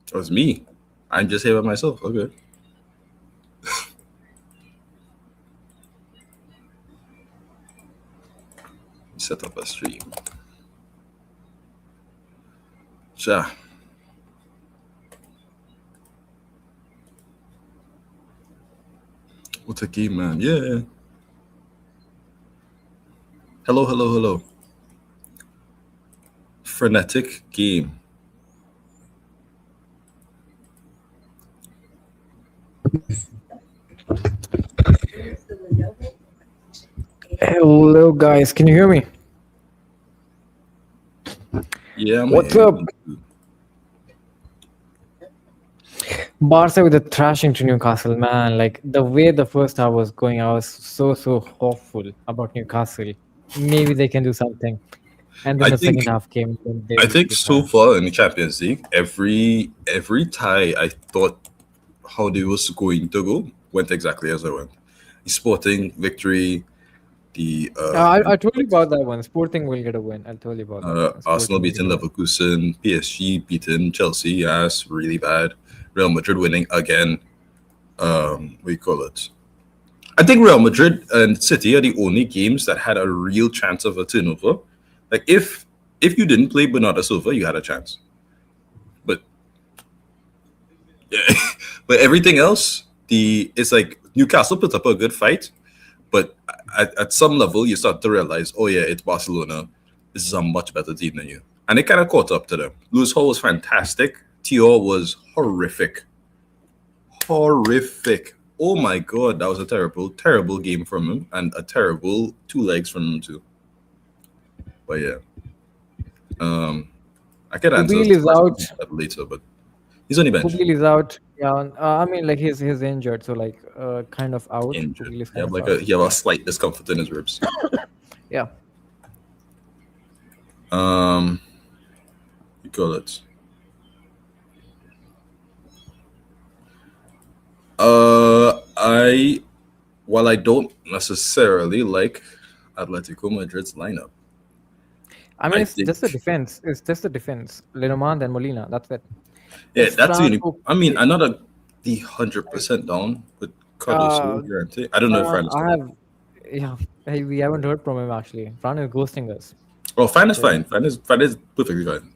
It was me. I'm just here by myself. Okay. Set up a stream. Ja. What a game, man. Yeah. Hello, hello, hello. Frenetic game. Hello, guys. Can you hear me? Yeah, man. What's up? Barca with a thrashing to Newcastle, man. Like the way the first half was going, I was so hopeful about Newcastle. Maybe they can do something. And then the second half came. I think so far in the Champions League, every tie I thought how they was going to go went exactly as I went. The Sporting victory, the I told you about that one. Sporting will get a win. I'll tell you about that. Arsenal beating Leverkusen, PSG beating Chelsea, yes, really bad. Real Madrid winning again. We call it. I think Real Madrid and City are the only games that had a real chance of a turnover. Like if you didn't play Bernardo Silva, you had a chance. But but everything else, it's like Newcastle put up a good fight, but at some level you start to realize, oh yeah, it's Barcelona. This is a much better team than you, and it kind of caught up to them. Lewis Hall was fantastic. Tior was horrific. Oh my god, that was a terrible game from him, and a terrible 2 legs from him too. But yeah, I can answer that later, but he's on the bench. Pubil is out. Yeah, I mean, like he's injured, so like kind of out. Injured. He have a slight discomfort in his ribs. Yeah. You call it. While I don't necessarily like Atletico Madrid's lineup. I mean, it's just the defense. It's just the defense. Lino and Molina. That's it. Yeah, that's really. I mean, I'm not the 100% down with Cardoso, Llorente. I don't know if we haven't heard from him actually. Fran is ghosting us. Oh, Fan is fine. Fan is perfectly fine.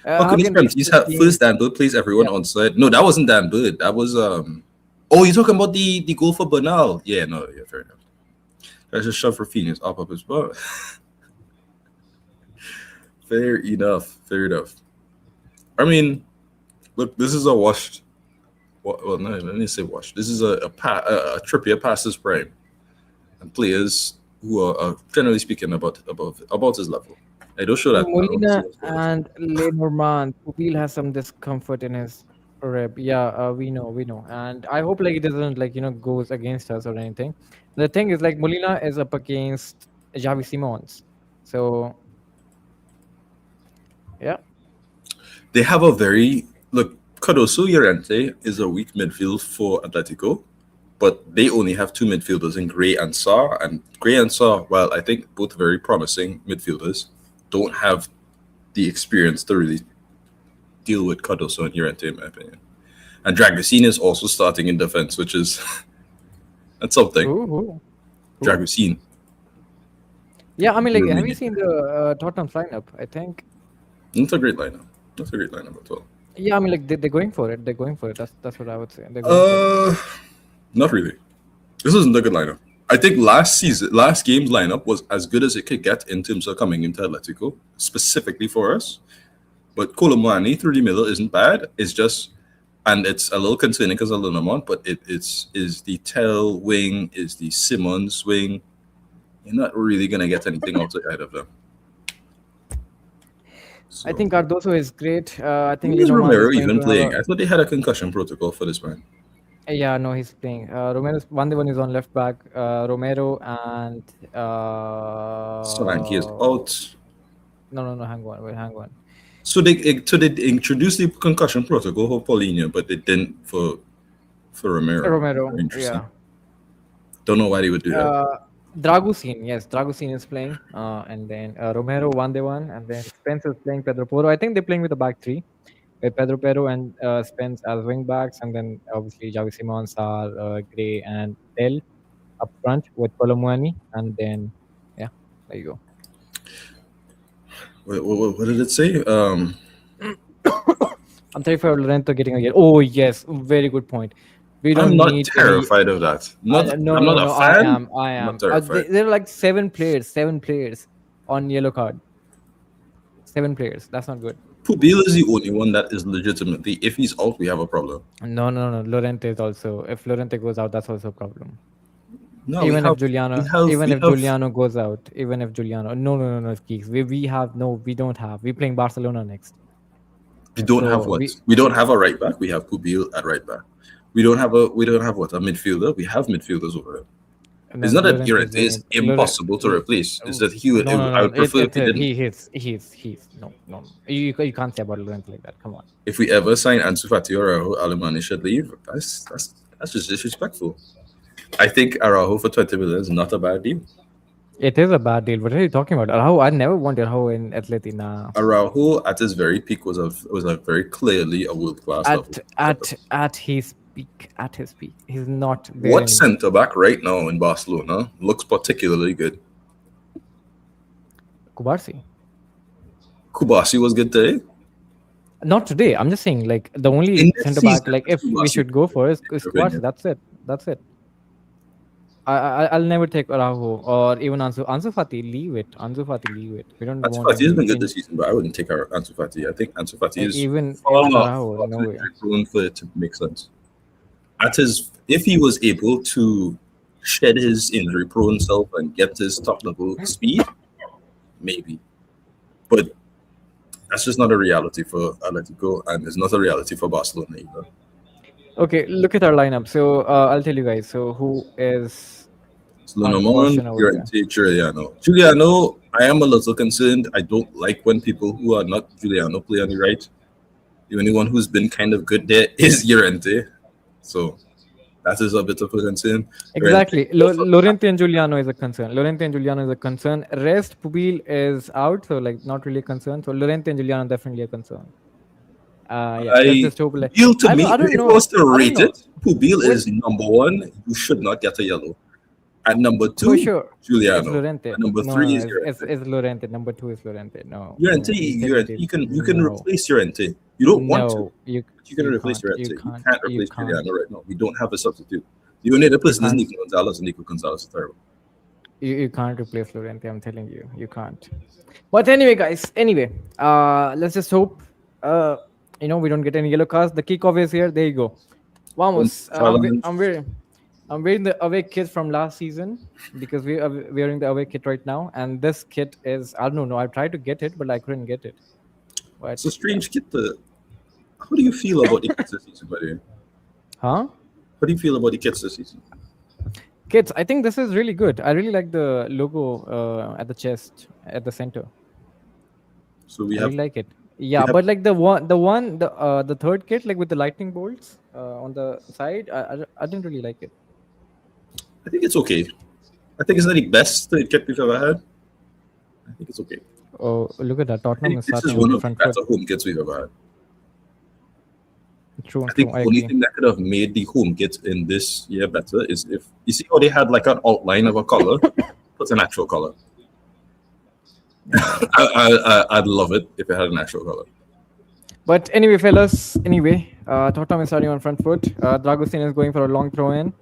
How can he's first Dan Bird plays everyone on side? No, that wasn't Dan Bird. That was Oh, you're talking about the goal for Bernal? Yeah, no, yeah, fair enough. That's just shove Rafinha's up his butt. Fair enough. I mean, look, this is a washed. Well, no, let me say washed. This is a Trippier past his prime, and players who are generally speaking about his level. I don't show that. Molina and Lenormand, Pubil has some discomfort in his rib. Yeah, we know, and I hope like it doesn't goes against us or anything. The thing is like Molina is up against Xavi Simons, so yeah. They have a very Cardoso Llorente is a weak midfield for Atletico, but they only have 2 midfielders in Gray and Sarr. And Gray and Sarr, while I think both very promising midfielders, don't have the experience to really deal with Cardoso and Llorente, in my opinion. And Dragusin is also starting in defense, which is that's something. Ooh. Dragusin. Yeah, I mean, like, have you seen the Tottenham's lineup? I think it's a great lineup. That's a great lineup at all. Yeah, I mean, like they're going for it. That's what I would say. Not really. This isn't a good lineup. I think last game's lineup was as good as it could get in terms of coming into Atletico, specifically for us. But Kolo through the middle isn't bad. It's just, and it's a little concerning because of Linamont, but is the Tell wing, is the Simons wing. You're not really gonna get anything outside of them. So, I think Cardoso is great. I think is Romero even playing? I thought they had a concussion protocol for this man. Yeah, no, he's playing. Romero's one is on left back. Romero and Solanke is out. No, hang on. So they introduced the concussion protocol for Paulinho, but they didn't for Romero. Yeah. Don't know why they would do that. Dragusin, yes, Dragusin is playing, and then Romero one day one, and then Spence is playing Pedro Porro. I think they're playing with the back three, with Pedro Pero and Spence as wing backs, and then obviously Javi Simon, Sarr, Gray, and Del up front with Colomwani, and then yeah, there you go. What did it say? I'm terrified of Llorente getting a yellow. Oh yes, very good point. We I'm don't not need any. terrified of that. Not, No, I'm no, not a no. I fan. am. I I'm not am. terrified. There are like seven players on yellow card. Seven players. That's not good. Pubil is the only one that is legitimately. If he's out, we have a problem. No, no, no. Llorente is also. If Llorente goes out, that's also a problem. No, Even if we Juliano, have, even we if have. Juliano goes out, even if Juliano, no, no, no, no, Keeks. We have no. We don't have. We're playing Barcelona next. We don't have So what? we We don't have a right back. We have Pubil at right back. We don't have a. We don't have what? A midfielder. We have midfielders over there. and It's then not that Llorente is Llorente very is impossible to replace. It's that he would. no, no, I no. would prefer if It's we didn't. he's no, no. You can't say about Llorente like that. Come on. If we ever sign Ansu Fati or Araujo, Alemani should leave. That's just disrespectful. I think Araujo for 20 million is not a bad deal. It is a bad deal. What are you talking about? Araujo, I never wanted Araujo in Atleti. Nah. Araujo at his very peak was a very clearly a world class level. At his peak, at his peak, he's not there What anymore. centre back right now in Barcelona looks particularly good? Kubarsi. Kubasi was good today. Not today. I'm just saying, like the In only this centre back, season, like if we Kubasi, should go for is in your Kubarsi. opinion. That's it. That's it. I'll never take Araujo or even Ansu Fati. Leave it. Ansu Fati. Leave it. We don't Ansu want Fati has any been good this season, but I wouldn't take Ansu Fati. I think Ansu Fati is even Araujo. far No too way. injury prone for it to make sense. If he was able to shed his injury prone self and get his top level speed, maybe. But that's just not a reality for Atletico, and it's not a reality for Barcelona either. Okay, look at our lineup. So I'll tell you guys. So who is It's on Lunomon, caution over there? Llorente, Giuliano. Giuliano, I am a little concerned. I don't like when people who are not Giuliano play on the right. The only one who's been kind of good there is Llorente. So that is a bit of a concern. Llorente, Exactly. Llorente and Juliano is a concern. Llorente and Juliano is a concern. Rest Pubil is out, so like not really a concern. So Llorente and Juliano definitely a concern. Yeah. Let's I just hope. Like Pubil to me, I don't if I know. was to I don't rate know. it, Pubil With is number one. You should not get a yellow. At number for two, sure, it's Giuliano. Llorente. At number No, three no, is Llorente. it's Llorente. Number two is Llorente. No, Llorente, no. Llorente, Technically, you can no, replace Llorente. You don't want to, no. but you can replace You Llorente. You can't. can't You replace can't. Giuliano right now. We don't have a substitute. The only other You person is can't. Nico Gonzalez, and Nico Gonzalez is terrible. You can't replace Llorente. I'm telling you, you can't. But anyway, guys. Anyway, let's just hope. We don't get any yellow cards. The kickoff is here. There you go. Vamos. Challenge. I'm wearing the away kit from last season because we are wearing the away kit right now, and this kit is I don't know. I tried to get it, but I couldn't get it. But It's a yeah. strange kit. How do you feel about the kits this season, by the way? Huh? How do you feel about the kits this season? Kids, I think this is really good. I really like the logo at the chest, at the center. So we I have really like it. we Yeah, have but like the third kit, like with the lightning bolts on the side, I didn't really like it. I think it's okay. I think it's not the best kit we've ever had. I think it's okay. Oh, look at that! I Tottenham think is this is starting one on the of the front foot. better home kits we've ever had. True, I think true. I the only agree. thing that could have made the home kit in this year better is if you see how they had like an outline of a color, but an actual color. I'd love it if it had an actual color. But anyway, fellas. Anyway, Tottenham is starting on front foot. Dragusin is going for a long throw in.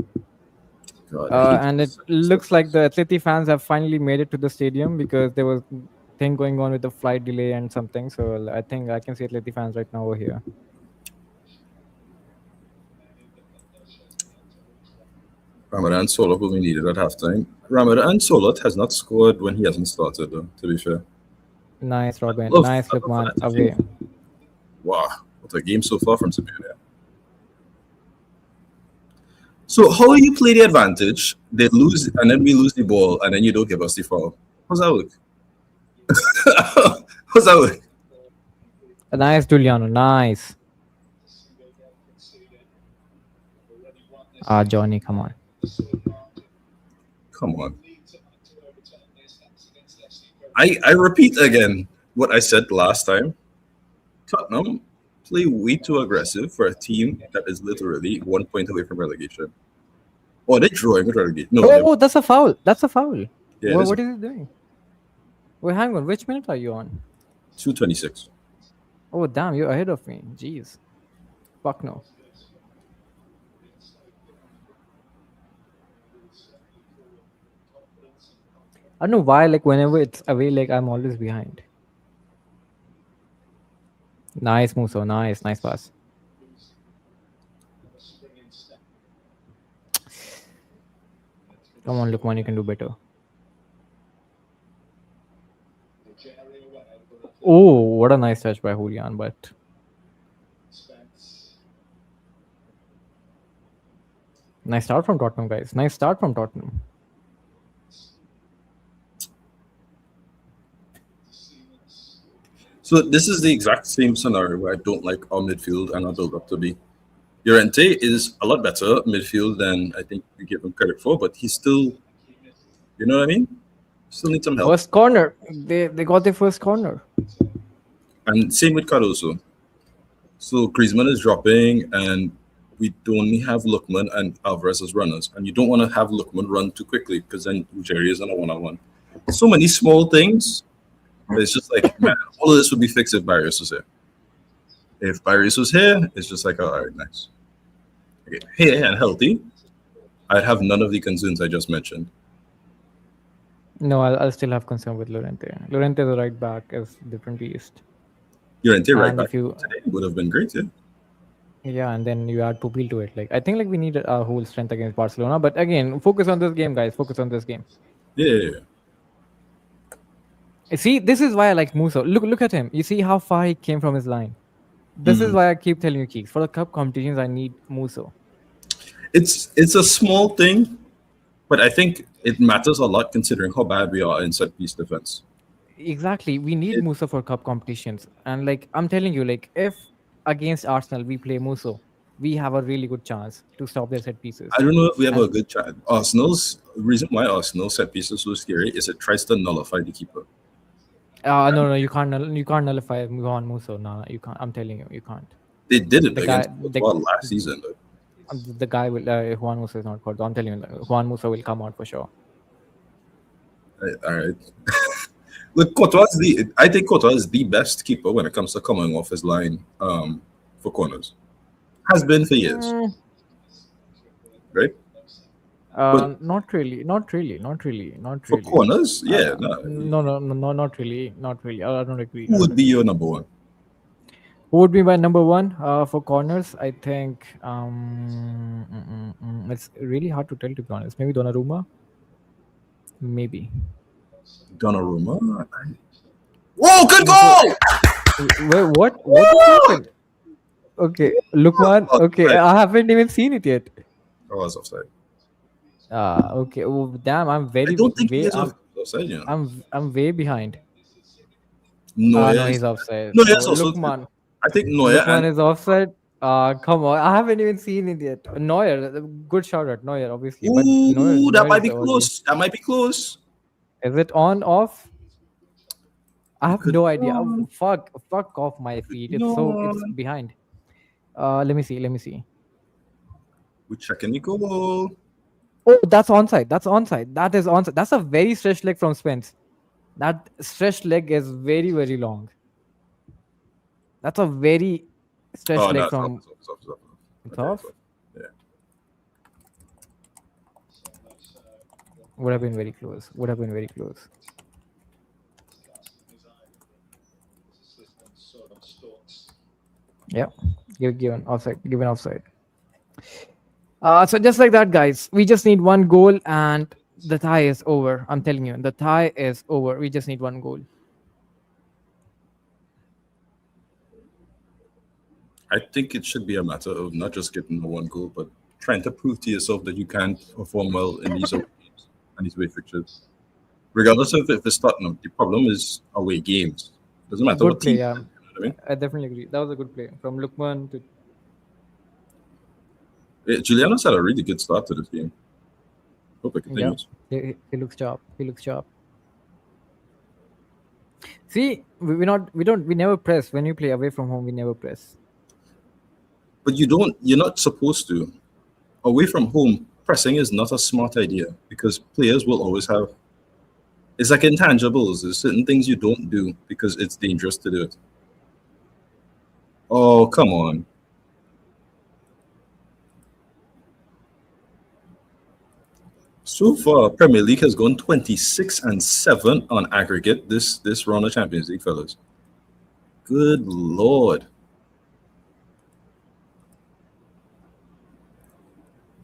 God, I hate And it this. looks like the Atleti fans have finally made it to the stadium because there was thing going on with the flight delay and something. So I think I can see Atleti fans right now over here. Ramadan Solot will be needed at halftime. Ramadan Solot has not scored when he hasn't started, though, to be fair. Nice, Robin. Love, Nice, I love Lukman. that Away. attitude. Wow, what a game so far from Simeone. So how you play the advantage, they lose, and then we lose the ball, and then you don't give us the foul. How's that work? How's that work? Nice, Juliano. Nice. Johnny, come on. Come on. I repeat again what I said last time. Tottenham play way too aggressive for a team that is literally 1 point away from relegation. Oh, they're drawing with relegation. No, Oh, that's a foul. That's a foul. yeah, it is What is he doing? Wait, hang on. Which minute are you on? 2:26. Oh, damn, you're ahead of me. Jeez. Fuck no. I don't know why, like, whenever it's away, like, I'm always behind. Nice, Musso. Nice pass. Come on, Lukman, you can do better. Oh, what a nice touch by Julián, but nice start from Tottenham, guys. Nice start from Tottenham. So this is the exact same scenario where I don't like our midfield and our build-up to be. Llorente is a lot better midfield than I think we give him credit for, but he's still, you know what I mean? Still need some help. First corner. They got their first corner. And same with Cardoso. So Griezmann is dropping, and we only have Lookman and Alvarez as runners. And you don't want to have Lookman run too quickly because then Ruggeri is on a one-on-one. So many small things. It's just like, man, all of this would be fixed if Barrios was here. If Barrios was here, it's just like, all right, nice. Okay, here and healthy, I'd have none of the concerns I just mentioned. No, I'll still have concern with Llorente. Llorente, the right back, is different beast. Llorente right And back if you, today would have been great, yeah. yeah, and then you add Pupil to it. Like, I think like we need a whole strength against Barcelona. But again, focus on this game, guys. Focus on this game. Yeah. See, this is why I like Musso. Look at him. You see how far he came from his line. This is why I keep telling you, Keeks. For the cup competitions, I need Musso. It's a small thing, but I think it matters a lot considering how bad we are in set piece defense. Exactly. We need Musso for cup competitions. And like I'm telling you, like if against Arsenal we play Musso, we have a really good chance to stop their set pieces. I don't know if we have a good chance. Arsenal's reason why Arsenal set pieces so scary is it tries to nullify the keeper. No, you can't nullify Juan Musso. No, you can't. I'm telling you, you can't. They did it The against guy- last season. Though. The guy will. Juan Musso is not called. I'm telling you, Juan Musso will come out for sure. All right. Look, I think Courtois is the best keeper when it comes to coming off his line for corners. Has been for years, right? Not really. For corners, yeah. No, not really. I don't agree. Who would be your number one? Who would be my number one for corners? I think it's really hard to tell, to be honest. Maybe Donnarumma. Maybe. Donnarumma. Whoa! Good goal! Wait, what? What happened? Okay, Lukman. Okay, I haven't even seen it yet. Oh, I was offside. Okay. Oh, damn! I'm very. I don't think way, he's offside. You know. I'm way behind. No, No, he's offside. No, yes, also. Lukman. I think Neuer Lukman is offside. Come on, I haven't even seen it yet. Neuer, good shout out, Neuer, obviously. But Ooh, that Neuer might is be close. That might be close. Is it on, off? I have no idea. on. Fuck off my feet. It's behind. Let me see. We're checking the goal. Oh, that's onside. That is onside. That's a very stretched leg from Spence. That stretched leg is very, very long. That's a very stretched leg from. It's off? Yeah. Would have been very close. Yeah. Given offside. So just like that, guys, we just need one goal and the tie is over. I'm telling you, the tie is over. We just need one goal. I think it should be a matter of not just getting the one goal, but trying to prove to yourself that you can perform well in these games and these away fixtures. Regardless of if it's Tottenham, the problem is away games. Doesn't matter Good what play, team. yeah. You know what I mean? I definitely agree. That was a good play from Lukman to. Julián has had a really good start to this game. Hope it continues. Yeah, he looks sharp. See, we never press when you play away from home. We never press. But you're not supposed to. Away from home, pressing is not a smart idea because players will always have. It's like intangibles. There's certain things you don't do because it's dangerous to do it. Oh, come on. So far, Premier League has gone 26-7 on aggregate this round of Champions League, fellas. Good Lord.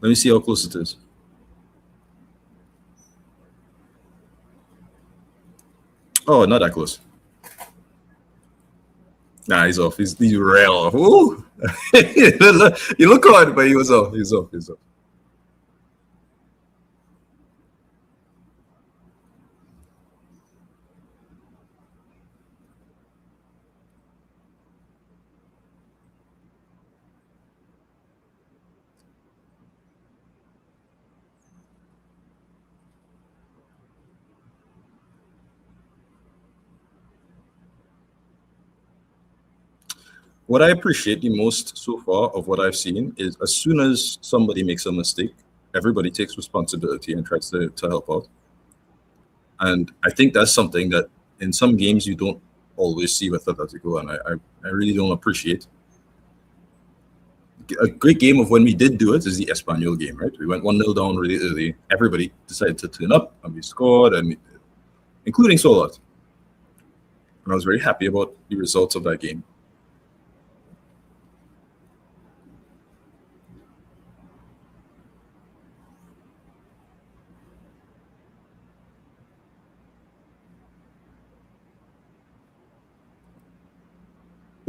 Let me see how close it is. Oh, not that close. Nah, he's off. He's real off. Ooh. You look hard, but he was off. He's off. He's off. What I appreciate the most so far of what I've seen is as soon as somebody makes a mistake, everybody takes responsibility and tries to help out. And I think that's something that in some games you don't always see with Atletico, and I really don't appreciate. A great game of when we did do it is the Espanyol game, right? We went 1-0 down really early. Everybody decided to turn up, and we scored, and including Solot. And I was very happy about the results of that game.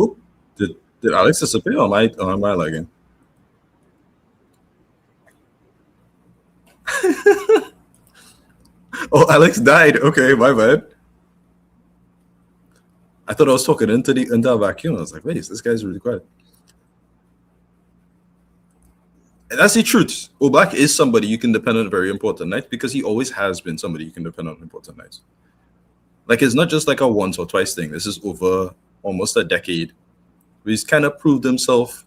Oop, did Alex disappear or am I lagging? Oh, Alex died. Okay, my bad. I thought I was talking into a vacuum. I was like, wait, this guy's really quiet. And that's the truth. Oblak is somebody you can depend on very important nights because he always has been somebody you can depend on important nights. Like, it's not just like a once or twice thing. This is over almost a decade. He's kind of proved himself.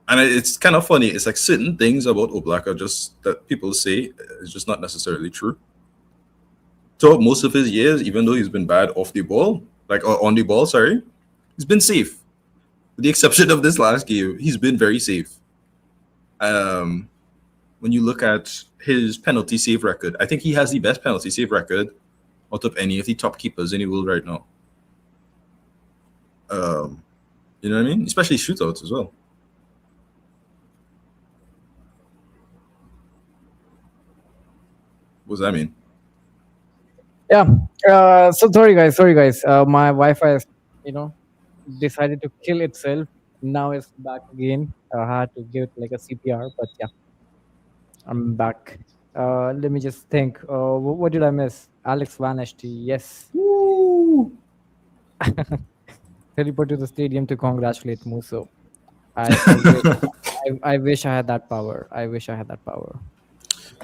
And it's kind of funny. It's like certain things about Oblak are just that people say is just not necessarily true. So most of his years, even though he's been bad off the ball, like on the ball, sorry, he's been safe. With the exception of this last game, he's been very safe. When you look at his penalty save record, I think he has the best penalty save record out of any of the top keepers in the world right now. You know what I mean? Especially shootouts as well. What does that mean? Yeah. So sorry guys. My Wi-Fi is, decided to kill itself. Now it's back again. I had to give it like a CPR, but yeah, I'm back. Let me just think. What did I miss? Alex vanished. Yes. Woo! Teleport to the stadium to congratulate Musso. I wish I had that power. I wish I had that power.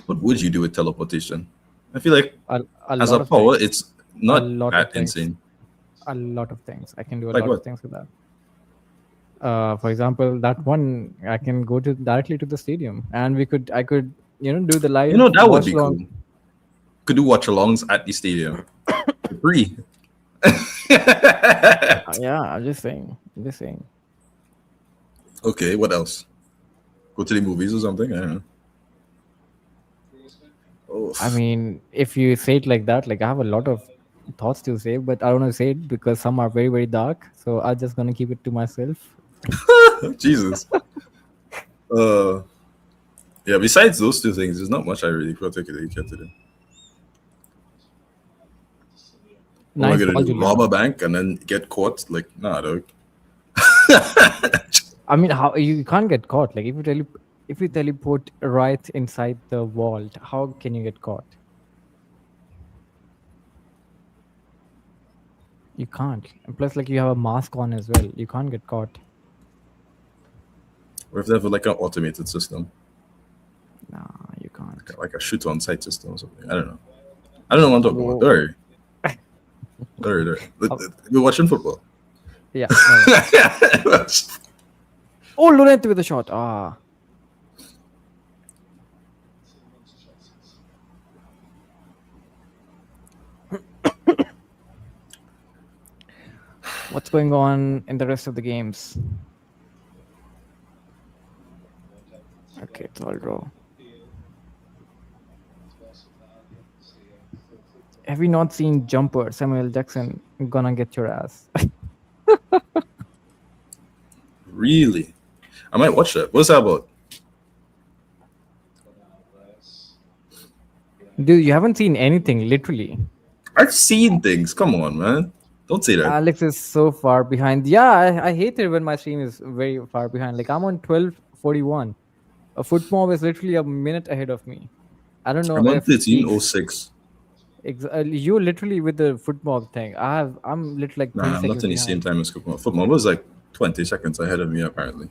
What would you do with teleportation? I feel like A as lot a of power, things. it's not lot of that things. insane. A lot of things. I can do a Like lot what? of things with that. For example, that one I can go to directly to the stadium, and I could do the live. That would be along. cool. Could do watch-alongs at the stadium for free. Yeah, I'm just saying. Okay, what else? Go to the movies or something? I don't know. Oh, I mean, if you say it like that, like I have a lot of thoughts to say, but I don't want to say it because some are very, very dark. So I'm just gonna keep it to myself. Jesus. Yeah, besides those two things, there's not much I really particularly care to do. What am I Nice gonna ball, do? Julian. Rob a bank and then get caught? Like, nah, dog. I mean, how you can't get caught? Like if you teleport right inside the vault, how can you get caught? You can't. And plus, like you have a mask on as well. You can't get caught. Or if they have like an automated system, Nah, you can't. like a shoot on site system or something. I don't know what I'm talking about. Don't worry. All right, all Oh, right. We're watching football. yeah, no worries. Oh, Llorente with a shot. Ah, what's going on in the rest of the games? Okay, it's all draw. Have you not seen Jumper? Samuel Jackson gonna get your ass. Really? I might watch that. What's that about? Dude, you haven't seen anything, literally. I've seen things. Come on, man. Don't say that. Alex is so far behind. Yeah, I hate it when my stream is very far behind. Like I'm on 12:41. A foot mob is literally a minute ahead of me. I don't know I'm on if he 13:06. you literally with the foot mob thing. I'm literally like 30 Nah, I'm not seconds in the same behind. time as football. Football was like 20 seconds ahead of me, apparently.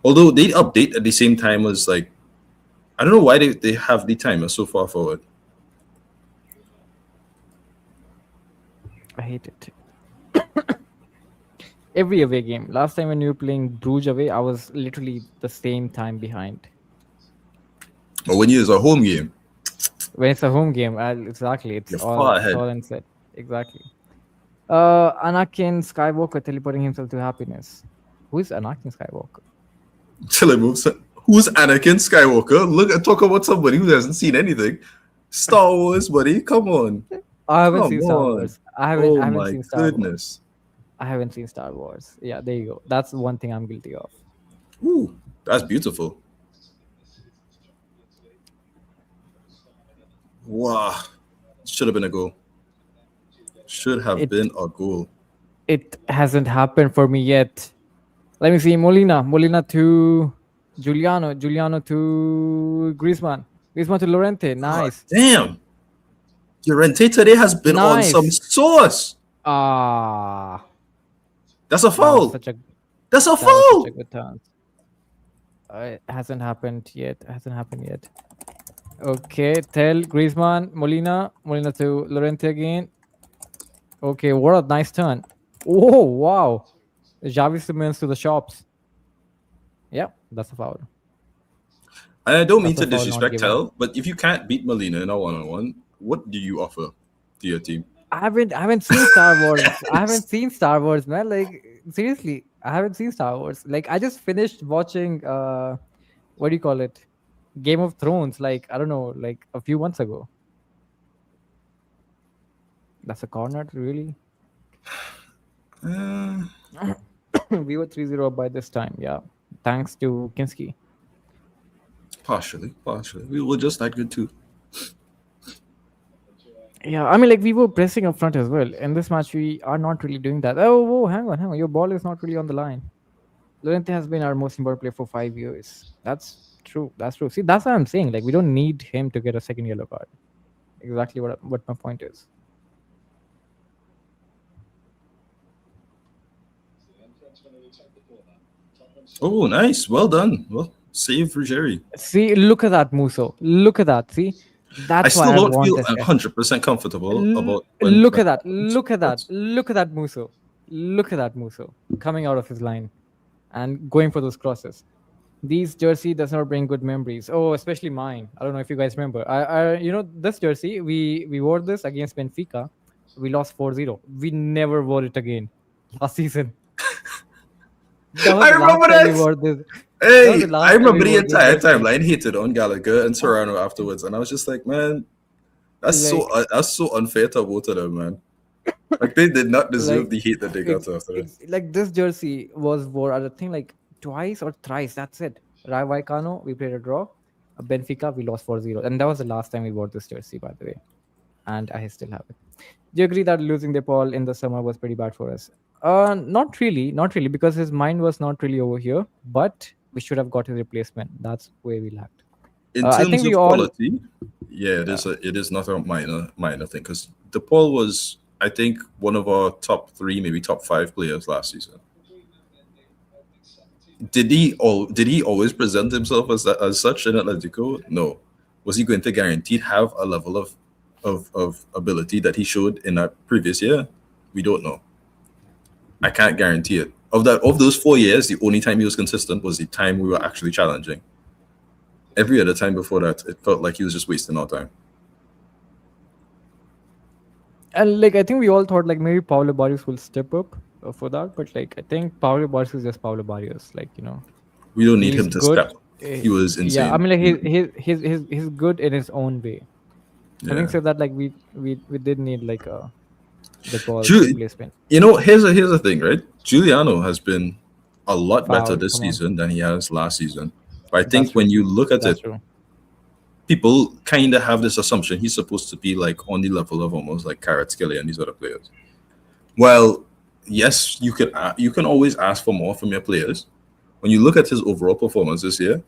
Although they update at the same time as, like, I don't know why they have the timer so far forward. I hate it. Every away game. Last time when you were playing Bruges away, I was literally the same time behind. But when you use a home game, When it's a home game, exactly. It's you're all far it's ahead. all in set. Exactly. Anakin Skywalker teleporting himself to happiness. Who is Anakin Skywalker? Till it moves. Who's Anakin Skywalker? Look, talk about somebody who hasn't seen anything. Star Wars, buddy. Come on. I haven't Come seen Star on. Wars. I Oh haven't my seen Star Wars. goodness. I haven't seen Star Wars. Yeah, there you go. That's one thing I'm guilty of. Ooh, that's beautiful. Wow. Should have been a goal. Should have It been a goal. it hasn't happened for me yet. Let me see. Molina to Giuliano to Griezmann. Griezmann to Llorente. God Nice. damn. Llorente today has been on some Nice. sauce. Ah, That's a that was foul. such a That's a that was such a foul. good turn. It hasn't happened yet. Hasn't happened yet. Okay, tell Griezmann, Molina to Llorente again. Okay, what a nice turn. Oh wow, Xavi Simons to the shops. Yeah, that's a foul. I don't mean That's a to foul not disrespect given. Tel, but if you can't beat Molina in a one-on-one, what do you offer to your team? I haven't seen Star Wars. I haven't seen Star Wars, man. Like seriously, I haven't seen Star Wars. Like I just finished watching what do you call it? Game of Thrones, like I don't know, like a few months ago. That's a corner, really. Uh, We were 3-0 up by this time, yeah. Thanks to Kinski. partially, partially. We were just that good too. Yeah, I mean, like we were pressing up front as well. In this match, we are not really doing that. Oh, whoa, hang on. Your ball is not really on the line. Llorente has been our most important player for 5 years. That's true. That's true. See, that's what I'm saying. Like, we don't need him to get a second yellow card. Exactly what my point is. Oh, nice. Well done. Well, save Ruggeri. See, look at that, Musso. Look at that. See, I that's why still I don't want feel this guy. 100% comfortable about Look when at that. happens, Look at that. but Look at that, Musso. Look at that, Musso. Coming out of his line and going for those crosses. These jersey does not bring good memories. Oh, especially mine. I don't know if you guys remember. This jersey, we wore this against Benfica. We lost 4-0. We never wore it again last season. That was I the last remember time we that. wore this. That was Hey, the I last time we remember the wore this entire jersey. timeline hated on Gallagher and Serrano afterwards, and I was just like, man, Like, that's so unfair to both of them, man. Like they did not deserve like the hate that they got after that. like this jersey was wore, I think, like twice or thrice. That's it. Rai Vallecano, we played a draw. Benfica, we lost 4-0. And that was the last time we wore this jersey, by the way. And I still have it. Do you agree that losing the Paul in the summer was pretty bad for us? Not really, because his mind was not really over here. But we should have got his replacement. That's where we lacked. In I think terms we of all, quality, yeah, yeah, it is not a minor thing because DePaul was, I think, one of our top three, maybe top five players last season. Did he always present himself as such in Atletico? No. Was he going to guaranteed have a level of of ability that he showed in that previous year, we don't know. I can't guarantee it. Of those 4 years, the only time he was consistent was the time we were actually challenging. Every other time before that, it felt like he was just wasting our time. And like I think we all thought like maybe Paulo Barrios will step up for that, but like I think Paulo Barrios is just Paulo Barrios. Like We don't need he's him to good. step. He was Yeah, I insane. mean like he's good in his own way. Having Yeah. said that, like we did need like the ball Ju- placement. here's the thing, right? Giuliano has been a lot better Foul, this come on, season than he has last season. But I that's think when true. you look at That's it, true. people kind of have this assumption he's supposed to be like on the level of almost like Carrot Skelly and these other players. Well, yes, you can always ask for more from your players. When you look at his overall performance this year,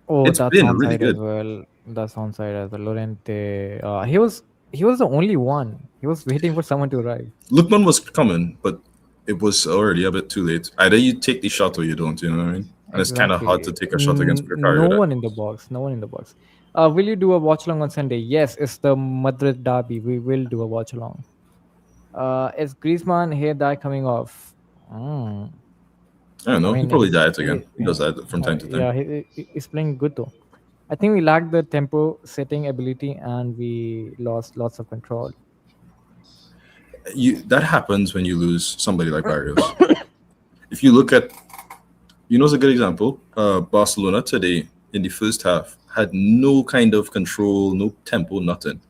Oh, it's that's been really onside as good. well. That's onside as well. Llorente. He was the only one. He was waiting for someone to arrive. Lookman was coming, but it was already a bit too late. Either you take the shot or you don't. You know what I mean? And it's kind of hard to Exactly. take a shot against No Vicario. That one in the box. No one in the box. Will you do a watch along on Sunday? Yes, it's the Madrid derby. We will do a watch along. Is Griezmann hair dye coming off? Mm. I don't I know. He mean, probably diets again. He does that from time to time. yeah, he's playing good though. I think we lacked the tempo setting ability and we lost lots of control. That happens when you lose somebody like Barrios. If you look at, it's a good example. Barcelona today in the first half had no kind of control, no tempo, nothing.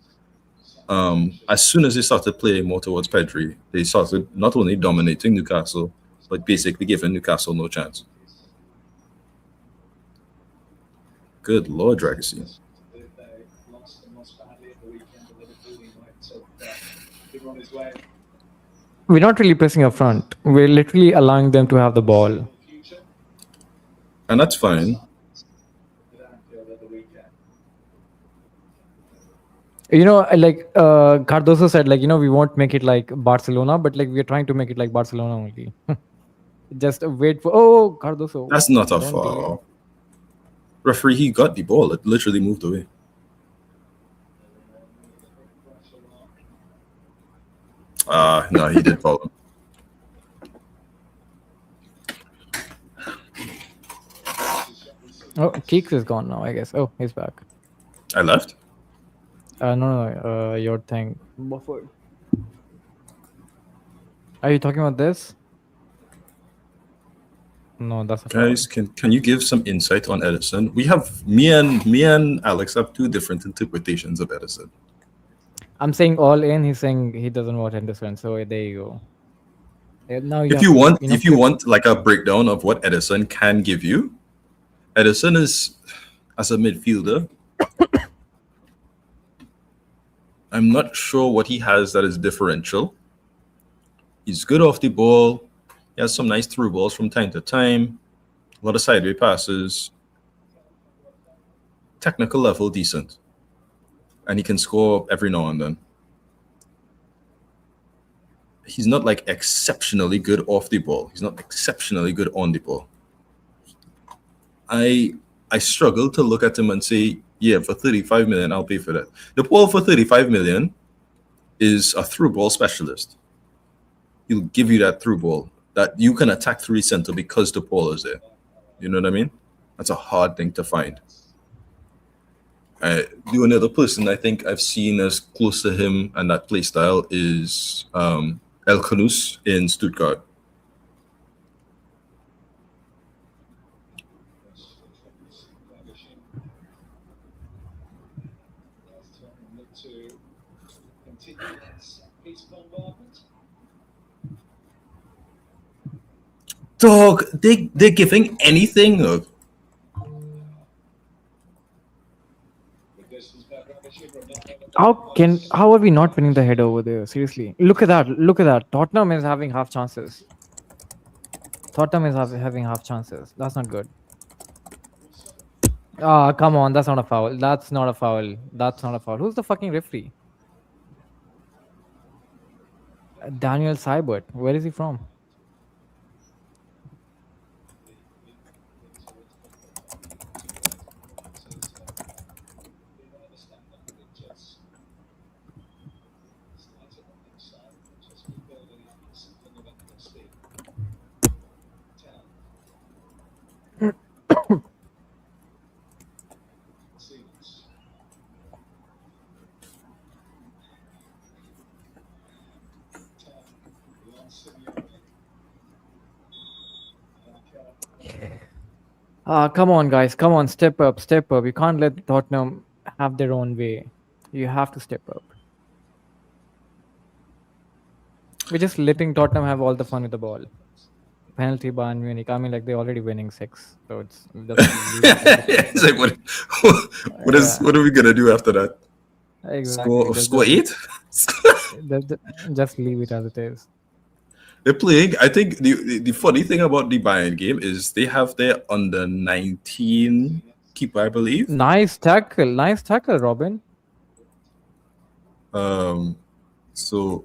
As soon as they started playing more towards Pedri, they started not only dominating Newcastle, but basically giving Newcastle no chance. Good Lord, Dragusin. We're not really pressing up front. We're literally allowing them to have the ball. And that's fine. Like Cardoso said, like we won't make it like Barcelona, but like we're trying to make it like Barcelona only. Just wait for Cardoso. That's not a Don't delay. foul. Referee, he got the ball. It literally moved away. No, he did foul him. Oh, Keeks is gone now, I guess. Oh, he's back. I left. No, your thing. Buffered. Are you talking about this? No, that's a foul. Guys, can you give some insight on Edison? We have me and Alex have two different interpretations of Edison. I'm saying all in. He's saying he doesn't want Henderson. So there you go. Now If you want like a breakdown of what Edison can give you, Edison is as a midfielder. I'm not sure what he has that is differential. He's good off the ball. He has some nice through balls from time to time. A lot of sideway passes. Technical level decent. And he can score every now and then. He's not like exceptionally good off the ball. He's not exceptionally good on the ball. I struggle to look at him and say, yeah, for 35 million, I'll pay for that. The ball for 35 million is a through ball specialist. He'll give you that through ball that you can attack through the center because the ball is there. You know what I mean? That's a hard thing to find. The only other person I think I've seen as close to him and that play style is El Khanous in Stuttgart. Dog, they're giving anything. How are we not winning the head over there? Seriously, look at that. Look at that. Tottenham is having half chances. Tottenham is having half chances. That's not good. Ah, come on. That's not a foul. That's not a foul. That's not a foul. Who's the fucking referee? Daniel Seibert. Where is he from? Come on, guys. Come on. Step up. Step up. You can't let Tottenham have their own way. You have to step up. We're just letting Tottenham have all the fun with the ball. Penalty by Munich. I mean, like they're already winning 6, so it's just leave it as it is. It's like Yeah, what are we gonna do after that? exactly. Score eight? Just leave it as it is. They're playing. I think the funny thing about the Bayern game is they have their under 19 keeper, I believe. Nice tackle. Nice tackle, Robin. So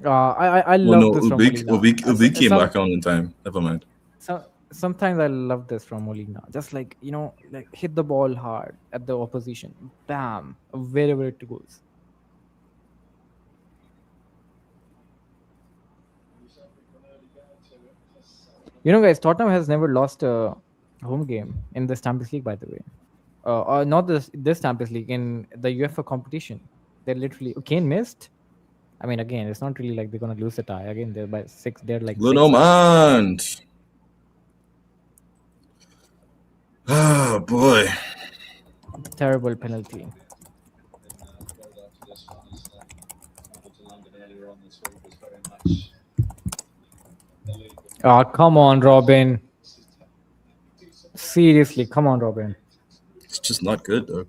I oh love no, this from Molina. Ubik came back on in time. Never mind. Sometimes I love this from Molina. Just like like hit the ball hard at the opposition. Bam, wherever it goes. Guys, Tottenham has never lost a home game in the Champions League, by the way. Or not this Champions League, in the UEFA competition. They literally Kane missed. I mean, again, it's not really like they're gonna lose the tie. Again, they're by 6. They're like Lino 6 up. man. Oh boy. Terrible penalty. Oh, come on, Robin. Seriously, come on, Robin. It's just not good, though.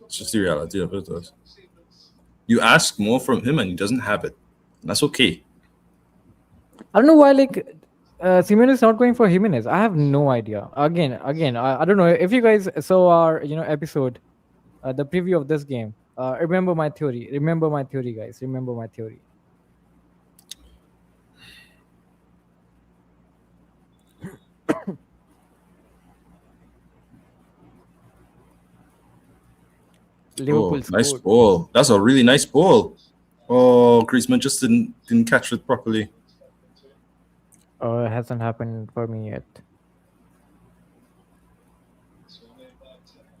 It's just the reality of it, though. You ask more from him and he doesn't have it. That's okay. I don't know why, like, Simeone is not going for Jimenez. I have no idea. Again, I don't know if you guys saw our episode, the preview of this game. Remember my theory. Remember my theory, guys. Remember my theory. Liverpool nice scored. ball. That's a really nice ball. Oh, Griezmann just didn't catch it properly. It hasn't happened for me yet.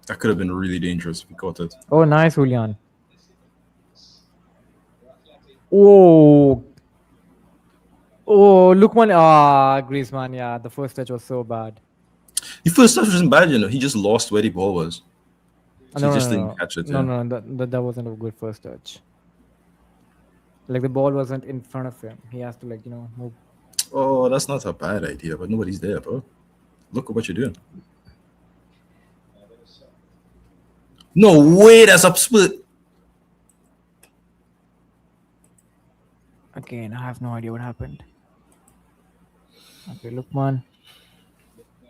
That could have been really dangerous if he caught it. Oh, nice, Julián. Oh, Lookman. Griezmann. Yeah, the first touch was so bad. The first touch wasn't bad, you know. He just lost where the ball was. So No, he just no, didn't no. catch it. No, Yeah. no, that wasn't a good first touch. Like the ball wasn't in front of him. He has to move. Oh, that's not a bad idea, but nobody's there, bro. Look at what you're doing. No way, that's up split. Again, I have no idea what happened. Okay, Lookman.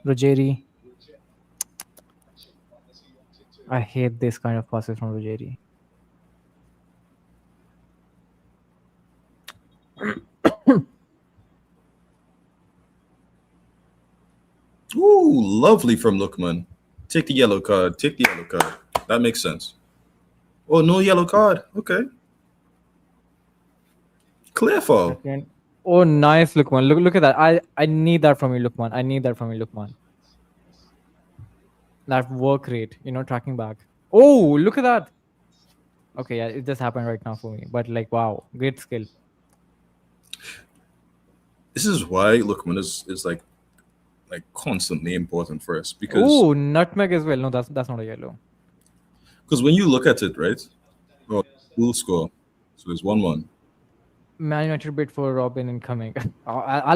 Ruggeri. I hate this kind of passes from Ruggeri. Ooh, lovely from Lookman. Take the yellow card. Take the yellow card. That makes sense. Oh, no yellow card. Okay. Clear foul. Again. Oh, nice, Lookman. Look at that. I need that from you, Lookman. I need that from you, Lookman. That work rate, tracking back. Oh, look at that. Okay, yeah, it just happened right now for me. But wow, great skill. This is why Lookman is like constantly important for us because Oh, nutmeg as well. No, that's not a yellow. Because when you look at it, right? Oh, full score. So it's 1-1. Man United bid for Robin incoming. I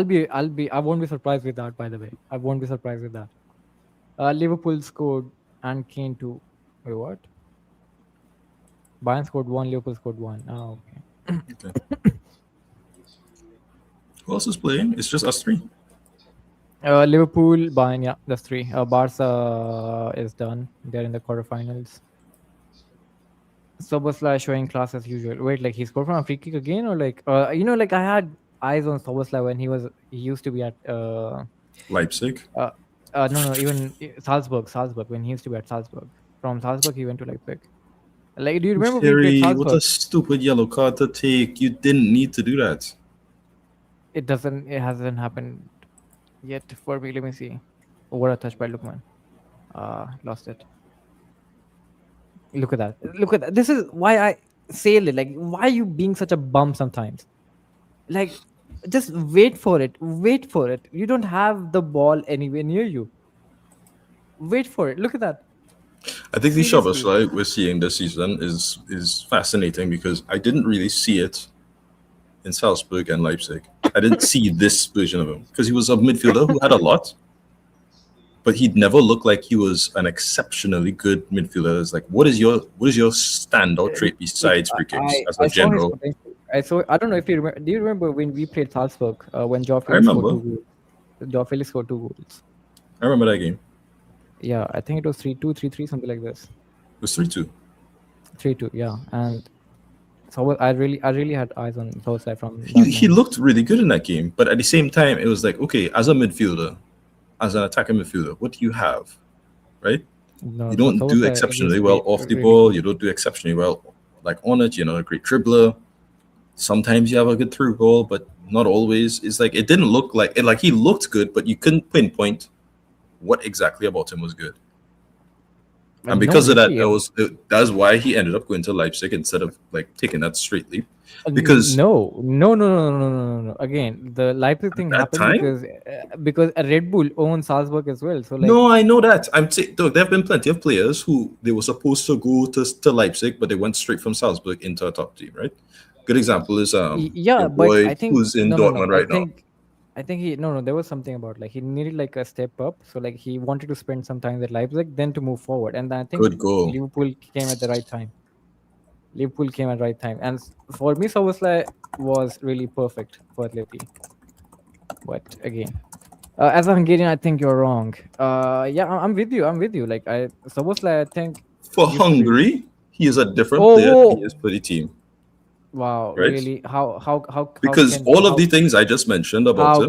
won't be surprised with that, by the way. I won't be surprised with that. Liverpool scored and Kane too. Wait, what? Bayern scored 1, Liverpool scored 1. Oh, okay. Okay. Who else is playing? It's just us three. Liverpool, Bayern, yeah, that's 3. Barca is done. They're in the quarterfinals. Soboslai showing class as usual. Wait, he scored from a free kick again, or I had eyes on Soboslai when he used to be at Leipzig. no, even Salzburg, when he used to be at Salzburg. From Salzburg, he went to Leipzig. Do you remember when he played Salzburg? What a stupid yellow card to take. You didn't need to do that. It hasn't happened yet for me. Let me see. Oh, what a touch by Lookman. Lost it. Look at that. This is why I say it. Why are you being such a bum sometimes? Just wait for it. You don't have the ball anywhere near you. Wait for it. Look at that. I think the Seriously. Szoboszlai we're seeing this season is fascinating because I didn't really see it in Salzburg and Leipzig. I didn't see this version of him because he was a midfielder who had a lot, but he'd never looked like he was an exceptionally good midfielder. It's like, what is your standout trait Like besides free kicks I, as a I saw his general? potential. I saw. I don't know if you remember. Do you remember when we played Salzburg? When Joao I Felix scored remember. 2 goals. Joao Felix scored 2 goals. I remember that game. Yeah, I think it was 3-2, 3-3, something like this. It was 3-2. 3-2. Yeah, and so I really had eyes on Solskjaer from that He moment. looked really good in that game, but at the same time, it was like, okay, as a midfielder, as an attacking midfielder, what do you have, right? No, You so don't do Solskjaer exceptionally he's well off the really ball. good. You don't do exceptionally well like on it. You're not a great dribbler. Sometimes you have a good through ball, but not always. It's like it didn't look like it. Like he looked good, but you couldn't pinpoint what exactly about him was good. But And no, because of that, literally, that's why he ended up going to Leipzig instead of like taking that straight leap. Because no. Again, the Leipzig at thing that happened time, because a Red Bull owns Salzburg as well. So like, no, I know that. Look, there have been plenty of players who they were supposed to go to Leipzig, but they went straight from Salzburg into a top team, right? Good example is Yeah, your but boy I think who's in no. Dortmund right now. I think he no. There was something about like he needed like a step up. So like he wanted to spend some time at Leipzig, then to move forward. And I think Good goal. Liverpool came at the right time. Liverpool came at the right time, and for me, Szoboszlai was really perfect for Atleti. But again, as a Hungarian, I think you're wrong. Yeah, I'm with you. I'm with you. Like Szoboszlai, I think For used to be. Hungary, he is a different Oh, player than he is whoa. for the team, Wow, right? really? How Because can all of the things I just mentioned about how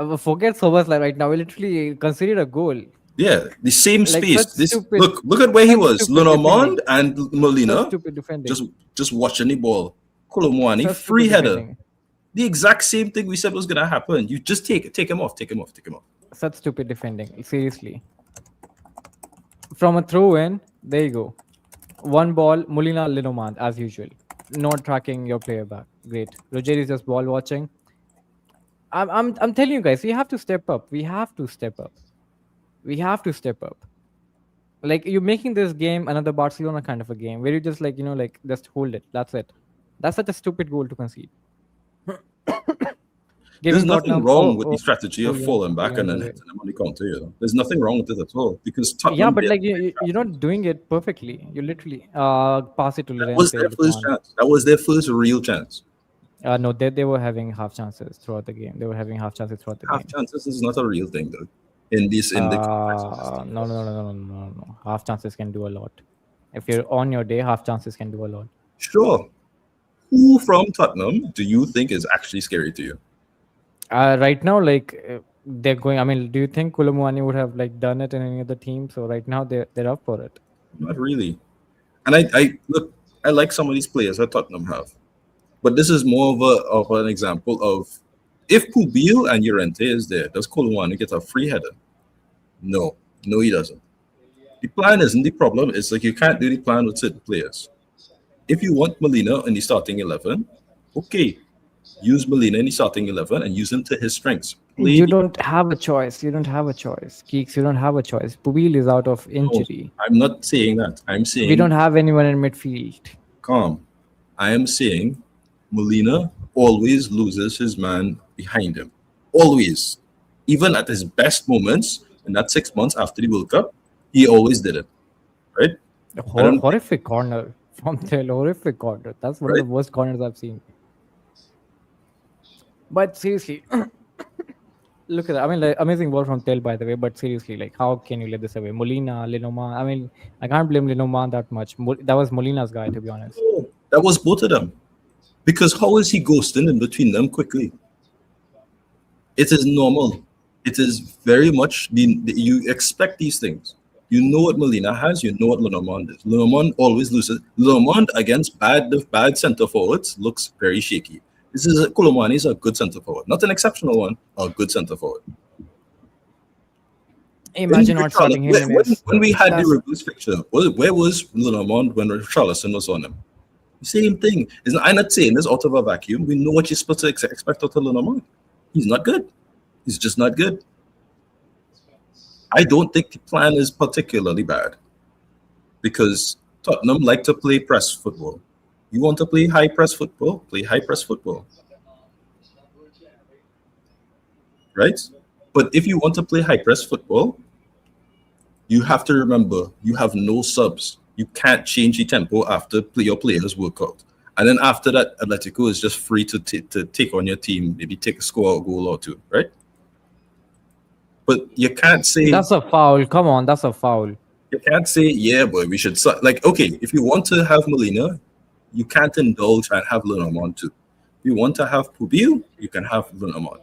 him, forget Szoboszlai right now. We literally considered a goal. yeah, the same Like space. such This stupid, look at where he such was. stupid Lenormand defending. and Such Molina stupid defending. just just watching the ball. Kolomwani Such free stupid header. defending. The exact same thing we said was gonna happen. You just take him off, take him off, take him off. Such stupid defending. Seriously. From a throw in, there you go. One ball, Molina Linomand, as usual. Not tracking your player back. Great. Ruggeri is just ball watching. I'm telling you guys, we have to step up. We have to step up. We have to step up. Like you're making this game another Barcelona kind of a game where you just like, like just hold it. That's it. That's such a stupid goal to concede. There's Giving nothing Tottenham wrong oh with the oh strategy oh of Julian, falling back and Julian's then away. hitting them on the counter. There's nothing wrong with it at all because Yeah, Tottenham but did. like you're not doing it perfectly. You literally pass it to That was Llorente, their first Juan. chance. That was their first real chance. No, they were having half chances throughout the game. They were having half chances throughout the Half game. chances is not a real thing though. In the context of this thing. No. Half chances can do a lot. If you're on your day, half chances can do a lot. Sure. Who from Tottenham do you think is actually scary to you? Right now, like they're going. I mean, do you think Kulumwani would have like done it in any other team? So right now they're up for it. Not really. And I look, I like some of these players that Tottenham have, but this is more of an example of if Pubil and Llorente is there, does Kolumani get a free header? No, no, he doesn't. The plan isn't the problem. It's like you can't do the plan with certain players. If you want Molina in the starting 11, okay, use Molina in the starting 11 and use him to his strengths. Play You the don't have a choice. You don't have a choice. Geeks, you don't have a choice. Pubil is out of no, injury. I'm not saying that. I'm We don't saying have anyone in midfield. calm. I am saying Molina always loses his man behind him. Always. Even at his best moments, in that 6 months after the World Cup, he always did it. Right? I don't think, Horrific corner from Tel. Horrific corner. That's one of the right? worst corners I've seen. But seriously, look at that. I mean, like, amazing ball from Tel, by the way. But seriously, like, how can you let this away? Molina, Linoma. I mean, I can't blame Linoma that much. That was Molina's guy, to be honest. No, that was both of them. Because how is he ghosting in between them quickly? It is normal. It is very much you expect these things. You know what Molina has. You know what Lenormand is. Lenormand always loses. Lenormand against bad centre forwards looks very shaky. This is Kolomani is a good centre forward, not an exceptional one, a good centre forward. Imagine not starting him in his. When we had the That's reverse fixture, where was Lenormand when Richarlison was on him? Same thing. I'm not saying this out of a vacuum. We know what you're supposed to expect out of Lenormand. He's not good. He's just not good. I don't think the plan is particularly bad because Tottenham like to play press football. You want to play high press football? Play high press football, right? But if you want to play high press football, you have to remember you have no subs. You can't change the tempo after your players work out. And then after that, Atletico is just free to take on your team, maybe take a score, a goal or two, right? But you can't say That's a foul. Come on, that's a foul. yeah, boy, we should like okay. If you want to have Molina, you can't indulge and have Lenormand too. If you want to have Pubil, you can have Lenormand.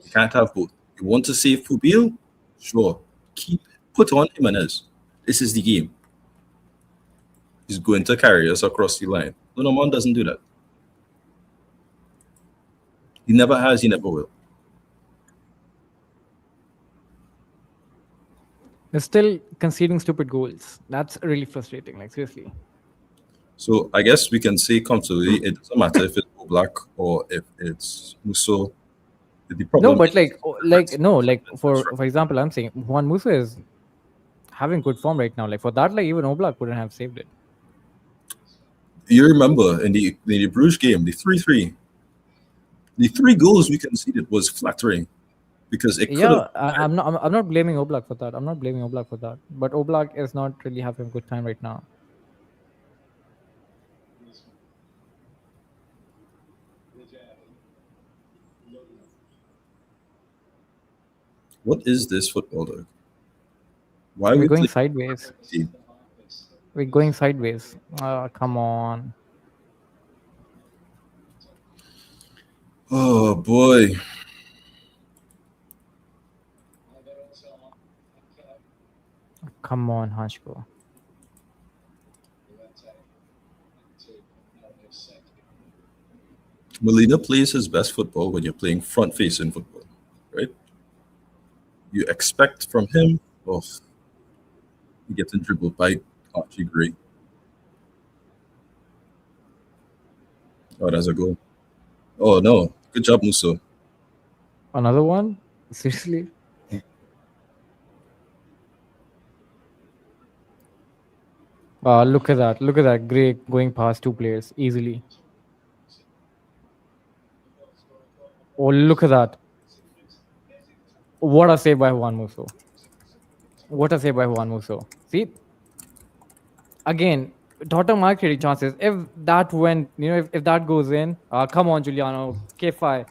You can't have both. You want to save Pubil, sure. Put on Jimenez. This is the game. He's going to carry us across the line. Lenormand doesn't do that. He never has. He never will. They're still conceding stupid goals. That's really frustrating. Like seriously. So I guess we can say comfortably it doesn't matter if it's Oblak or if it's Musso. The problem No, but is for example, I'm saying Juan Musso is having good form right now. Like for that, like even Oblak wouldn't have saved it. You remember in the Bruges game, the 3-3, the 3 goals we conceded was flattering because it could have. I'm not blaming Oblak for that. I'm not blaming Oblak for that. But Oblak is not really having a good time right now. What is this football, dog? Why are We're we going playing? sideways. We're going sideways. Come on. Oh boy. Come on, Hancko. Molina plays his best football when you're playing front-facing football, right? You expect from him, he gets dribbled by Archie Gray. Oh, that's a goal. Oh no, good job, Musso. Another one? Seriously? Look at that. Look at that. Gray going past 2 players easily. Oh, look at that. What a save by Juan Musso. What a save by Juan Musso. See? Again, Tottenham are creating chances. If that went, if that goes in, come on, Juliano. K5.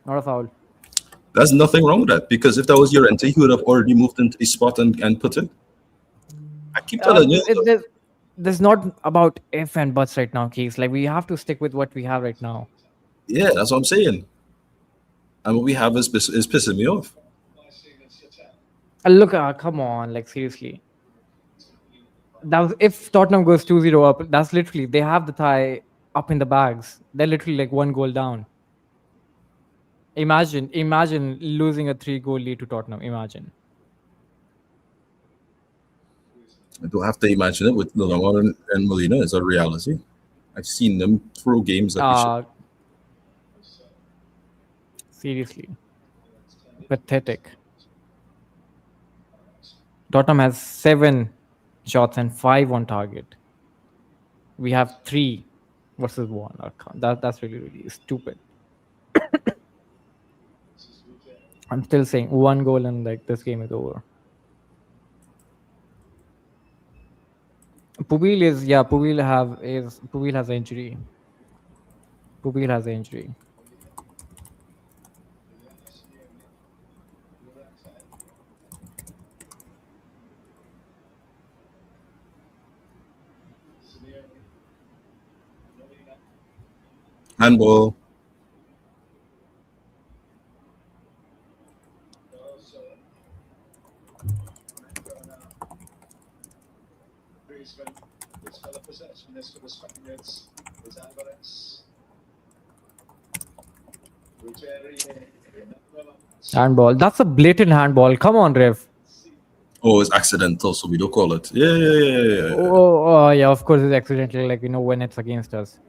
Not a foul. There's nothing wrong with that because if that was Llorente, he would have already moved into his spot and put it. I keep telling you. There's not about if and buts right now, Keys. Like, we have to stick with what we have right now. Yeah, that's what I'm saying. And what we have is pissing me off. Look, come on. Like, seriously. If Tottenham goes 2-0 up, that's literally, they have the tie up in the bags. They're literally like 1 goal down. Imagine losing a 3-goal lead to Tottenham. Imagine. I don't have to imagine it with Lino and Molina. It's a reality. I've seen them throw games that we should. Seriously. Pathetic. Tottenham has 7 shots and 5 on target. We have 3 versus 1. That's really, really stupid. I'm still saying 1 goal and like this game is over. Pubil has an injury. Pubil has an injury. Handball. Handball. That's a blatant handball. Come on, Rev. Oh, it's accidental, so we don't call it. Yeah. Oh, yeah, of course it's accidental, like, when it's against us.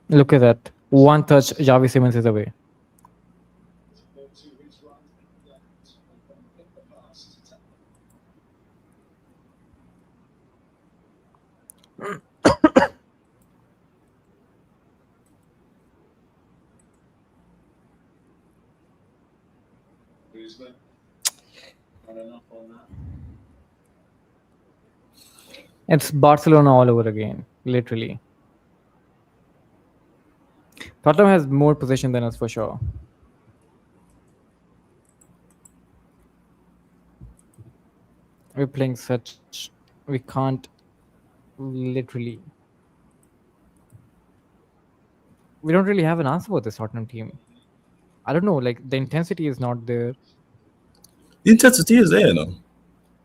Look at that. One touch, Xavi Simons is away. It's Barcelona all over again, literally. Tottenham has more possession than us for sure. We're playing such. We can't literally. We don't really have an answer for this Tottenham team. I don't know, like the intensity is not there. The intensity is there, no?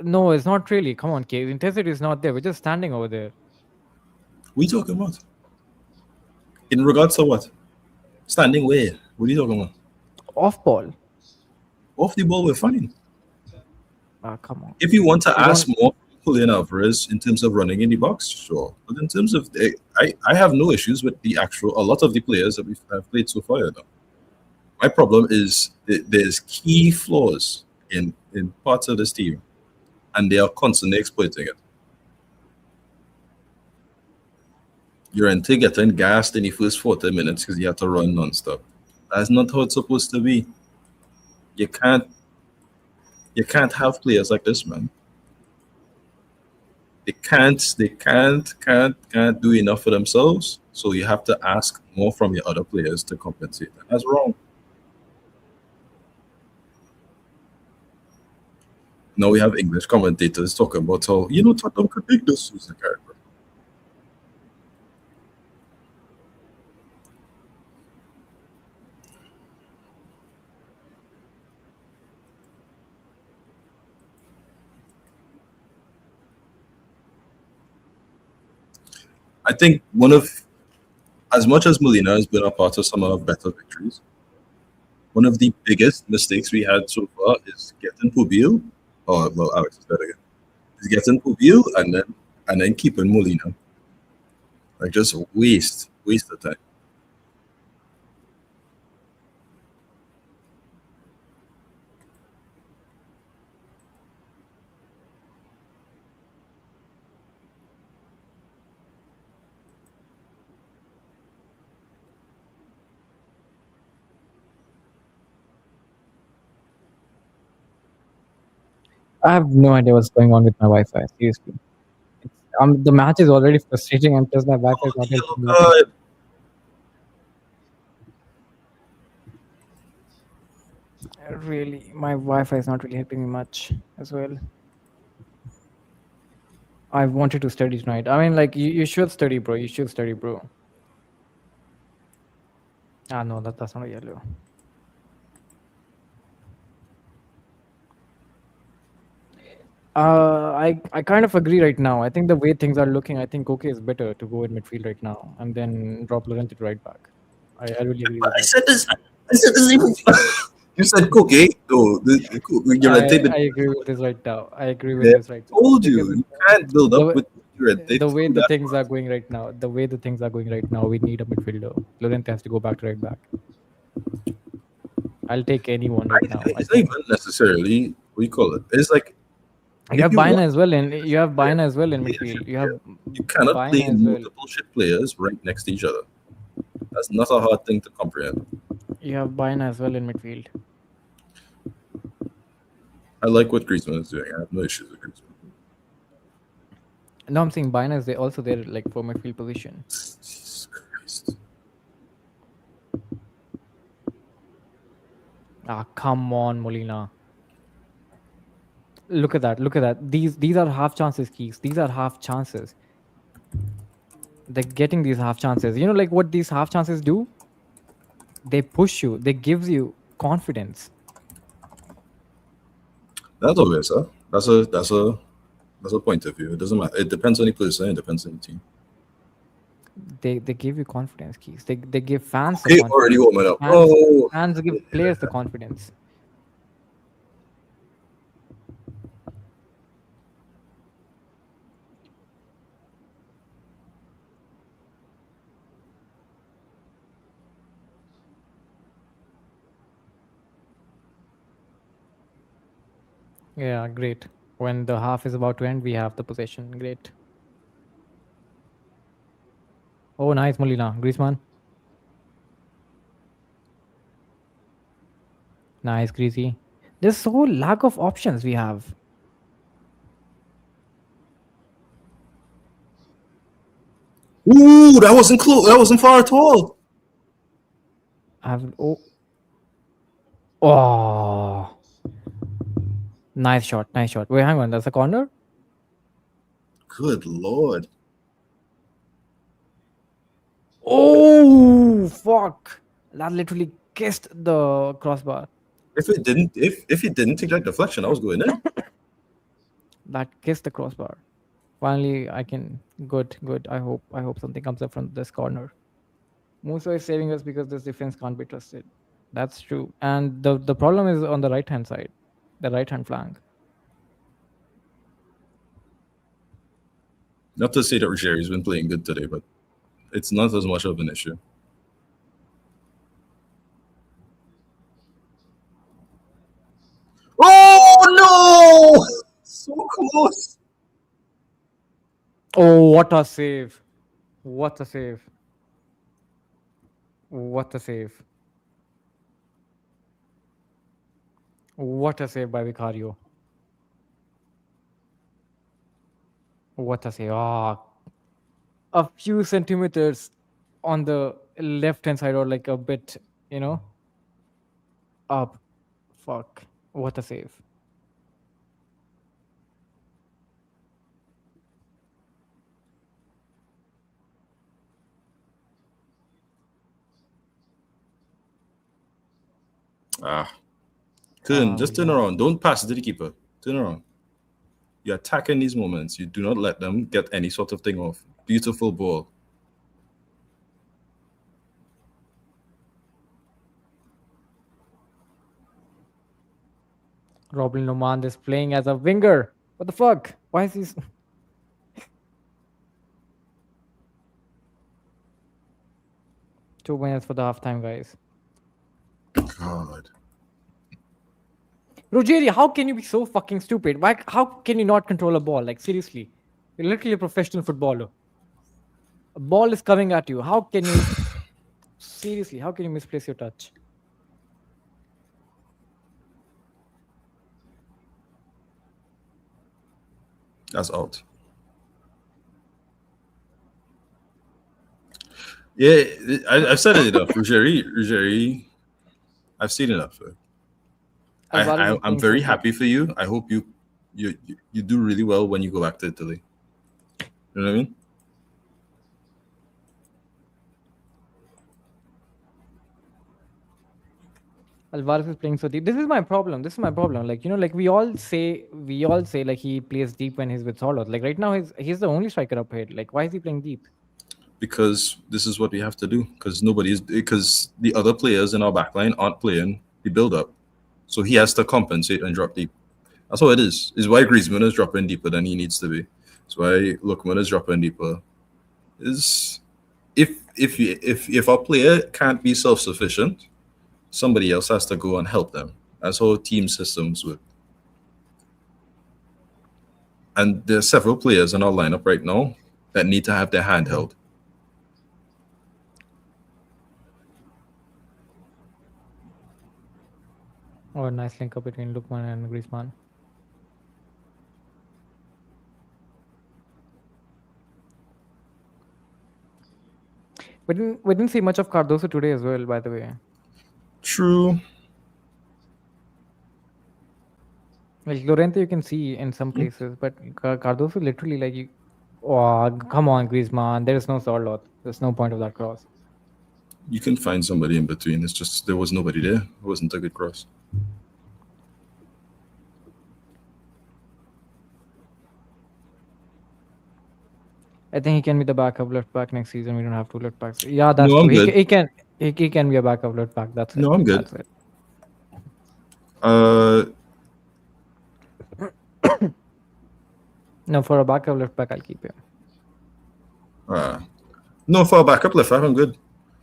No, it's not really. Come on, K. The intensity is not there. We're just standing over there. What are you talking about? In regards to what? Standing where? What are you talking about? Off ball. Off the ball, we're fine. Come on. If you want to ask more Julian Alvarez in terms of running in the box, sure. But in terms of, I have no issues with a lot of the players that have played so far. You know. My problem is there's key flaws in parts of this team, and they are constantly exploiting it. Llorente getting gassed in the first 40 minutes because he had to run non-stop. That's not how it's supposed to be. You can't have players like this, man. They can't do enough for themselves. So you have to ask more from your other players to compensate. That's wrong. Now we have English commentators talking about how Tottenham could take this as a character. I think as much as Molina has been a part of some of our better victories, one of the biggest mistakes we had so far is getting Pubil. Oh, well, Alex is better again. Is getting Pubil and then keeping Molina. Like just waste of time. I have no idea what's going on with my Wi-Fi. Seriously, the match is already frustrating, and plus my Wi-Fi is not helping me. Really, my Wi-Fi is not really helping me much as well. I wanted to study tonight. I mean, like you should study, bro. You should study, bro. Ah, no, that's not a yellow. I kind of agree right now. I think the way things are looking, I think Koke is better to go in midfield right now and then drop Llorente to right back. I really agree with that. I said this even. You said Koke. No, I agree with this right now. I agree with this right now. I told you can't build up with Llorente. The way the things are going right now, we need a midfielder. Llorente has to go back to right back. I'll take anyone right now. It's not even necessarily what you call it. It's like you have Baina as well in midfield. You cannot play multiple shit players right next to each other. That's not a hard thing to comprehend. You have Baina as well in midfield. I like what Griezmann is doing. I have no issues with Griezmann. No, I'm saying Baina is also there like for midfield position. Jesus Christ. Ah, come on, Molina. Look at that. These are half chances, Keys. These are half chances. They're getting these half chances. You know, like what these half chances do? They push you. They gives you confidence. That's obvious, huh? That's a point of view. It doesn't matter. It depends on the person. It depends on the team. They give you confidence, Keys. They give fans. Okay, already warming up. Fans give players the confidence. Yeah, great. When the half is about to end, we have the possession. Great. Oh, nice, Molina. Griezmann. Nice, Greasy. There's so lack of options we have. Ooh, that wasn't close. That wasn't far at all. Oh, nice shot. Nice shot. Wait, hang on. That's a corner. Good lord. Oh, fuck. That literally kissed the crossbar. If it didn't take that deflection, I was going in. That kissed the crossbar. Finally, I can. Good, good. I hope something comes up from this corner. Musso is saving us because this defense can't be trusted. That's true. And the problem is on the right hand side, the right hand flank. Not to say that Ruggeri's been playing good today, but it's not as much of an issue. Oh no! So close. Oh, what a save! What a save! What a save! What a save by Vicario! What a save! Ah, a few centimeters on the left hand side, or like a bit, up. Fuck! What a save! Just turn around. Don't pass it to the keeper. Turn around. You attack in these moments. You do not let them get any sort of thing off. Beautiful ball. Robin Lomand is playing as a winger. What the fuck? Why is he? 2 minutes for the halftime, guys. God. Ruggeri, how can you be so fucking stupid? Why? How can you not control a ball? Like, seriously. You're literally a professional footballer. A ball is coming at you. How can you... seriously, how can you misplace your touch? That's out. Yeah, I've said it enough. Ruggeri, I've seen enough. I'm very happy for you. I hope you do really well when you go back to Italy. You know what I mean? Alvarez is playing so deep. This is my problem. Like, like we all say like he plays deep when he's with Solo. Like right now he's the only striker up here. Like why is he playing deep? Because this is what we have to do. Because the other players in our backline aren't playing the build up. So he has to compensate and drop deep. That's what it is. Is why Griezmann is dropping deeper than he needs to be. That's why Lookman is dropping deeper. Is if our player can't be self-sufficient, somebody else has to go and help them. That's how team systems work. And there are several players in our lineup right now that need to have their hand held. Oh, nice link up between Lookman and Griezmann. We didn't see much of Cardoso today as well, by the way. True. Like Llorente you can see in some places, but Cardoso literally like oh, come on, Griezmann. There is no Sorlot. There's no point of that cross. You can find somebody in between. It's just there was nobody there. It wasn't a good cross. I think he can be the backup left back next season. We don't have two left backs. Yeah, that's No, I'm true. good. He can be a backup left back. That's it. No, I'm good. That's it. No, for a backup left back, I'll keep him. No, for a backup left back, I'm good.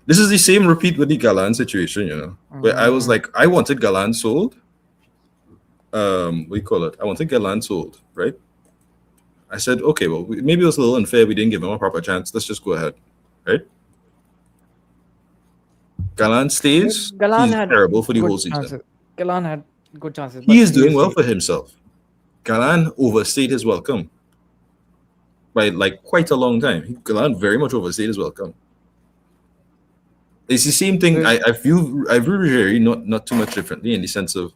This is the same repeat with the Galan situation, where I was like, I wanted Galan sold, what do you call it? I want to get Galán sold, right? I said, okay, well, maybe it was a little unfair. We didn't give him a proper chance. Let's just go ahead, right? Galán stays. Galan He's had terrible for the good whole season. chances. Galan had good chances, He but is doing well seriously, for himself. Galán overstayed his welcome by like quite a long time. Galán very much overstayed his welcome. It's the same thing. with I view Ruggeri not too much differently in the sense of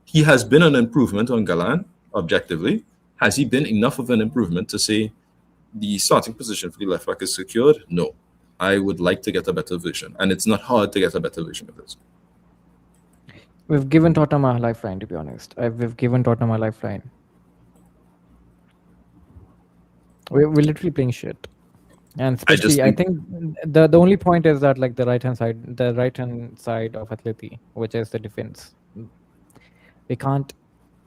he has been an improvement on Galán objectively. Has he been enough of an improvement to say the starting position for the left back is secured? No. I would like to get a better vision, and it's not hard to get a better vision of this. we've given Tottenham a lifeline, to be honest. We've given Tottenham a lifeline. We're literally playing shit. And especially, I think the only point is that like the right hand side of Atleti, which is the defense, they can't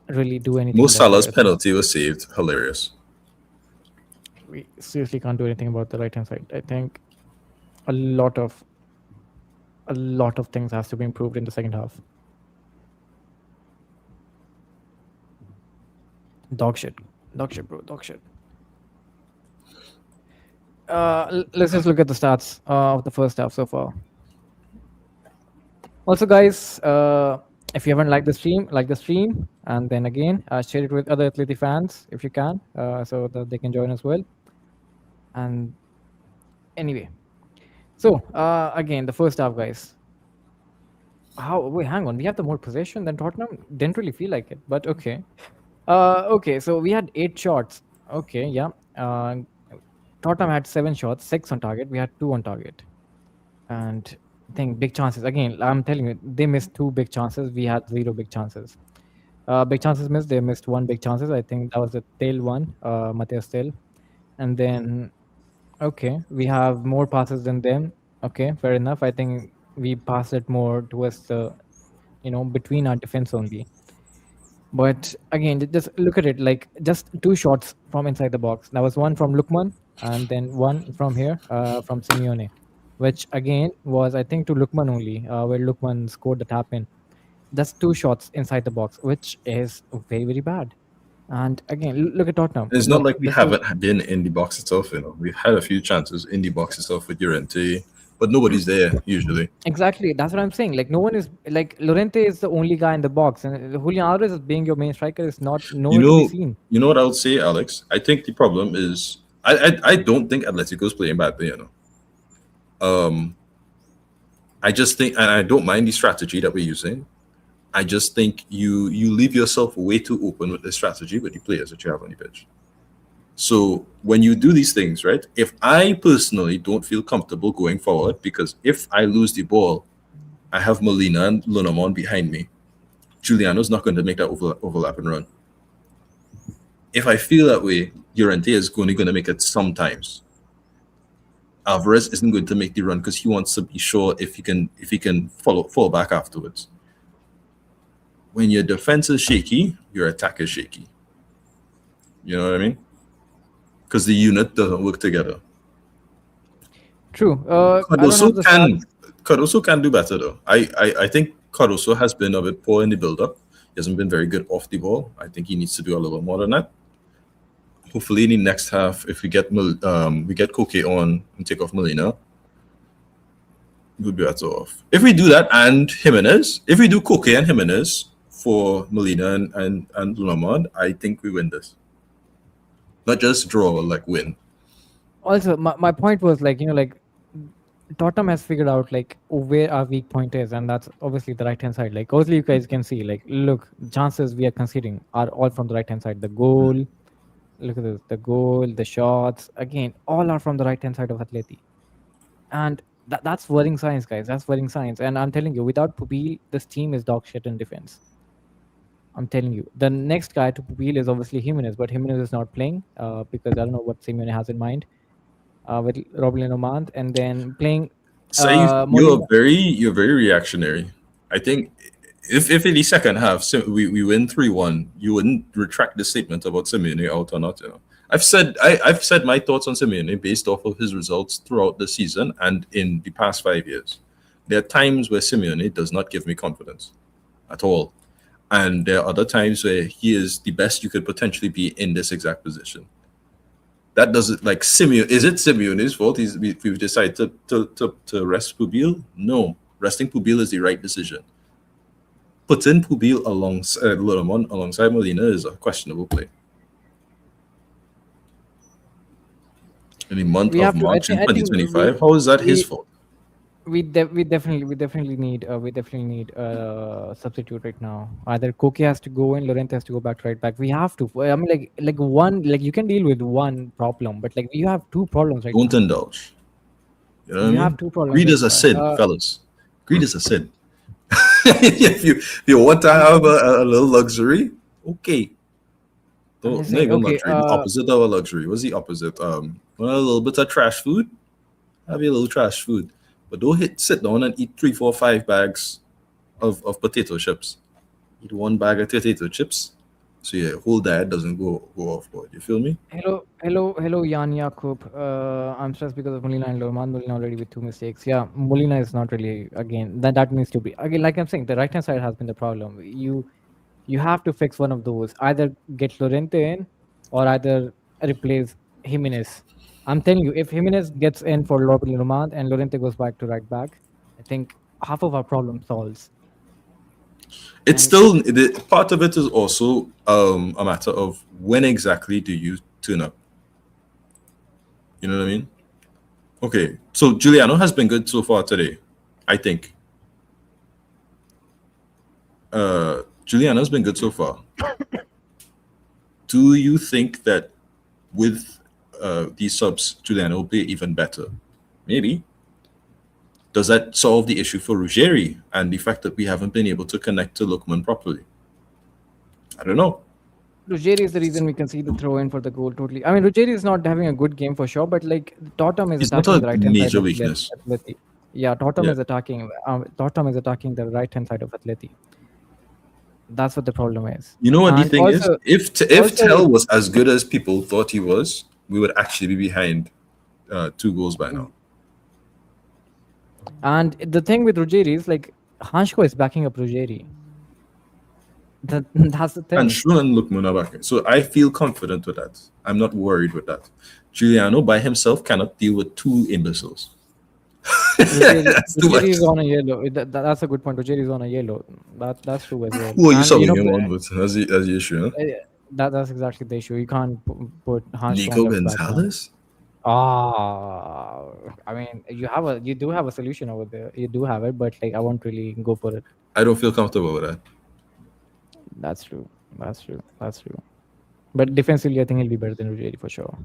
really do anything. Mo about Salah's it. penalty was saved. Hilarious. We seriously can't do anything about the right hand side. I think a lot of things has to be improved in the second half. Dog shit, bro, dog shit. Let's just look at the stats of the first half so far. Also, guys, if you haven't liked the stream, like the stream, and then again, share it with other Atleti fans if you can, so that they can join as well. And anyway, so again, the first half, guys. Wait, hang on. We have the more possession than Tottenham. Didn't really feel like it, but okay. Okay, so we had 8 shots. Okay, yeah. Tottenham had 7 shots, 6 on target. We had 2 on target. And I think big chances. Again, I'm telling you, they missed 2 big chances. We had 0 big chances. Big chances missed. They missed 1 big chances. I think that was the tail one, Mateus Tail. And then, okay, we have more passes than them. Okay, fair enough. I think we passed it more towards the, between our defense only. But again, just look at it, like just 2 shots from inside the box. There was one from Lukman and then one from here, from Simeone, which again was, I think, to Lukman only, where Lukman scored the tap in. Just 2 shots inside the box, which is very, very bad. And again, look at Tottenham. It's not Look, like we this is- haven't been in the box itself. We've had a few chances in the box itself with Llorente, but nobody's there usually. Exactly, that's what I'm saying. Like no one is, like Llorente is the only guy in the box, and Julian Alvarez is being your main striker is not nowhere to be seen. You know what I would say, Alex? I think the problem is I don't think Atletico's playing badly. I just think, and I don't mind the strategy that we're using. I just think you leave yourself way too open with the strategy with the players that you have on the pitch. So when you do these things, right? If I personally don't feel comfortable going forward, because if I lose the ball, I have Molina and Lino behind me. Juliano's not going to make that overlap and run. If I feel that way, Llorente is only going to make it sometimes. Alvarez isn't going to make the run because he wants to be sure if he can fall back afterwards. When your defense is shaky, your attack is shaky. You know what I mean? Because the unit doesn't work together. True. Cardoso can do better though. I think Cardoso has been a bit poor in the build-up. He hasn't been very good off the ball. I think he needs to do a little more than that. Hopefully in the next half, if we get Koke on and take off Molina, we'll be better off. If we do that and Jimenez, if we do Koke and Jimenez for Molina and Lamond, I think we win this. Not just draw, like win. Also, my point was like, like Tottenham has figured out like where our weak point is, and that's obviously the right hand side. Like obviously you guys can see, like, look, chances we are conceding are all from the right hand side. The goal, look at this, the goal, the shots, again, all are from the right hand side of Atleti. And that's worrying signs, guys. That's worrying signs. And I'm telling you, without Pupil, this team is dog shit in defense. I'm telling you. The next guy to Pupil is obviously Jimenez, but Jimenez is not playing because I don't know what Simeone has in mind with Robin Omand, and then playing. So you're very reactionary. I think if in the second half we win 3-1, you wouldn't retract the statement about Simeone out or not. I've said my thoughts on Simeone based off of his results throughout the season and in the past 5 years. There are times where Simeone does not give me confidence at all. And there are other times where he is the best you could potentially be in this exact position. That doesn't like Simeone. Is it Simeone's fault? We've decided to rest Pubil? No, resting Pubil is the right decision. Putting Pubil alongside Molina is a questionable play. In the month We of have to. March in I think 2025, how is that his fault? we definitely need a substitute right now. Either Koke has to go in, Llorente has to go back to right back. We have to. I mean, like one, like you can deal with one problem, but like you have two problems right Don't now. indulge. You know what I You have mean? two problems Greed right is a now. sin, fellas. Greed is a sin. If you want to have a little luxury, okay. I'm Don't, just not saying. even Okay. luxury. The opposite of a luxury. What's the opposite? Want a little bit of trash food? Have a little trash food, but don't sit down and eat 3, 4, 5 bags of potato chips. Eat one bag of potato chips, so your whole diet doesn't go off board. You feel me? Hello, Jan Jakub. I'm stressed because of Molina and Lorman. Molina already with two mistakes. Yeah, Molina is not really again. That needs to be again. Like I'm saying, the right hand side has been the problem. You have to fix one of those. Either get Llorente in, or either replace Jimenez. I'm telling you, if Jimenez gets in for Lorman and Llorente goes back to right back, I think half of our problem solves. It's And still part of it is also a matter of when exactly do you tune up. You know what I mean? Okay, so Giuliano has been good so far today, I think. Giuliano's been good so far. Do you think that with these subs, Giuliano will be even better? Maybe. Does that solve the issue for Ruggeri and the fact that we haven't been able to connect to Lookman properly? I don't know. Ruggeri is the reason we can see the throw in for the goal totally. I mean, Ruggeri is not having a good game for sure, but like Tottenham is He's not attacking a the right hand side major of weakness. Atleti. Yeah, Tottenham Yeah. is attacking. Tottenham is attacking the right hand side of Atleti. That's what the problem is. You know what the And thing is? also, If also, Tell was as good as people thought he was, we would actually be behind 2 goals by now. and the thing with Ruggeri is like Hancko is backing up Ruggeri. That's the And thing. Shrew and Lookman are back. So I feel confident with that. I'm not worried with that. Giuliano by himself cannot deal with 2 imbeciles. That's too Ruggeri much. is on a yellow. That's a good point. Ruggeri is on a yellow. That's true as well. Who are you And you know, subbing him on with? That's the issue, huh? that's exactly the issue. You can't put Hancko on Nico left back now. Gonzalez? I mean, you do have a solution over there. You do have it, but like I won't really go for it. I don't feel comfortable with that. That's true. That's true. But defensively, I think he'll be better than Ruggeri for sure.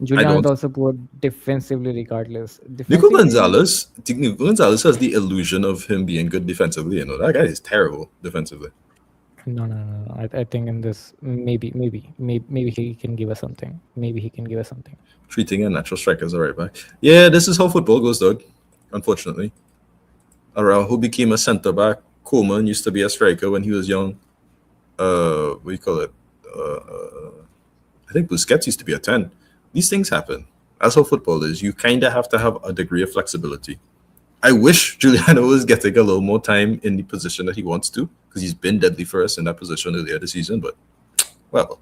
Julian don't. is also poor defensively, regardless. Nico Defensively, Nico Gonzalez has the illusion of him being good defensively. You know, that guy is terrible defensively. no. I think in this, maybe he can give us something. Maybe he can give us something. Treating a natural striker as a right back. Yeah, this is how football goes, dog. Unfortunately. Araujo became a centre back. Coleman used to be a striker when he was young. What do you call it? I think Busquets used to be a 10. These things happen. That's how football is. You kind of have to have a degree of flexibility. I wish Giuliano was getting a little more time in the position that he wants to, because he's been deadly for us in that position earlier this season. But, well,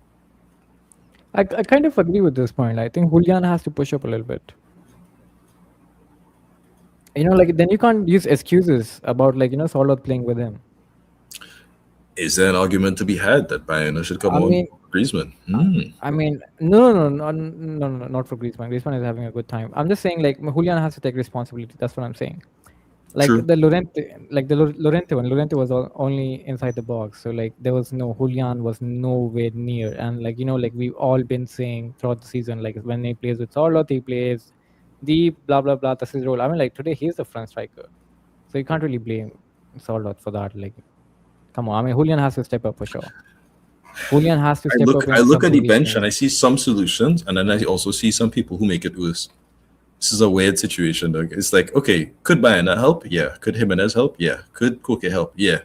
I kind of agree with this point. I think Julián has to push up a little bit. You know, like then you can't use excuses about like Solot playing with him. is there an argument to be had that Bayern should come on Griezmann? I mean, no, not for Griezmann. Griezmann is having a good time. I'm just saying, like, Julián has to take responsibility. That's what I'm saying. Like True. the Llorente one. Llorente was only inside the box, so like there was no Julián was nowhere near. And like like we've all been saying throughout the season, like when he plays with Sorloth, he plays deep, blah blah blah. That's his role. I mean, like today he's the front striker, so you can't really blame Sorloth for that. Like, come on. I mean, Julián has to step up for sure. Julián has to step up. I look at the bench and I see some solutions, and then I also see some people who make it worse. This is a weird situation, though. It's like, okay, could Bayern help? Yeah. Could Jimenez help? Yeah. Could Koke help? Yeah.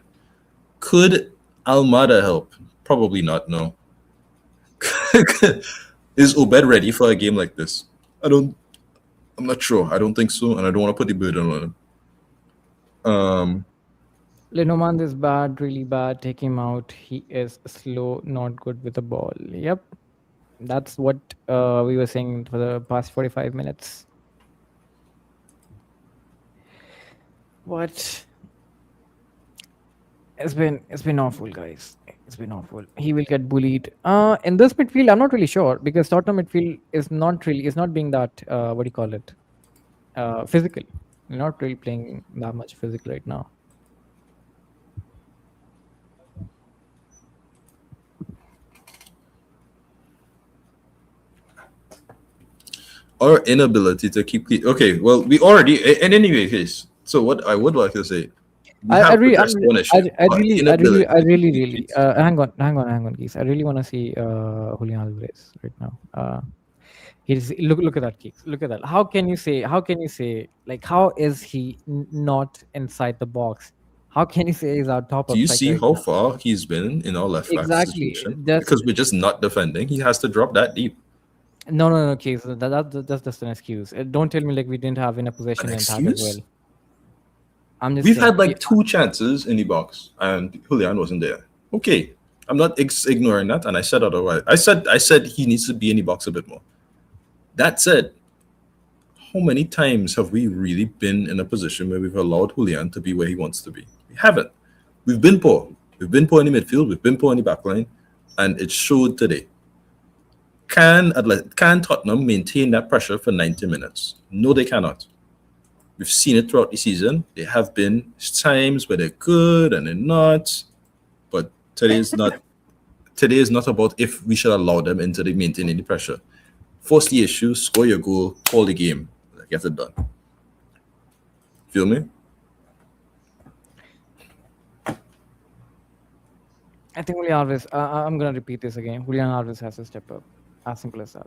Could Almada help? Probably not, no. Is Obed ready for a game like this? I'm not sure. I don't think so, and I don't want to put the burden on him. Lenormand is bad, really bad. Take him out. He is slow, not good with the ball. Yep, that's what we were saying for the past 45 minutes. What? It's been awful, guys. It's been awful. He will get bullied. In this midfield, I'm not really sure because Tottenham midfield is not being that what do you call it? Physical. You're not really playing that much physical right now. Our inability to keep clean. Okay, well, we already, in any case, so what I would like to say, we I have really, addressed one issue, our I inability to really, keep clean. really. Hang on, Keith. I really want to see Julian Alvarez right now. He's look at that, Keith. Look at that. How can you say? How can you say? Like, how is he not inside the box? How can you say he's our top Do up you striker see right how now? far he's been in our left back Exactly. situation? Just Because we're just not defending. He has to drop that deep. no, Keith. That's just an excuse. Don't tell me like we didn't have enough An possession in attack as well. excuse? I'm just We've saying. had like two chances in the box, and Julian wasn't there. Okay, I'm not ignoring that, and I said otherwise. I said he needs to be in the box a bit more. That said, how many times have we really been in a position where we've allowed Julian to be where he wants to be? We haven't. We've been poor. We've been poor in the midfield. We've been poor in the backline, and it showed today. Can Tottenham maintain that pressure for 90 minutes? No, they cannot. We've seen it throughout the season. There have been times where they're good and they're not, but today is not. Today is not about if we should allow them into the maintaining the pressure. Force the issue, score your goal, call the game, get it done. Feel me? I think Julian Alvarez. I'm gonna repeat this again. Julian Alvarez has to step up. As simple as that.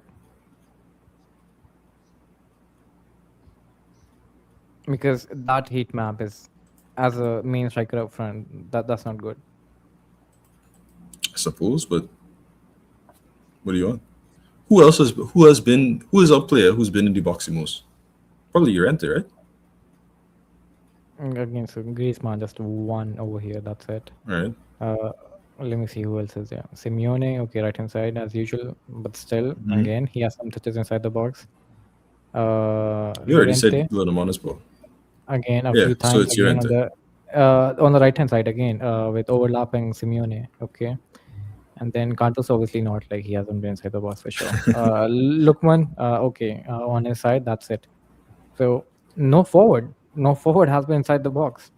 Because that heat map is, as a main striker up front, that's not good. I suppose, but what do you want? Who is our player who's been in the box the most? Probably Llorente, right? Again, so Griezmann just one over here. That's it. All right. Let me see who else is there. Simeone, okay, right hand side as usual, but still, Mhm. again, he has some touches inside the box. You already said Llorente, Lino Monaspor. again, a Yeah, few so times it's again Llorente. on the right hand side again with overlapping Simeone. Okay, and then Cardoso obviously not, like he hasn't been inside the box for sure. Lookman, okay, on his side, that's it. So no forward has been inside the box.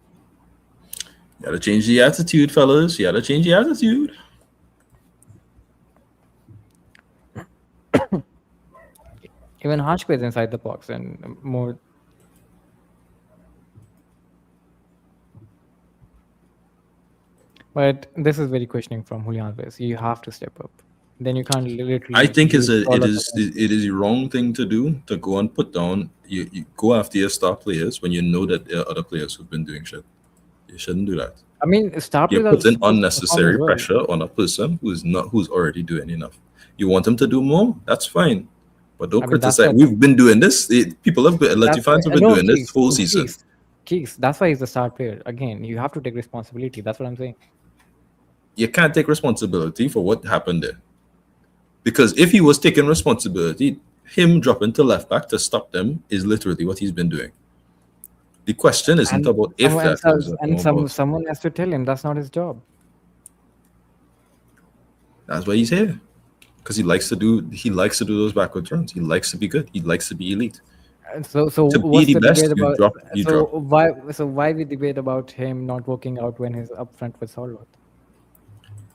You gotta change the attitude, fellas. You gotta change the attitude. Even Hancko is inside the box and more. But this is very questioning from Julian Alvarez. You have to step up. Then you can't I literally think use all of them. it is the wrong thing to do to go and put down. You go after your star players when you know that there are other players who've been doing shit. You shouldn't do that. I mean, star You're players are putting supposed to perform as unnecessary well. pressure on a person who's already doing enough. You want him to do more? That's fine, but don't I mean, that's criticize. why. We've been doing this. People have been Atleti That's why. fans have been No, doing this whole season. Keeks. That's why he's the star player. Again, you have to take responsibility. That's what I'm saying. You can't take responsibility for what happened there. Because if he was taking responsibility, him dropping to left back to stop them is literally what he's been doing. The question isn't And about if someone that is more about. someone has to tell him that's not his job. That's why he's here. Because he likes to do those backward runs. He likes to be good. He likes to be elite. And so To be what's the the best, debate about? you drop. So why we debate about him not working out when he's up front with Solot?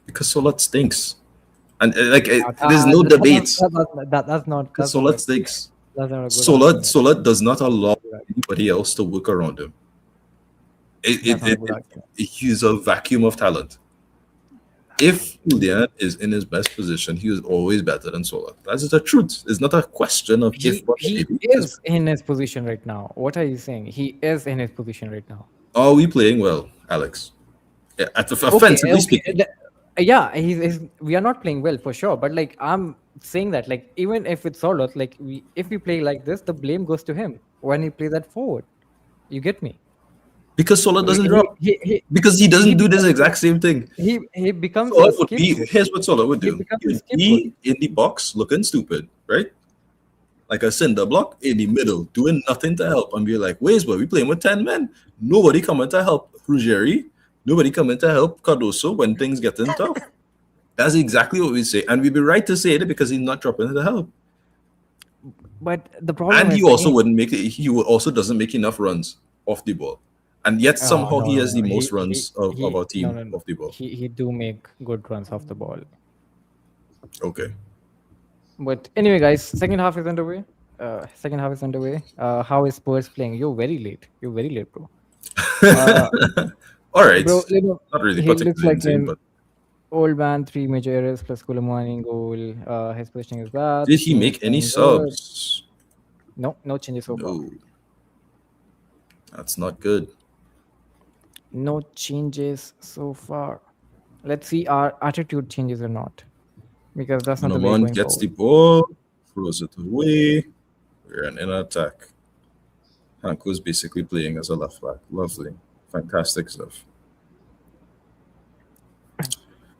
Because Solat stinks. And there's no debates. Because That's not a Solat stinks. that's not a good Solat argument. Solat does not allow anybody else to work around him. That's not a good argument. He's a vacuum of talent. If Julian is in his best position, he is always better than Solat. That's the truth. It's not a question of if but He maybe. is in his position right now. What are you saying? He is in his position right now. Are we playing well, Alex? Offensively speaking. Yeah, we are not playing well for sure. But like I'm saying that, like even if it's Solot, like if we play like this, the blame goes to him when he plays that forward. You get me? Because Sola doesn't He drop. he Because he doesn't do this becomes exact same thing. he becomes Sola a would be, scapegoat. here's what Sola would He do. becomes He a would scapegoat. be in the box looking stupid, right? Like a cinder block in the middle, doing nothing to help. And be like, where's where we playing with 10 men? Nobody coming to help Ruggeri. Nobody coming to help Cardoso when things get tough. That's exactly what we say. And we'd be right to say it because he's not dropping the help. But the problem And he is also again. wouldn't make it, also doesn't make enough runs off the ball. And yet Oh, somehow no, he no, has the no. most runs of our team No. off the ball. He do make good runs off the ball. Okay. But anyway, guys, second half is underway. How is Spurs playing? You're very late, bro. All right. Bro, Not really he looks particularly like insane, an but old man. 3 major errors plus Koulibaly in goal. His positioning is bad. did he Team make is any playing good. subs? No changes so far. No. That's not good. No changes so far. Let's see our attitude changes or not, because that's not the way Noman going gets the forward. ball, throws it away. We're in attack. Hancko's basically playing as a left back. Lovely. Fantastic stuff.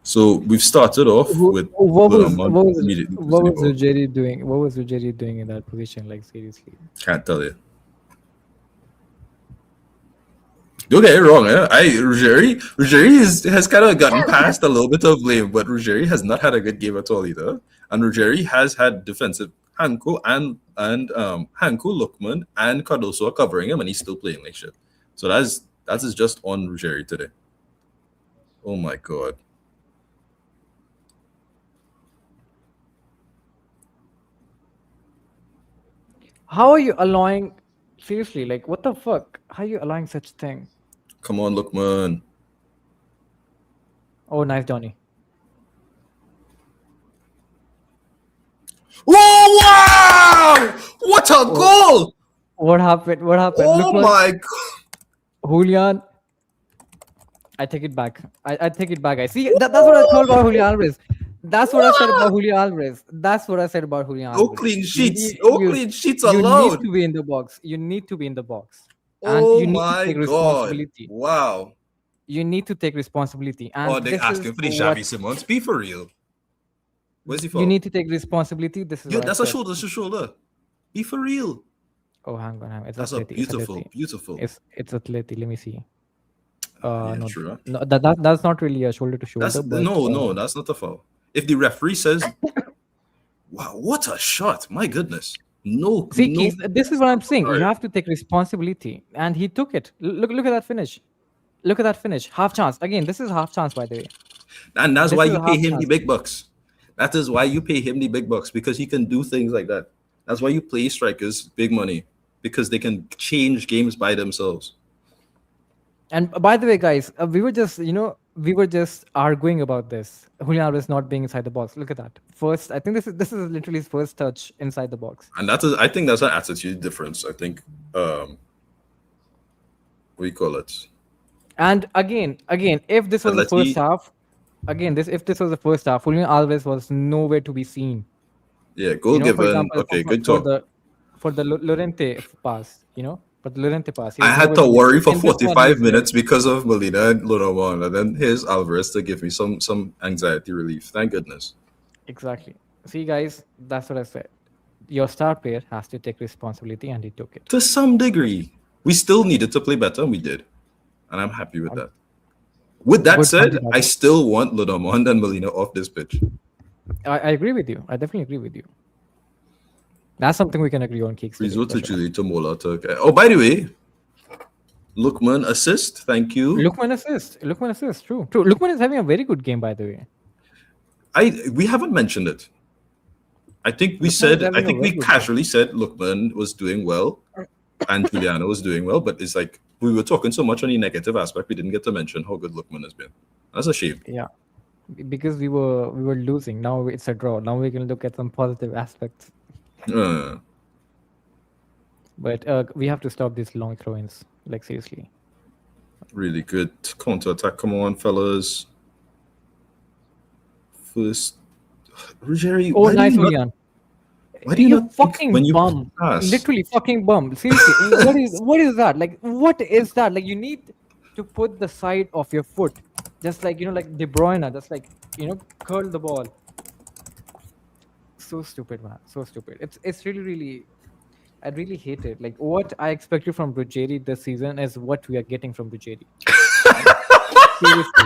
So we've started off with Noman immediately what losing was the ball. Ruggeri doing? What was Ruggeri doing in that position? Like, seriously. Can't tell you. Don't get it wrong, Ruggeri has kind of gotten past a little bit of blame, but Ruggeri has not had a good game at all either. And Ruggeri has had defensive Hancko and Hancko, Lookman, and Cardoso are covering him, and he's still playing like shit. So that is just on Ruggeri today. Oh my god. How are you allowing? Seriously, like, what the fuck? How are you allowing such thing? Come on, Lookman. Oh, nice, Johnny. Oh wow! What a goal! What happened? Oh Look, my god! Julián. I take it back. I take it back. I see. That's what I thought about Julian Alvarez. That's what I said about Julian Alvarez. No clean sheets. Clean sheets You allowed. need to be in the box. You need to be in the box. Oh you need to my take god! responsibility. Wow. You need to take responsibility. And Oh, they're asking for the Xavi Simons. Be for real. Where's he from? You need to take responsibility. This is Yo, what that's I a said. shoulder. That's a shoulder. Be for real. Oh, hang on. It's That's Atleti. a beautiful. It's Atleti. Let me see. Yeah, No, true. no, that's not really a shoulder to shoulder. No, that's not a foul. If the referee says, "Wow, what a shot! My goodness!" No, See, no. Keith, this is what I'm saying. Sorry. You have to take responsibility, and he took it. Look at that finish. Look at that finish. Half chance. Again, this is half chance, by the way. And that's This why is you a pay half him the chance. big bucks. That is why you pay him the big bucks, because he can do things like that. That's why you play strikers big money, because they can change games by themselves. And by the way, guys, we were just arguing about this. Julian Alvarez not being inside the box. Look at that. First, I think this is literally his first touch inside the box. And I think that's an attitude difference. I think what do you call it? And again, if this was the first half, if this was the first half, Julian Alvarez was nowhere to be seen. Yeah, goal given. For example, Okay, good talk. For the Llorente pass, but the Llorente pass. I had to worry for 45 minutes because of Molina and Lino, and then here's Alvarez to give me some anxiety relief. Thank goodness. Exactly. See, guys, that's what I said. Your star player has to take responsibility, and he took it. To some degree. We still needed to play better, and we did. And I'm happy with that. With that said, I still want Lodomond and Molina off this pitch. I agree with you. I definitely agree with you. That's something we can agree on, Keeks. Rizzo to Julie to Mola to... Oh, by the way, Lookman assist. Thank you. Lookman assist. True. Lookman is having a very good game, by the way. We haven't mentioned it. I think we casually said Lookman was doing well and Juliano was doing well, but it's like we were talking so much on the negative aspect, we didn't get to mention how good Lookman has been. That's a shame. Yeah, because we were losing. Now it's a draw. Now we can look at some positive aspects. But we have to stop these long throw-ins. Like, seriously. Really good counter attack. Come on, fellas. First, Ruggeri. Oh, nice, Julián. Why do you You not think when fucking you bum. pass? Literally fucking bum. Seriously. What is that? Like what is that? Like you need to put the side of your foot. Just like like De Bruyne, just like curl the ball. So stupid, man. So stupid. It's really, really I really hate it. Like what I expected from Ruggeri this season is what we are getting from Ruggeri. And seriously.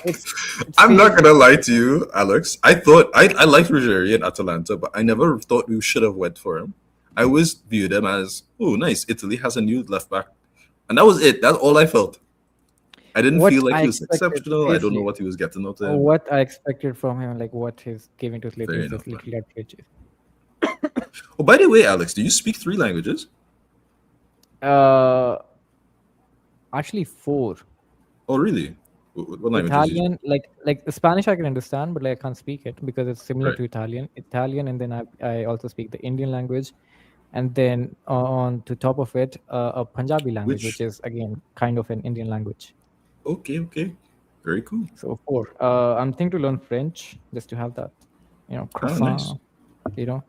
It's it's I'm not seriously gonna lie to you, Alex. I thought I liked Ruggeri in Atalanta, but I never thought we should have went for him. I always viewed him as, oh, nice. Italy has a new left back, and that was it. That's all I felt. I didn't what feel like I he was expected. exceptional. I don't know Seriously. what he was getting out of him. What I expected from him, like what he's giving to Atleti Fair is enough, just man. literally outrageous. Oh, by the way, Alex, do you speak 3 languages? Uh, Actually four. Oh, really? What languages do you Italian, like Spanish, I can understand, but like I can't speak it because it's similar Right. to Italian. Italian, and then I also speak the Indian language, and then on to top of it, a Punjabi language, which Which? is again kind of an Indian language. Okay, okay, very cool. So four. I'm thinking to learn French just to have that, Oh, nice. croissant,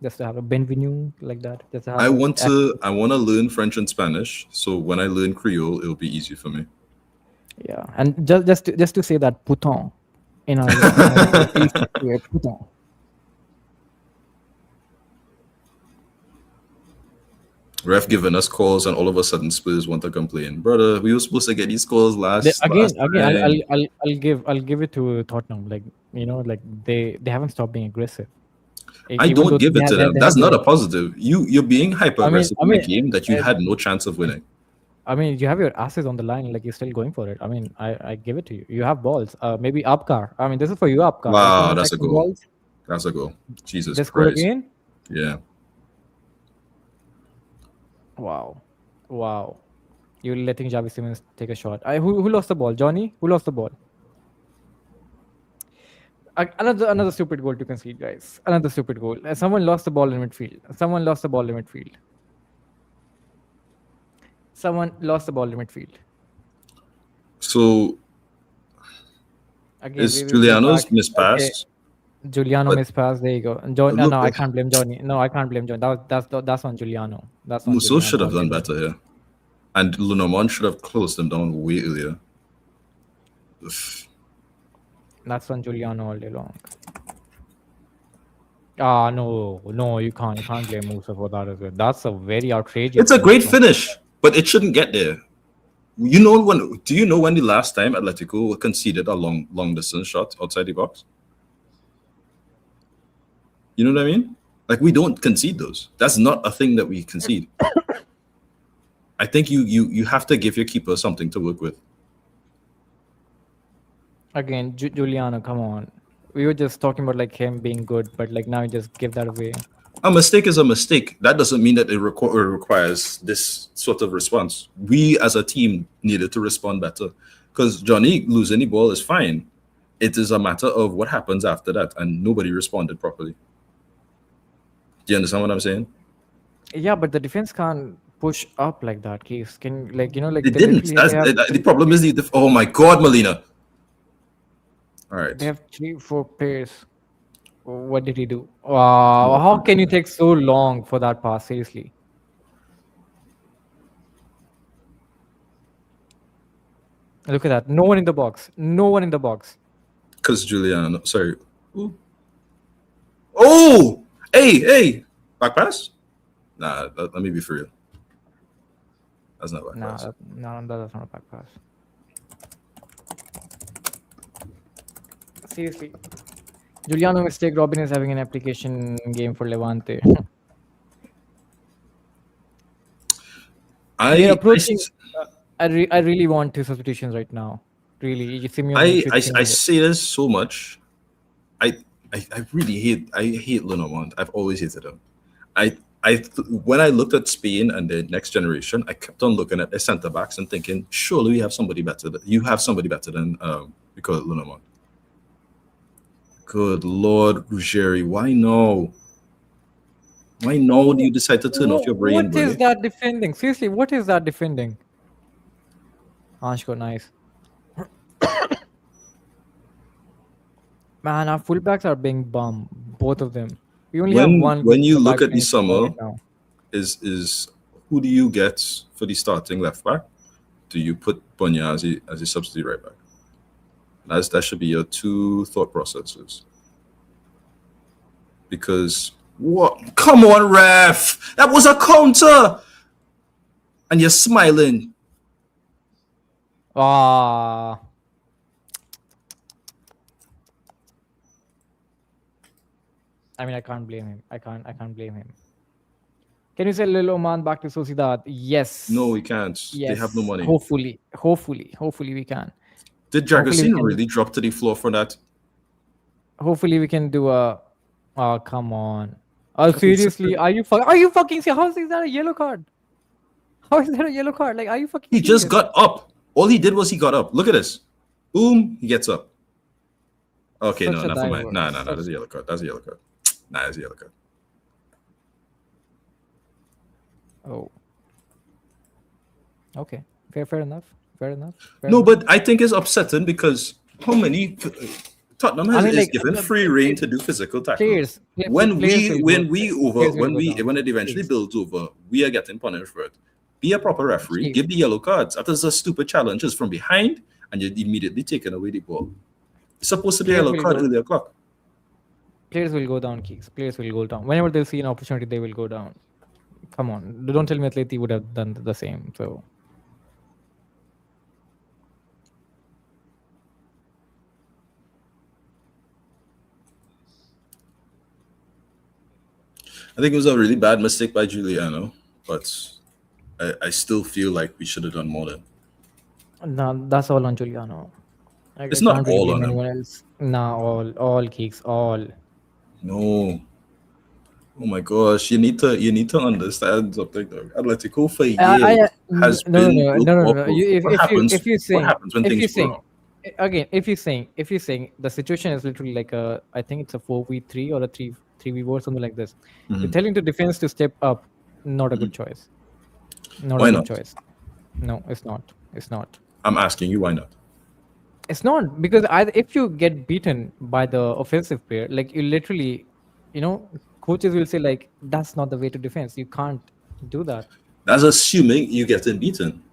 just to have a bienvenue like that, just to have I that. want to I want to learn French and Spanish, so when I learn Creole, it'll be easy for me. Yeah, and just to say that putain in a decent way, putain. Ref giving us calls, and all of a sudden Spurs want to complain. Brother, we were supposed to get these calls They, again, last again, time. I'll give it to Tottenham. Like like they haven't stopped being aggressive, I even don't though give they it have, to they, them. they That's have not their. a positive. You're being hyper I mean, aggressive I in a mean, game that you uh, had no chance of winning. you have your asses on the line. Like you're still going for it. I mean, I give it to you. You have balls. Maybe Abkar. I mean, this is for you, Abkar. If you Wow, want to that's check a some goal. balls, That's a goal. Jesus they score Christ. again. Yeah. Wow, wow. You're letting Xavi Simons take a shot. Who lost the ball? Johnny? Who lost the ball? Another stupid goal to concede, guys. Another stupid goal. Someone lost the ball in midfield. Someone lost the ball in midfield. Someone lost the ball in midfield. So Again, is we go Juliano's back. Okay, mispassed? Giuliano But missed pass. There you go. John, no, look, no, I can't blame Johnny. No, I can't blame John. That's on Giuliano. That's on Musso Giuliano should have all day done long. better here. And Lunomon should have closed them down way earlier. Ugh. That's on Giuliano all day long. Ah, no, you can't blame Musa for that as well. That's a very outrageous It's a finish great from. finish, but it shouldn't get there. You know when? Do you know when the last time Atletico conceded a long distance shot outside the box? You know what I mean? Like we don't concede those. That's not a thing that we concede. I think you have to give your keeper something to work with. Again, Giuliano, come on. We were just talking about like him being good, but like now you just give that away. A mistake is a mistake. That doesn't mean that it requires this sort of response. We as a team needed to respond better because Johnny losing the ball is fine. It is a matter of what happens after that, and nobody responded properly. Do you understand what I'm saying? Yeah, but the defense can't push up like that, Case. Can like They they didn't. literally That's they have the problem. Is the oh my god, Molina. All right. they have 3-4 pairs. What did he do? Wow, how can you take so long for that pass? Seriously. Look at that. No one in the box. No one in the box. Because Julian, sorry. Ooh. Oh, hey, back pass? Nah, let me be for real. That's not back pass. No, that's not a back pass. Seriously. Giuliano mistake. Robin is having an application game for Levante. They're approaching. I really want 2 substitutions right now. Really, Simeone should I change it. say this so much. I really hate Lenormand. I've always hated him. When I looked at Spain and the next generation, I kept on looking at the centre backs and thinking, surely we have somebody better. You have somebody better than we call it Lenormand. Good Lord, Ruggeri, why no? Why no? Do you decide to turn off your brain, What is bro? that defending? Seriously, what is that defending? Hancko, nice. Man, our fullbacks are being bum. Both of them. We only have one when you goalkeeper look back at the bench summer, right now. is who do you get for the starting left back? Do you put Bonya as a substitute right back? That should be your two thought processes. Because what? Come on, ref! That was a counter, and you're smiling. Ah. I mean, I can't blame him. I can't blame him. Can you sell Lil Oman back to Sociedad? Yes. No, we can't. Yes. They have no money. Hopefully we can. Did Hopefully we Dragusin can- really drop to the floor for that? Hopefully we can do a. Oh, come on. Oh, seriously? Are you fucking serious? How is that a yellow card? How is that a yellow card? Like, are you fucking He serious? just got up. All he did was he got up. Look at this. Boom, he gets up. Okay, Such no, a not for mine. diver. No, that's a yellow card. That's a yellow card. Nah, that's a yellow card. Oh. Okay. Fair enough. No, but I think it's upsetting because how many Tottenham is given free reign to do physical tackles. When it eventually builds over, we are getting punished for it. Be a proper referee. Give the yellow cards. That is a stupid challenge. It's from behind, and you're immediately taking away the ball. It's supposed to be a yellow card early o'clock. Players will go down, Keeks. Players will go down. Whenever they see an opportunity, they will go down. Come on. Don't tell me Atleti would have done the same. So. I think it was a really bad mistake by Juliano, but I still feel like we should have done more than. No, that's all on Juliano. It's not all on anyone else. No, all Keeks, all. No. Oh my gosh! You need to understand something. Though. Atletico for years has been. No. What happens when things go wrong? Again, if you're saying the situation is literally like I think it's a 4v3 or a 3v4, something like this. You're telling the defense to step up. Not a good choice. Why not? Choice. No, it's not. It's not. I'm asking you, why not? It's not, because if you get beaten by the offensive player, like you literally, coaches will say like that's not the way to defense. You can't do that. That's assuming you getting beaten.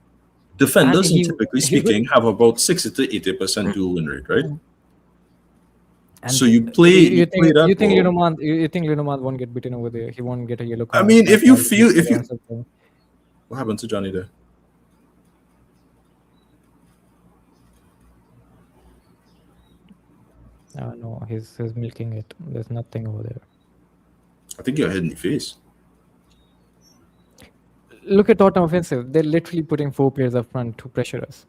Defenders, typically speaking, have about 60 to 80% dual win rate, right? And so you play. You think Linomant won't get beaten over there? He won't get a yellow card. I mean, if you what happened to Johnny there? No, he's milking it. There's nothing over there. I think you're hitting the face. Look at Tottenham offensive. They're literally putting 4 players up front to pressure us,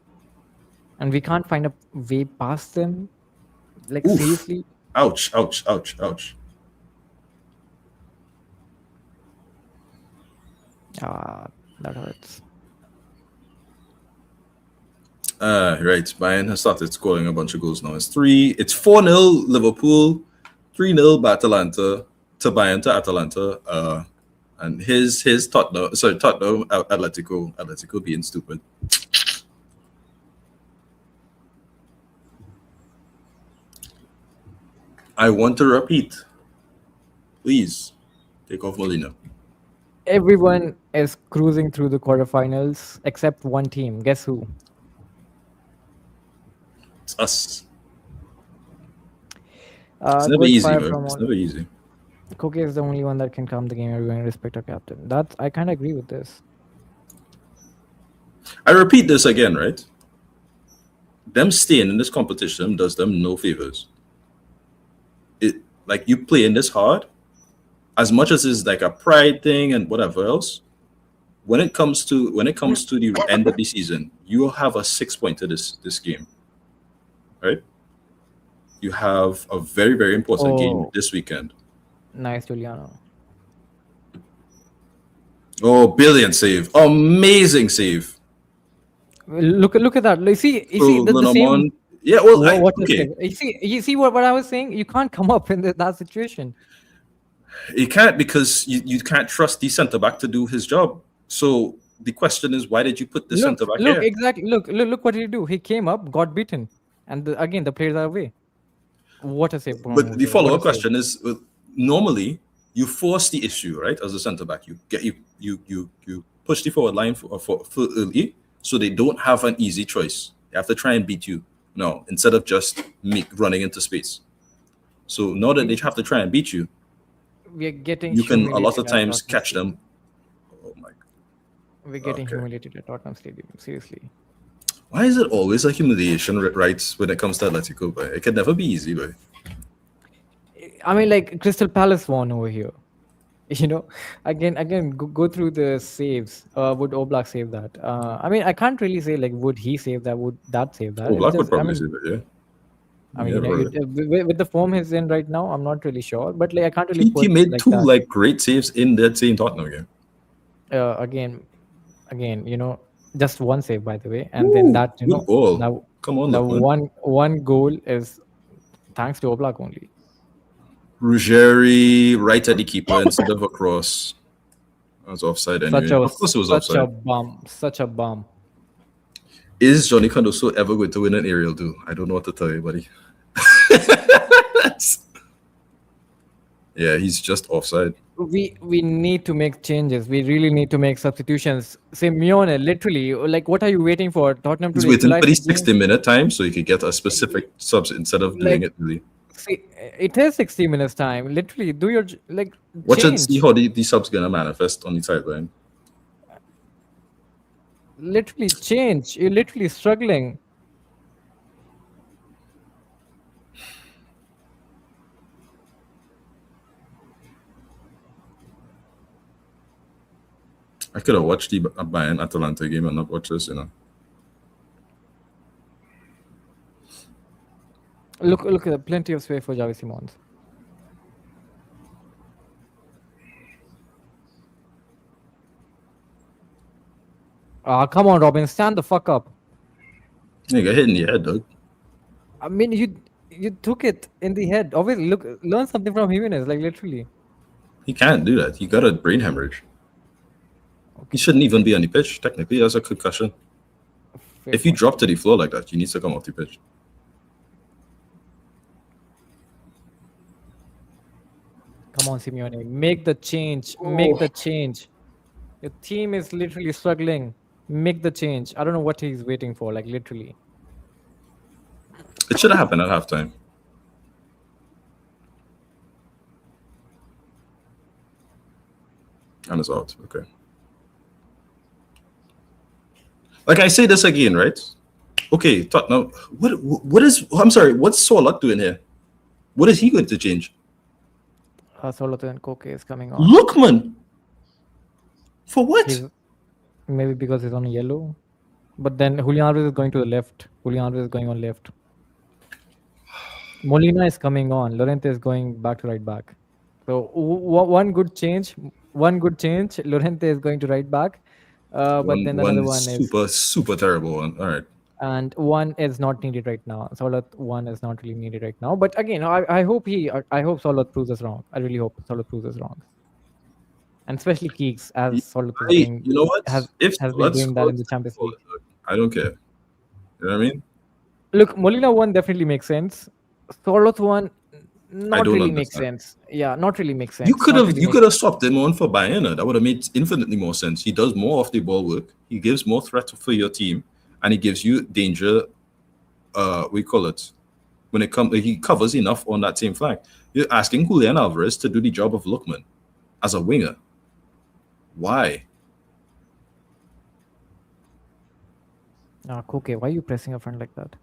and we can't find a way past them. Like, oof. Seriously. Ouch. That hurts. Right. Bayern has started scoring a bunch of goals now. It's 4-0 Liverpool, 3-0 Atalanta to Bayern to Atalanta. And his Tottenham Atletico being stupid. I want to repeat. Please take off Molina. Everyone is cruising through the quarterfinals except one team. Guess who? It's us. It's never easy, bro. It's never easy. Koke is the only one that can calm the game. Everyone respect our captain. I kind of agree with this. I repeat this again, right? Them staying in this competition does them no favors. Like, you playing this hard, as much as it's like a pride thing and whatever else. When it comes to the end of the season, you will have a 6-pointer this game, right? You have a very, very important game this weekend. Nice, Juliano. Oh, brilliant save! Amazing save. Look at that. You see the same. Yeah, well, okay. You see what I was saying? You can't come up in that situation. You can't, because you can't trust the centre back to do his job. So the question is, why did you put the centre back here? Exactly. Look what did he do? He came up, got beaten, and again the players are away. What a save! But the follow-up question is, normally you force the issue, right? As a centre back, you push the forward line for early, so they don't have an easy choice. They have to try and beat you. No, instead of just running into space. So now that they have to try and beat you, We are getting you can a lot humiliated of at times Tottenham catch Stadium. them. Oh my! We're getting Okay. humiliated at Tottenham Stadium. Seriously. Why is it always a humiliation, right? When it comes to Atletico, but it can never be easy, but I mean, like Crystal Palace won over here. You know, again, go through the saves. Would Oblak save that? I mean, I can't really say like would he save that? Would that save that? oh, It's Black would just, I probably mean, say that, yeah. Yeah, you know, right. with the form he's in right now, I'm not really sure. But like, I can't really He put made like two that. like great saves in that same Tottenham game. Again, you know, just one save by the way, and then Ooh, that, you good know, goal. now Come on, the Lookman. one goal is thanks to Oblak only. Ruggeri right at the keeper instead of across. That was offside Such anyway. a Of course it was such a offside. bum, such a bum. Is Johnny Cardoso ever going to win an aerial duel? I don't know what to tell you, buddy. Yeah, he's just offside. We need to make changes. We really need to make substitutions. Simeone, literally, like, what are you waiting for? Tottenham to He's waiting equalize for the the game? 60-minute time so he could get a specific subs instead of doing Like, it really. see, it is 60 minutes time. Literally, do your like Watch and see change. how the subs gonna manifest on the sideline. Literally change. You're literally struggling. I could have watched the Bayern Atalanta game and not watched this, you know. Look at plenty of space for Xavi Simons. Ah, come on, Robin, stand the fuck up. You got hit in the head, dog. I mean, you took it in the head. Obviously, look, learn something from Jimenez. Like literally. He can't do that. He got a brain hemorrhage. He shouldn't even be on the pitch. Technically, that's a concussion. Fair If you point. drop to the floor like that, you need to come off the pitch. Come on, Simeone, make the change. Make the change. Your team is literally struggling. Make the change. I don't know what he's waiting for. Like literally. It should have happened at halftime. And it's out. Okay. Like I say this again, right? Okay, Tottenham. What is? I'm sorry. What's Solot doing here? What is he going to change? Solothurn and Koke is coming on. Lookman. For what? He's maybe because he's on yellow. But then Julian Alvarez is going to the left. Julian Alvarez is going on left. Molina is coming on. Llorente is going back to right back. So one good change. One good change. Llorente is going to right back. But then another one is, super terrible one. All right. and one is not needed right now. Solot one is not really needed right now. But again, I hope Solot proves us wrong. I really hope Solot proves us wrong. And especially Keeks, as Solot is doing, You know what? has If been let's doing that in the Champions League. I don't care. You know what I mean? Look, Molina one definitely makes sense. Solot one not don't really makes understand. sense. Yeah, not really makes sense. You could Not have really you makes- could have swapped him on for Bayern. That would have made infinitely more sense. He does more off the ball work. He gives more threat for your team, and he gives you danger. We call it when it comes. He covers enough on that same flank. You're asking Julian Alvarez to do the job of Lookman as a winger. Why? Koke, why are you pressing up front like that?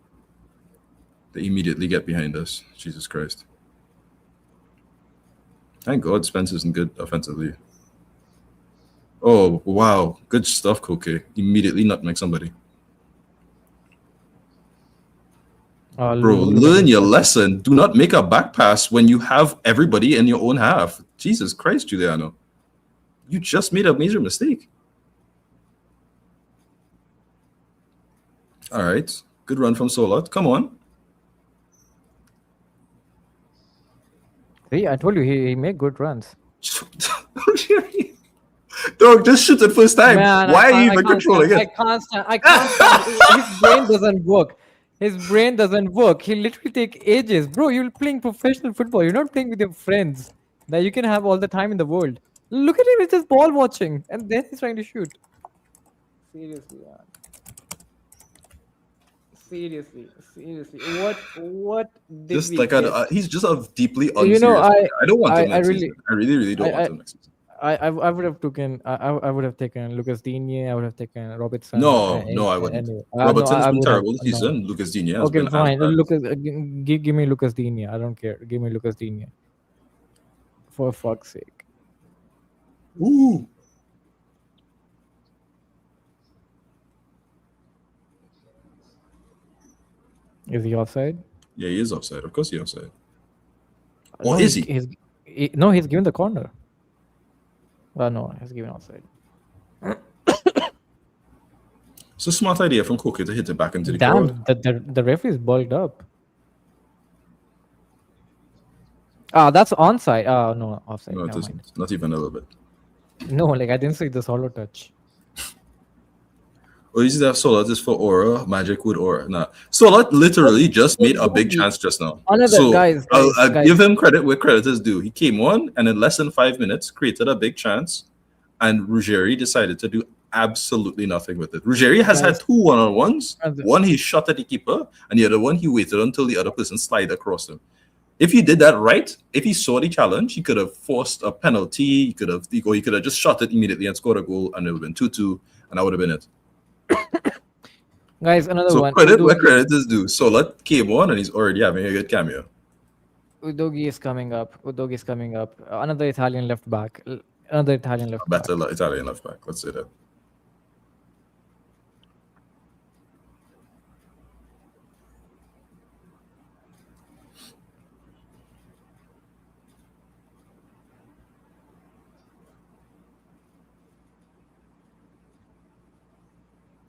They immediately get behind us. Jesus Christ. Thank God Spence isn't good offensively. Oh, wow. Good stuff, Koke. Immediately nutmeg somebody. Bro, learn your lesson. Do not make a back pass when you have everybody in your own half. Jesus Christ, Giuliano. You just made a major mistake. All right. Good run from Solot. Come on. See, I told you he made good runs. Dog, just shoot it first time. Man, Why are you even controlling I it? can't stand. His brain doesn't work. His brain doesn't work. He literally take ages. Bro, you're playing professional football. You're not playing with your friends. that you can have all the time in the world. Look at him, he's just ball watching, and then he's trying to shoot. Seriously, man. Seriously. What did Just we like get? he's just a deeply You know, unserious player. I don't want him I next really, season. I really don't want I, him next season. I would have taken, I would have taken Lucas Digne. I would have taken Robertson. No, I wouldn't. Anyway, Robertson has I been would have terrible this no. season. Lucas Digne has Okay, been as fine. bad. Lucas, give me Lucas Digne. I don't care. Give me Lucas Digne. For fuck's sake. Ooh. Is he offside? Yeah, he is offside. Of course he's offside. No, Or is he? No, he's given the corner. No, he's given offside. It's a smart idea from Koke to hit it back into the Damn, crowd. the referee is bulked up. That's onside. No, offside. No, it Never isn't. mind. Not even a little bit. No, like I didn't see the solo touch. Or is that Solat is for aura, magic with aura? Nah. Solat literally just made a big chance just now. Guys, I'll give him credit where credit is due. He came on and in less than 5 minutes created a big chance, and Ruggeri decided to do absolutely nothing with it. Ruggeri has had 2 1-on-1s. One he shot at the keeper, and the other one he waited until the other person slid across him. If he did that right, if he saw the challenge, he could have forced a penalty. He could have just shot it immediately and scored a goal, and it would have been 2-2, and that would have been it. Guys, another one. Credit where credit is due. Solat came on and he's already having a good cameo. Udogi is coming up. Another Italian left back. Better Italian left back. Let's say that.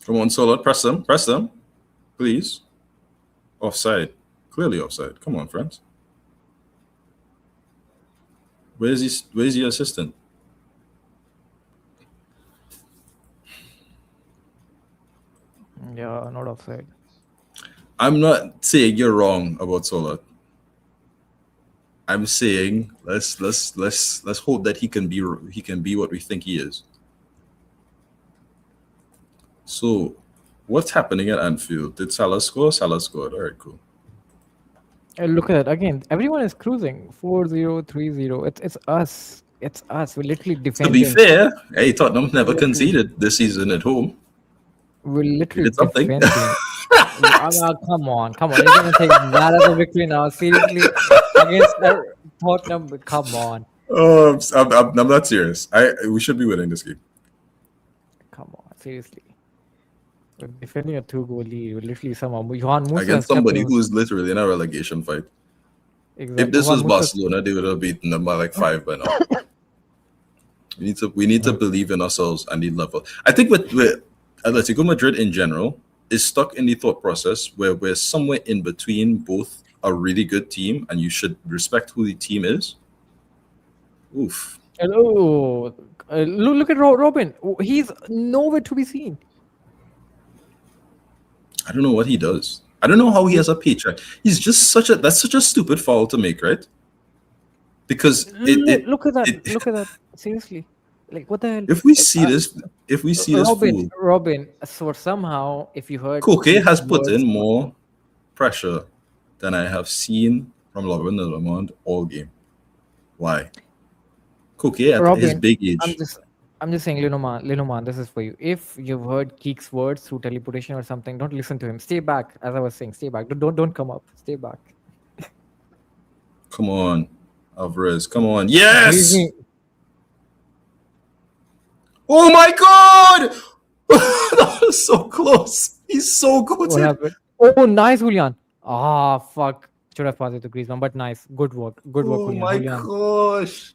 Come on, Solat. Press them. Please. Offside. Clearly offside. Come on, friends. Where's your assistant? Yeah, not offside. I'm not saying you're wrong about Solat. I'm saying let's hope that he can be what we think he is. So, what's happening at Anfield? Did Salah score? Salah scored. All right, cool. Look at it again. Everyone is cruising 4-0, 3-0. It's us. It's us. We're literally defending. To be fair, hey, Tottenham never conceded this season at home. We're literally did something. defending. Come on. You're gonna take that as a victory now. Seriously, against Tottenham. Come on. Oh, I'm not serious. We should be winning this game. Come on, seriously. We're defending a 2-goal lead. We're literally somehow Juan Musso Against somebody who's literally in a relegation fight. Exactly. If this was Barcelona, they would have beaten them by like 5 by now. We need to believe in ourselves and the level. I think with Atletico Madrid in general is stuck in the thought process where we're somewhere in between both a really good team and you should respect who the team is. Oof. Hello. Look at Robin. He's nowhere to be seen. I don't know what he does. I don't know how he has a paycheck. He's just that's such a stupid foul to make, right? Because look at that. Look at that. Seriously. Like what the hell? If we see this fool, Robin, so somehow if you heard Koke has put in more pressure than I have seen from Robin Lamond all game. Why? Koke at his big age. I'm just saying, Lino man, this is for you. If you've heard Keek's words through teleportation or something, don't listen to him. Stay back, as I was saying. Stay back. Don't come up. Stay back. Come on, Alvarez. Come on. Yes. Oh my God! That was so close. He's so good. What happened? Oh, nice, Julian. Fuck. Should have passed it to Griezmann, but nice. Good work. Oh my gosh.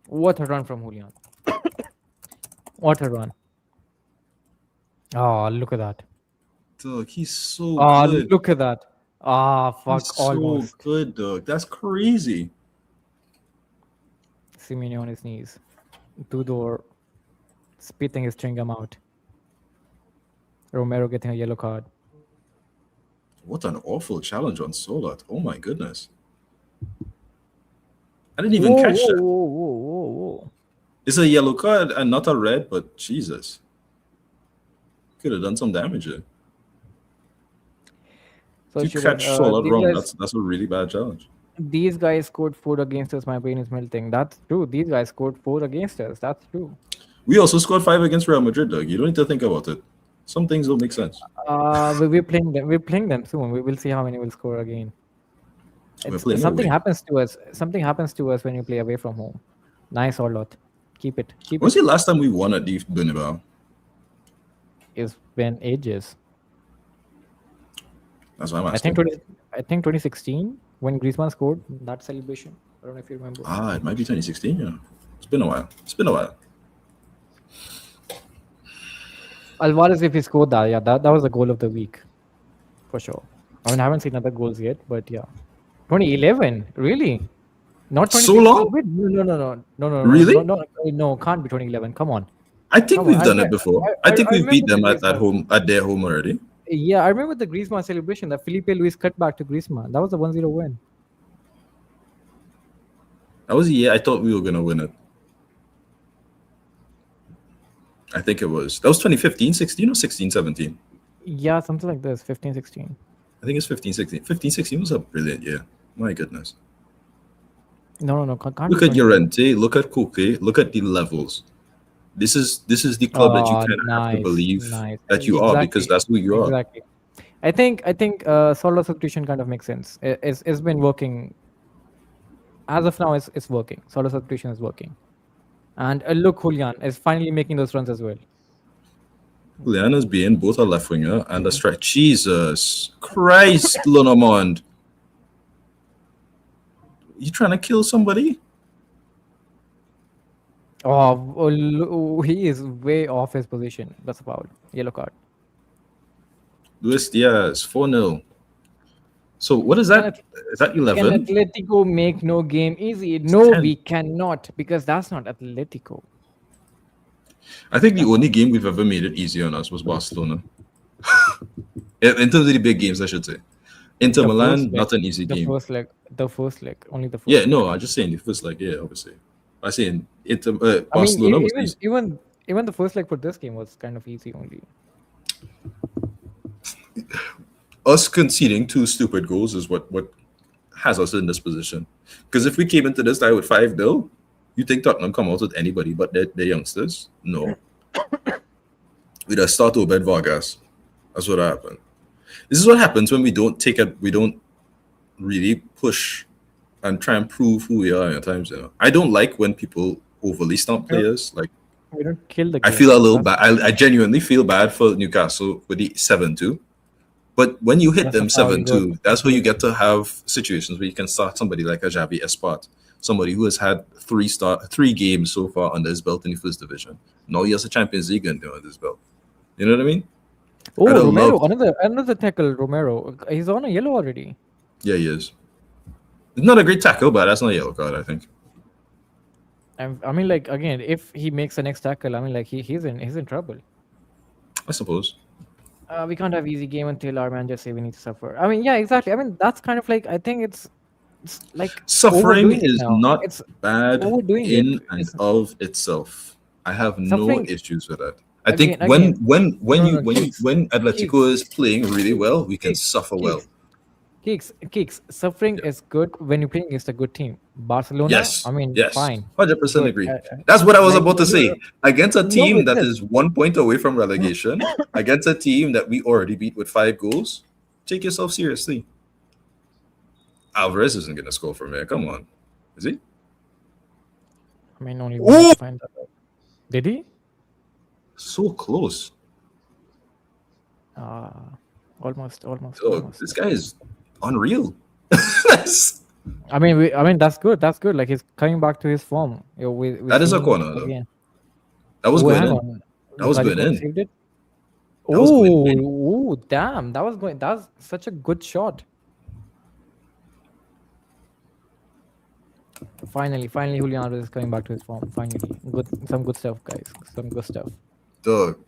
What a run from Julian. What a run. Look at that. Dog, he's so good. Look at that. Fuck. He's almost. So good, dog. That's crazy. Simeone on his knees. Tudor spitting his chewing gum out. Romero getting a yellow card. What an awful challenge on Solat. Oh my goodness. I didn't even catch that. Whoa. It's a yellow card and not a red, but Jesus. Could have done some damage there. So If you catch Solid wrong, that's a really bad challenge. these guys scored 4 against us. My brain is melting. That's true. These guys scored 4 against us. That's true. We also scored 5 against Real Madrid, Doug. You don't need to think about it. Some things don't make sense. We're playing them. We're playing them soon. We will see how many will score again. Something happens to us. Something happens to us when you play away from home. Nice or lot. Keep it. When was the last time we won at the Bernabeu? It's been ages. That's why I'm asking. I think 2016 when Griezmann scored that celebration. I don't know if you remember. It might be 2016. Yeah, it's been a while. Alvarez, if he scored that, yeah, that was the goal of the week, for sure. I mean, I haven't seen other goals yet, but yeah, 2011, really? Not 2016? So long? Wait, no. Really? No, can't be 2011. Come on. I think we've done it before. I think we've beat them at their home already. Yeah, I remember the Griezmann celebration. That Felipe Luis cut back to Griezmann. That was the 1-0 win. That was the year I thought we were gonna win it. I think it was. That was 2015, 16 or 16, 17? Yeah, something like this. 15, 16. I think it's 15, 16. 15, 16 was a brilliant year. My goodness. No. Can't look at Llorente. Look at Koke. Look at the levels. This is the club that you kind of have to believe that you are, because that's who you are. Exactly. I think solo substitution kind of makes sense. It's been working. As of now, it's working. Solo substitution is working. And look, Julián is finally making those runs as well. Julián is being both a left winger and a strike. Jesus Christ, Lunomond. You trying to kill somebody? Oh, he is way off his position. That's a foul. Yellow card. Luis Diaz, 4-0. So what is that? Is that 11? Can Atletico make no game easy? No, 10. We cannot, because that's not Atletico. I think the only game we've ever made it easy on us was Barcelona. In terms of the big games, I should say. Inter Milan, not an easy game. The first leg, only the first. Yeah, no, I'm just saying the first leg. Yeah, obviously. I'm saying Barcelona was easy. Even the first leg for this game was kind of easy only. Us conceding 2 stupid goals is what has us in this position. Because if we came into this tie with 5-0, you think Tottenham come out with anybody but their youngsters? No. We'd have started Obed Vargas. That's what happened. This is what happens when we don't really push and try and prove who we are at times. I don't like when people overly stomp players. Like, we don't kill the game. I feel a little bad. I genuinely feel bad for Newcastle with the 7-2. But when you hit them 7-2, that's where you get to have situations where you can start somebody like a Xavi Espot, somebody who has had 3 games so far under his belt in the first division. Now he has a Champions League under his belt. You know what I mean? Oh, Romero, another tackle, Romero. He's on a yellow already. Yeah, he is. It's not a great tackle, but that's not a yellow card, I think. I mean, like, again, if he makes the next tackle, I mean, like, he's in trouble. I suppose. We can't have easy game until our man just say we need to suffer. I mean, yeah, exactly. I mean, that's kind of like, I think it's like suffering is not bad in and of itself. I have no issues with that. I think when Atletico is playing really well, we can suffer well. Keeks, suffering is good when you're playing against a good team. Barcelona, yes, I mean, yes, fine. 100% agree. That's what I was about to say. Against a team that is 1 point away from relegation, against a team that we already beat with 5 goals, take yourself seriously. Alvarez isn't going to score for me. Come on. Is he? I mean, only one to find that out. Did he? So close. Almost. This guy is unreal. I mean, that's good. That's good. Like, he's coming back to his form. That is a corner, though. That was good in. That was good in. Oh, damn! That was such a good shot. Finally, Julian Alvarez is coming back to his form. Finally, some good stuff, guys. Some good stuff. Dog,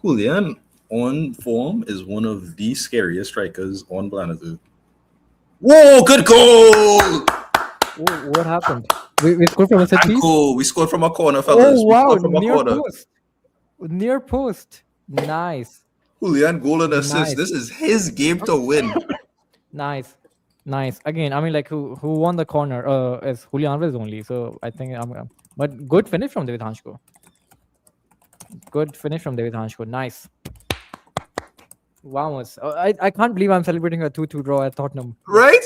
Julian on form is one of the scariest strikers on planet Earth. Whoa, good goal! What happened? We scored from a set piece. Hancko, we scored from a corner, Oh fellas. We wow! scored from a Near corner. post. Near post. Nice. Julian goal and assist. Nice. This is his game to win. Nice. Nice. Again, I mean, like who won the corner? Is Julian Alvarez only. So I think but good finish from David Hancko. Good finish from David Hancko. Nice. Vamos. I can't believe I'm celebrating a 2-2 draw at Tottenham. Right?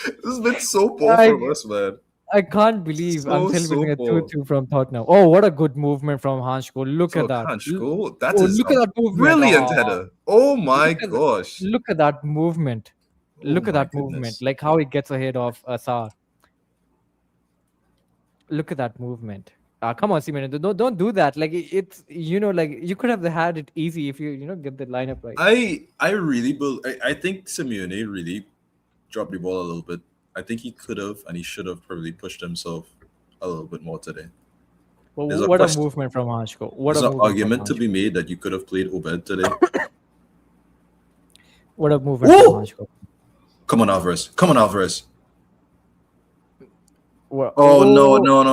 This has been so poor I from us, man. I can't believe I'm So celebrating a poor. 2-2 from Tottenham. Oh, what a good movement from Hancko. Look So at that. Hancko, that Oh, is look a at that movement. brilliant Oh, header. Oh my gosh. look at that movement. Oh Look at my that movement. goodness. Like how he gets ahead of Sarr. Look at that movement. Come on, Simon. Don't do that. Like it's like you could have had it easy if you get the lineup right. I really I think Simeone really dropped the ball a little bit. I think he could have and he should have probably pushed himself a little bit more today. Well, There's a what a question- movement from Hancko. What There's a an movement argument to from be made that you could have played Obed today. What a movement Woo! from Hancko. Come on, Alvarez. Come on, Alvarez. Well, Oh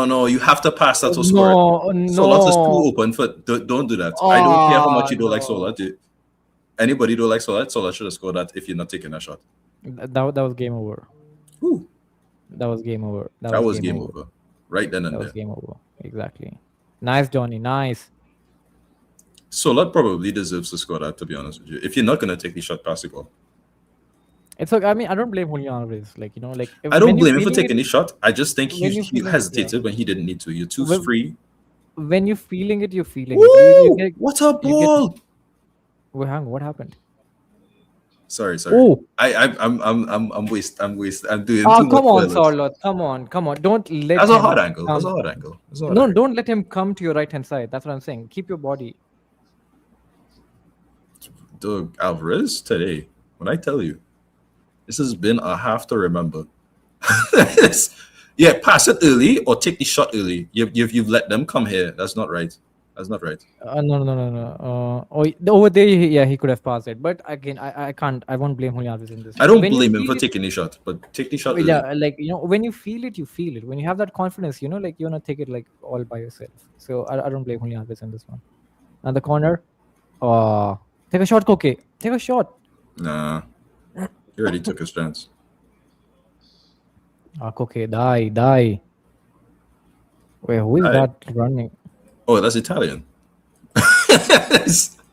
no! You have to pass that to score. no. Solat is too open for. Don't do that. I don't care how much you don't like no. Solat. Anybody don't like Solat? Solat should have scored that if you're not taking that shot. That was game over. Whew. That was game over. That was game over. Right then and That there. was game over. Exactly. Nice, Johnny. Nice. Solat probably deserves to score that, to be honest with you. If you're not gonna take the shot, pass the ball. It's okay. I mean, I don't blame Julian Alvarez. Like I don't blame him for taking the shot. I just think when he you're feeling it, hesitated when he didn't need to. You're too When- free. When you're feeling it, you're feeling Woo! it. You get, What a ball! Wait, hang on, what happened? Sorry. Oh, I'm doing oh, too much. come on, spoilers. Sarlot. Come on. Don't let That's a him hard angle. come- That's a hard angle. That's a hard No, angle. don't let him come to your right hand side. That's what I'm saying. Keep your body. Doug Alvarez today. When I tell you, this has been a have to remember. Yeah, pass it early or take the shot early. You've let them come here. That's not right. That's not right. No. Over there, he could have passed it. But again, I can't. I won't blame Julian Alvarez in this. I don't When you blame him feel for it- taking the shot, but take the shot early. Yeah, like when you feel it, you feel it. When you have that confidence, like you're not take it like all by yourself. So I don't blame Julian Alvarez in this one. And the corner, take a shot, Koke. Take a shot. Nah, he already took his chance. Koke, die. Wait, who is Die. that running? Oh, that's Italian.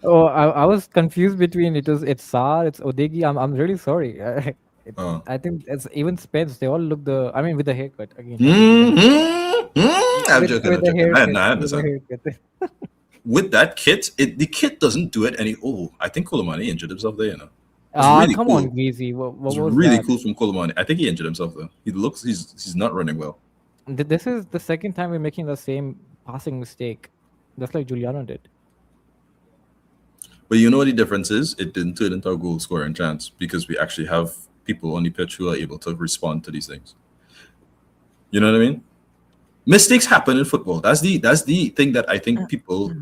Oh, I was confused between it's Sarr, it's Odegi. I'm really sorry. Oh. I think it's even Spence. They all look with the haircut again. I'm With joking. the haircut, I with the understand. haircut. With that kit, the kit doesn't do it any. Oh, I think Kolomani injured himself there. It's really Come cool. on, Greasy. What It's was really that? cool from Kolomani. I think he injured himself though. He's not running well. This is the second time we're making the same passing mistake, just like Juliano did. But you know what the difference is? It didn't turn into a goal scoring chance because we actually have people on the pitch who are able to respond to these things. You know what I mean? Mistakes happen in football. That's the thing that I think people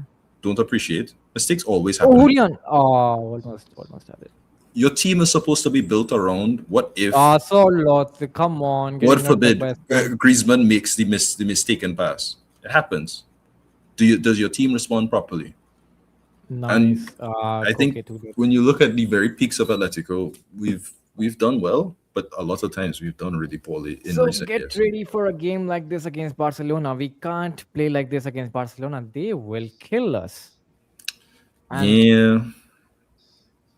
don't appreciate. Mistakes always happen. Oh, Julian. Oh, almost had it. Your team is supposed to be built around what if, So lots. Come on. God getting knocked forbid, back by a- Griezmann makes the mistaken pass. It happens. Does your team respond properly? Nice. I think when you look at the very peaks of Atletico, we've done well, but a lot of times we've done really poorly in So recent get years. ready for a game like this against Barcelona. We can't play like this against Barcelona. They will kill us. And Yeah,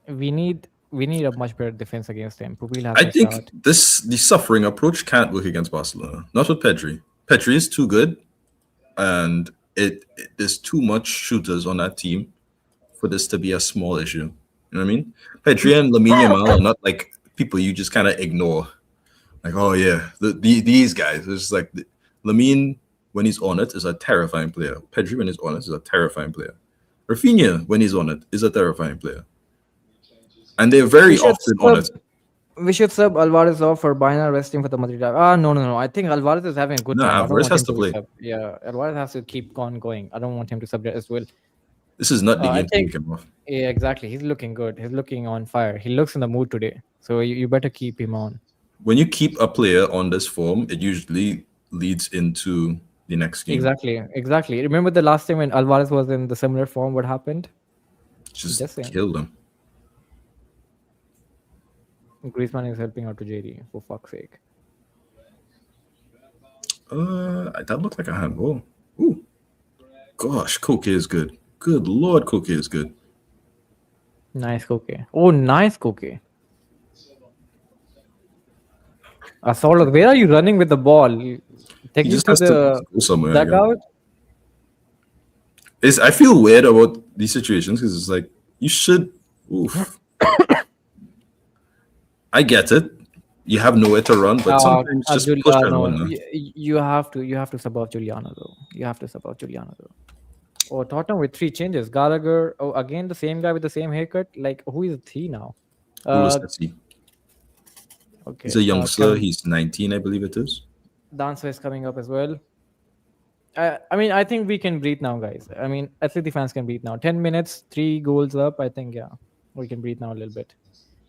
we need a much better defense against them. Pupil has I to think start. the suffering approach can't work against Barcelona. Not with Pedri. Pedri is too good, and there's too much shooters on that team for this to be a small issue. You know what I mean? Pedri and Lamine Yamal are not like people you just kind of ignore. Like, oh yeah, these guys. It's like Lamine, when he's on it, is a terrifying player. Pedri, when he's on it, is a terrifying player. Rafinha, when he's on it, is a terrifying player. And they're very often on it. We should sub Alvarez off for Baina resting for the Madrid. No. I think Alvarez is having a good No, time. I don't Alvarez want has him to be play. sub. Yeah, Alvarez has to keep on going. I don't want him to sub as well. This is not the I game to think- take him off. Yeah, exactly. He's looking good. He's looking on fire. He looks in the mood today. So you better keep him on. when you keep a player on this form, it usually leads into the next game. Exactly. Remember the last time when Alvarez was in the similar form? What happened? Just Just saying. kill them. Griezmann is helping out to JD for fuck's sake. That looked like a handball. Ooh, gosh, Koke is good. Good lord, Koke is good. Nice Koke. Oh, nice Koke. Assault. Where are you running with the ball? He Taking just to has to the go somewhere. I guess. dugout? I feel weird about these situations because it's like you should. Oof. I get it. You have nowhere to run, but sometimes just push and No, run. no. Man. You have to sub out Juliana though. You have to sub out Juliana though. Oh, Tottenham with 3 changes. Gallagher. Oh, again the same guy with the same haircut. Like who is he now? Ulustesi. Okay. He's a youngster. Kevin He's 19, I believe it is. Dancer is coming up as well. I mean, I think we can breathe now, guys. I mean, Atleti fans can breathe now. 10 minutes, 3 goals up. I think yeah, we can breathe now a little bit.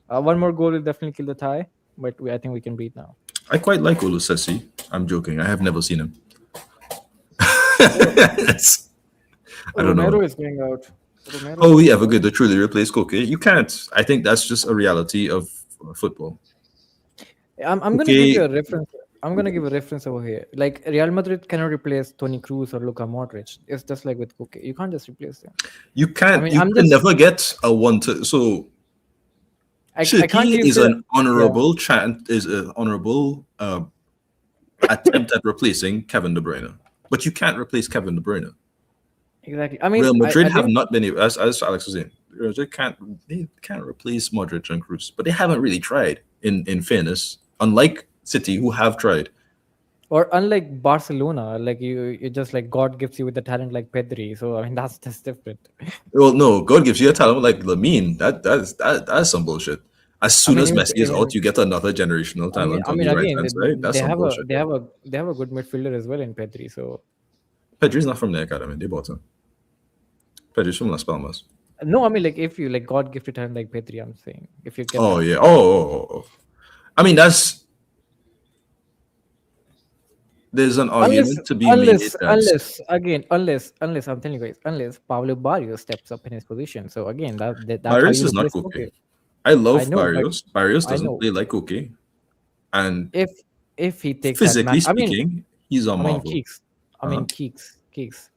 One more goal will definitely kill the tie, but I think we can breathe now. I quite like Ulustesi. I'm joking. I have never seen him. I don't Romero know. is going out. Romero How are is we going ever out. going to truly replace Koke? You can't. I think that's just a reality of football. I'm gonna give you Okay, a reference. I'm gonna give a reference over here. Like Real Madrid cannot replace Toni Kroos or Luka Modric. It's just like with Koke. You can't just replace them. you I can't. mean, You I'm can just never get a one to. So I can't Turkey even is say that. an Yeah, honorable is an honorable attempt at replacing Kevin De Bruyne, but you can't replace Kevin De Bruyne. exactly. I Real mean, Madrid I have didn't. not been able, as Alex was saying, Real Madrid can't replace Modric and Cruz, but they haven't really tried. In fairness, unlike City, who have tried. Or unlike Barcelona, like you just like God gives you with the talent like Pedri. So I mean, that's different. Well, no, God gives you a talent like Lamine. That's some bullshit. As I soon mean, as Messi is out, you get another generational talent I on mean, the right again, hand side. That's they some have bullshit. they have a good midfielder as well in Pedri. So Pedri's not from the academy. They bought him. Pedri's from Las Palmas. no, I mean, like if you like God gifted talent like Pedri, I'm saying if you get Oh that yeah. far. Oh. I mean, there's an Unless, argument to be made that unless I'm telling you guys, unless Pablo Barrios steps up in his position. So again, that's how Barrios you is not replace Koke. Koke. I I love know, but Barrios. Barrios I doesn't know play like Koke, and if he takes that physically match. speaking, he's a I mean, marvel. Keeks. Uh-huh. Keeks.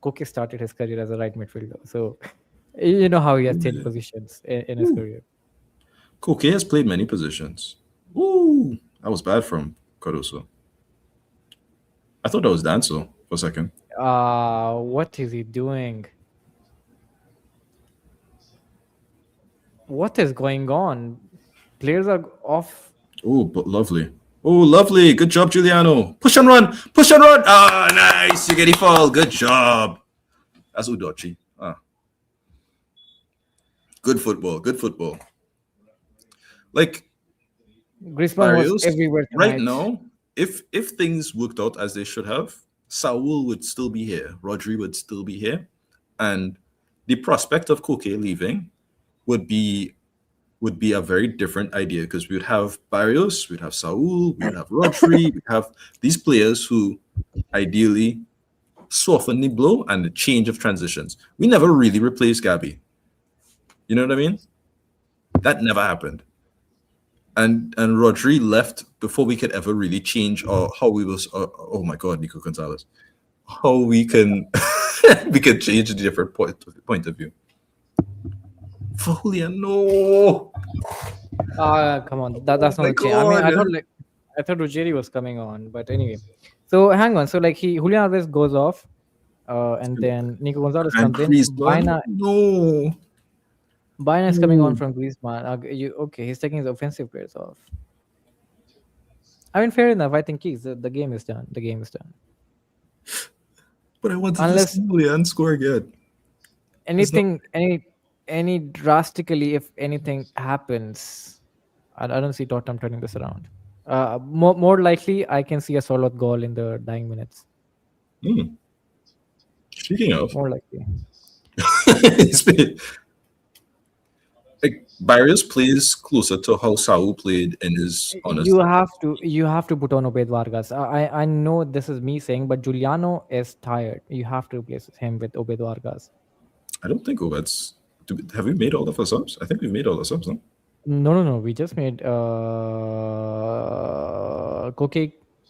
Koke started his career as a right midfielder, so you know how he has changed positions in his Ooh. career. Koke has played many positions. Ooh, that was bad from Cardoso. I thought that was Danso for a second. What is he doing? What is going on? Players are off. Oh, but lovely. Oh, lovely. Good job, Giuliano. Push and run. Push and run. Ah, nice. You get a fall. Good job. That's Udochi. Ah. Good football. Good football. Like Griezmann was Barrios, everywhere right tonight. now, if things worked out as they should have, Saul would still be here. Rodri would still be here. And the prospect of Koke leaving would be a very different idea because we would have Barrios, we'd have Saul, we would have Rodri, we'd have these players who ideally soften the blow and the change of transitions. We never really replaced Gabby. You know what I mean? That never happened. And Rodri left before we could ever really change how we was. Oh my God, Nico Gonzalez, how we can we can change a different point of view. For Julian, no. Come on, Oh that's not my a change. I mean, God. I thought Ruggeri was coming on, but anyway. So hang on. So like Julian Alvarez goes off, and then Nico Gonzalez And comes in. Griezmann, no. Baina is coming on Ooh. from Griezmann. Okay? He's taking his offensive players off. I mean, fair enough. I think the game is done. The game is done. But I wanted to Unless see Julian score again. It's not. anything, any drastically, if anything happens, I don't see Tottenham turning this around. More likely, I can see a solid goal in the dying minutes. Speaking of, More likely. it's been- Like Barrios plays closer to how Saul played in his honest. You have to put on Obed Vargas. I know this is me saying, but Giuliano is tired. You have to replace him with Obed Vargas. I don't think Obed's. Have we made all of our subs? I think we've made all the subs, no? No. We just made Koke,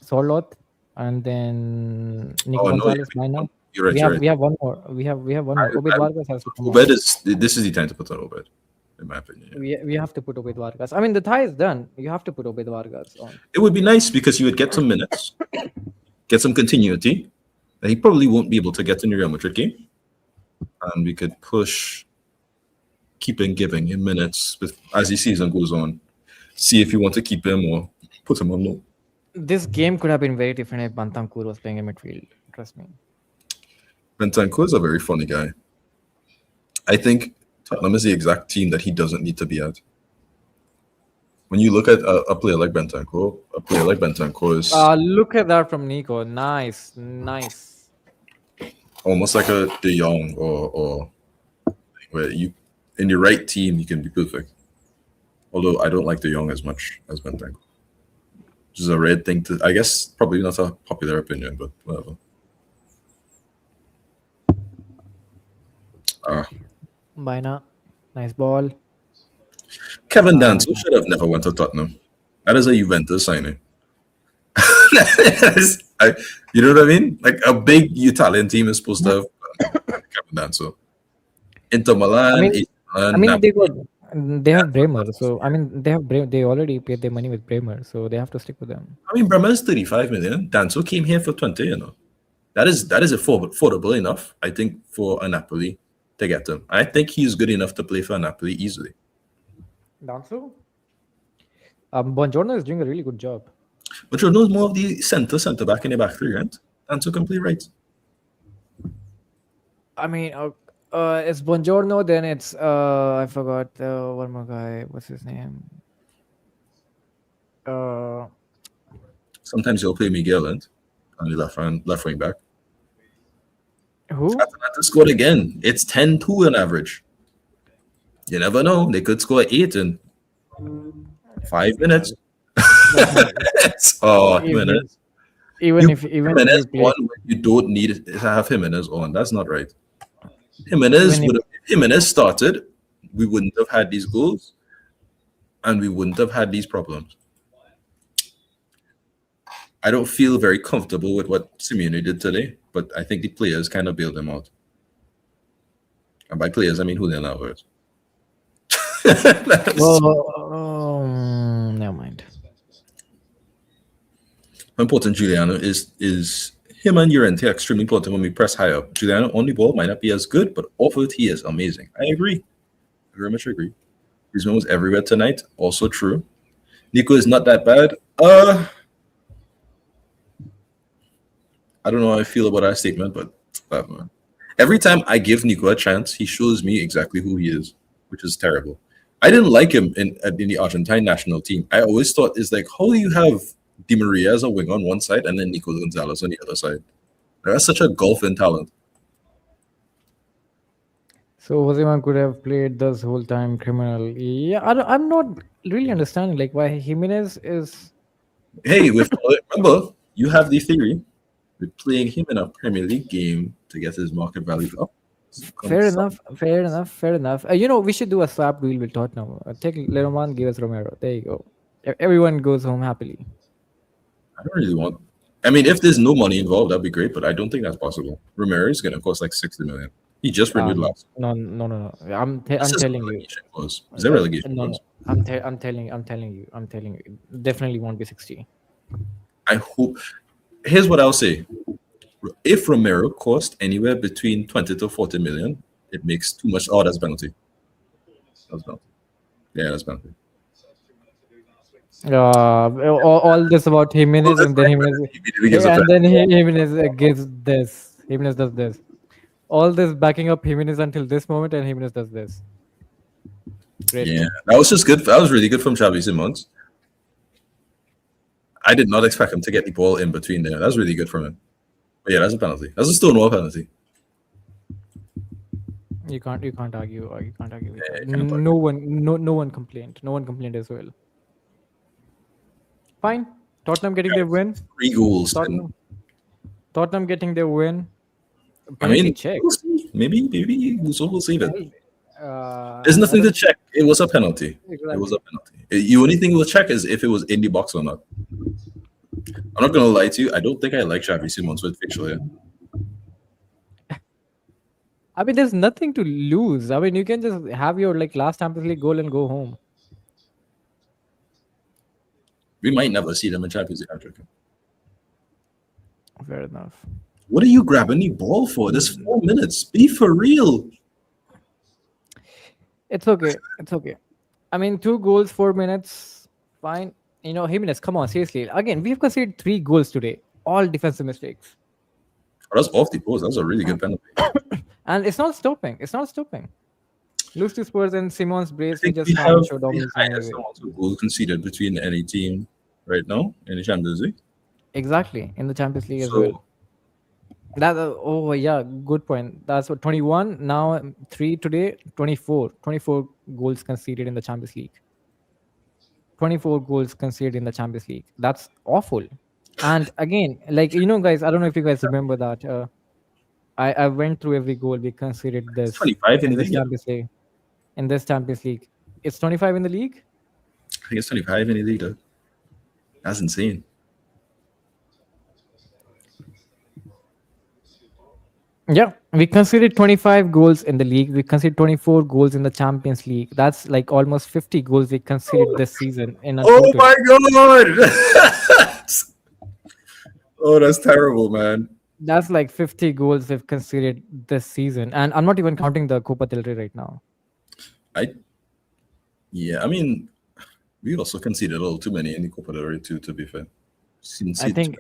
Sorlot, and then Nico Oh no, Gonzalez. Minor. you're right. We You're have right. we have one more. We have one more. Obed Vargas has to come on. Obed is. This is the time to put on Obed, in my opinion. Yeah. We have to put Obed Vargas. I mean, the tie is done. You have to put Obed Vargas on. It would be nice because you would get some minutes, get some continuity that he probably won't be able to get in the Real Madrid game, and we could keep giving him minutes as the season goes on. See if you want to keep him or put him on loan. This game could have been very different if Bantancourt was playing in midfield. Trust me. Bentancur is a very funny guy. I think Tottenham is the exact team that he doesn't need to be at. When you look at a player like Bentancur, is Look at that from Nico. Nice. almost like a De Jong or where you in the right team you can be perfect. Although I don't like De Jong as much as Bentancur. Which is a red thing to, I guess, probably not a popular opinion, but whatever. Baina. Nice ball. Kevin Danso should have never went to Tottenham. That is a Juventus signing. You know what I mean? Like a big Italian team is supposed to have Kevin Danso. Inter Milan, I mean, they have Bremer, so I mean they already paid their money with Bremer, so they have to stick with them. I mean, Bremer is 35 million. Danso came here for 20. You know, that is affordable enough, I think, for a Napoli to get him. I think he's good enough to play for Napoli easily. Danso? Buongiorno is doing a really good job. But you know more of the center back in the back three, right? Danso can play right. I mean, it's Buongiorno, then it's I forgot one more guy. What's his name? Sometimes he'll play Miguel and on the left wing back. Who? Atlanta scored again. It's 10-2 on average. You never know. They could score 8 in 5 minutes. Jimenez. Even if Jimenez one when you don't need to have Jimenez on. That's not right. If Jimenez started, we wouldn't have had these goals and we wouldn't have had these problems. I don't feel very comfortable with what Simeone did today, but I think the players kind of bailed him out. And by players, I mean Julian Alvarez. Never mind. How important Juliano is him and Llorente are extremely important when we press high up. Juliano on the ball might not be as good, but off it he is amazing. I agree. I very much agree. Griezmann was everywhere tonight. Also true. Nico is not that bad. I don't know how I feel about that statement, but every time I give Nico a chance, he shows me exactly who he is, which is terrible. I didn't like him in the Argentine national team. I always thought it's like, how do you have Di Maria as a wing on one side and then Nico Gonzalez on the other side? That's such a gulf in talent. So Joseman could have played this whole time criminal. Yeah, I'm not really understanding like why Jimenez is. Hey, remember you have the theory with playing him in a Premier League game to get his market value up. Fair enough. We should do a swap deal with Tottenham. Take Lenormand, give us Romero. There you go. Everyone goes home happily. I don't really want. I mean, if there's no money involved, that'd be great, but I don't think that's possible. Romero is going to cost like 60 million. He just renewed last. No. I'm telling you. Is there relegation? No. I'm telling you. It definitely won't be 60. I hope. Here's what I'll say. If Romero cost anywhere between 20 to 40 million, it makes too much. Oh, that's penalty. That's penalty. Yeah, that's penalty. All this about Jimenez and then Jimenez gives this. Jimenez does this. All this backing up Jimenez until this moment, and Jimenez does this. Great. Yeah, that was just good. That was really good from Xavi Simons. I did not expect him to get the ball in between there. That's really good from him. But yeah, that's a penalty. That's a Stonewall penalty. You can't argue. You can't argue with Yeah, that. I can't argue. No one complained. No one complained as well. Fine. Tottenham getting their win. 3 goals, and Tottenham. Tottenham getting their win. I Penalty mean, check. we'll see. Maybe Musso will save it. Penalty. There's I nothing to don't check. It was a penalty. It was a exactly. penalty. You only thing we'll check is if it was in the box or not. I'm not gonna lie to you. I don't think I like Xavi Simons with facial hair. I mean, there's nothing to lose. I mean, you can just have your last Champions League goal and go home. We might never see them in Champions League. I'm joking. Fair enough. What are you grabbing the ball for? There's 4 minutes. Be for real. It's okay. It's okay. I mean, 2 goals, 4 minutes. Fine. Jimenez, come on, seriously. Again, we've conceded 3 goals today. All defensive mistakes. Oh, that's off the post. That's a really good penalty. And it's not stopping. It's not stopping. Lose to Spurs and Simon's I brace. We think just we can't have show the dominance highest anyway. amount of goals conceded between any team right now in the Champions League. Exactly. In the Champions League as So well. Oh yeah, good point. That's what 21 now, 3 today, 24 goals conceded in the Champions League. 24 goals conceded in the Champions League. That's awful. And again, guys, I don't know if you guys remember that. I went through every goal we conceded it's 25 in the this league. Champions League. In this Champions League, it's 25 in the league. I think it's 25 in the league, though. That's insane. Yeah, we conceded 25 goals in the league. We conceded 24 goals in the Champions League. That's like almost 50 goals we conceded this season in a Oh total. my god! Oh, that's terrible, man. That's like 50 goals we've conceded this season, and I'm not even counting the Copa del Rey right now. I mean, we also conceded a little too many in the Copa del Rey too. To be fair, I think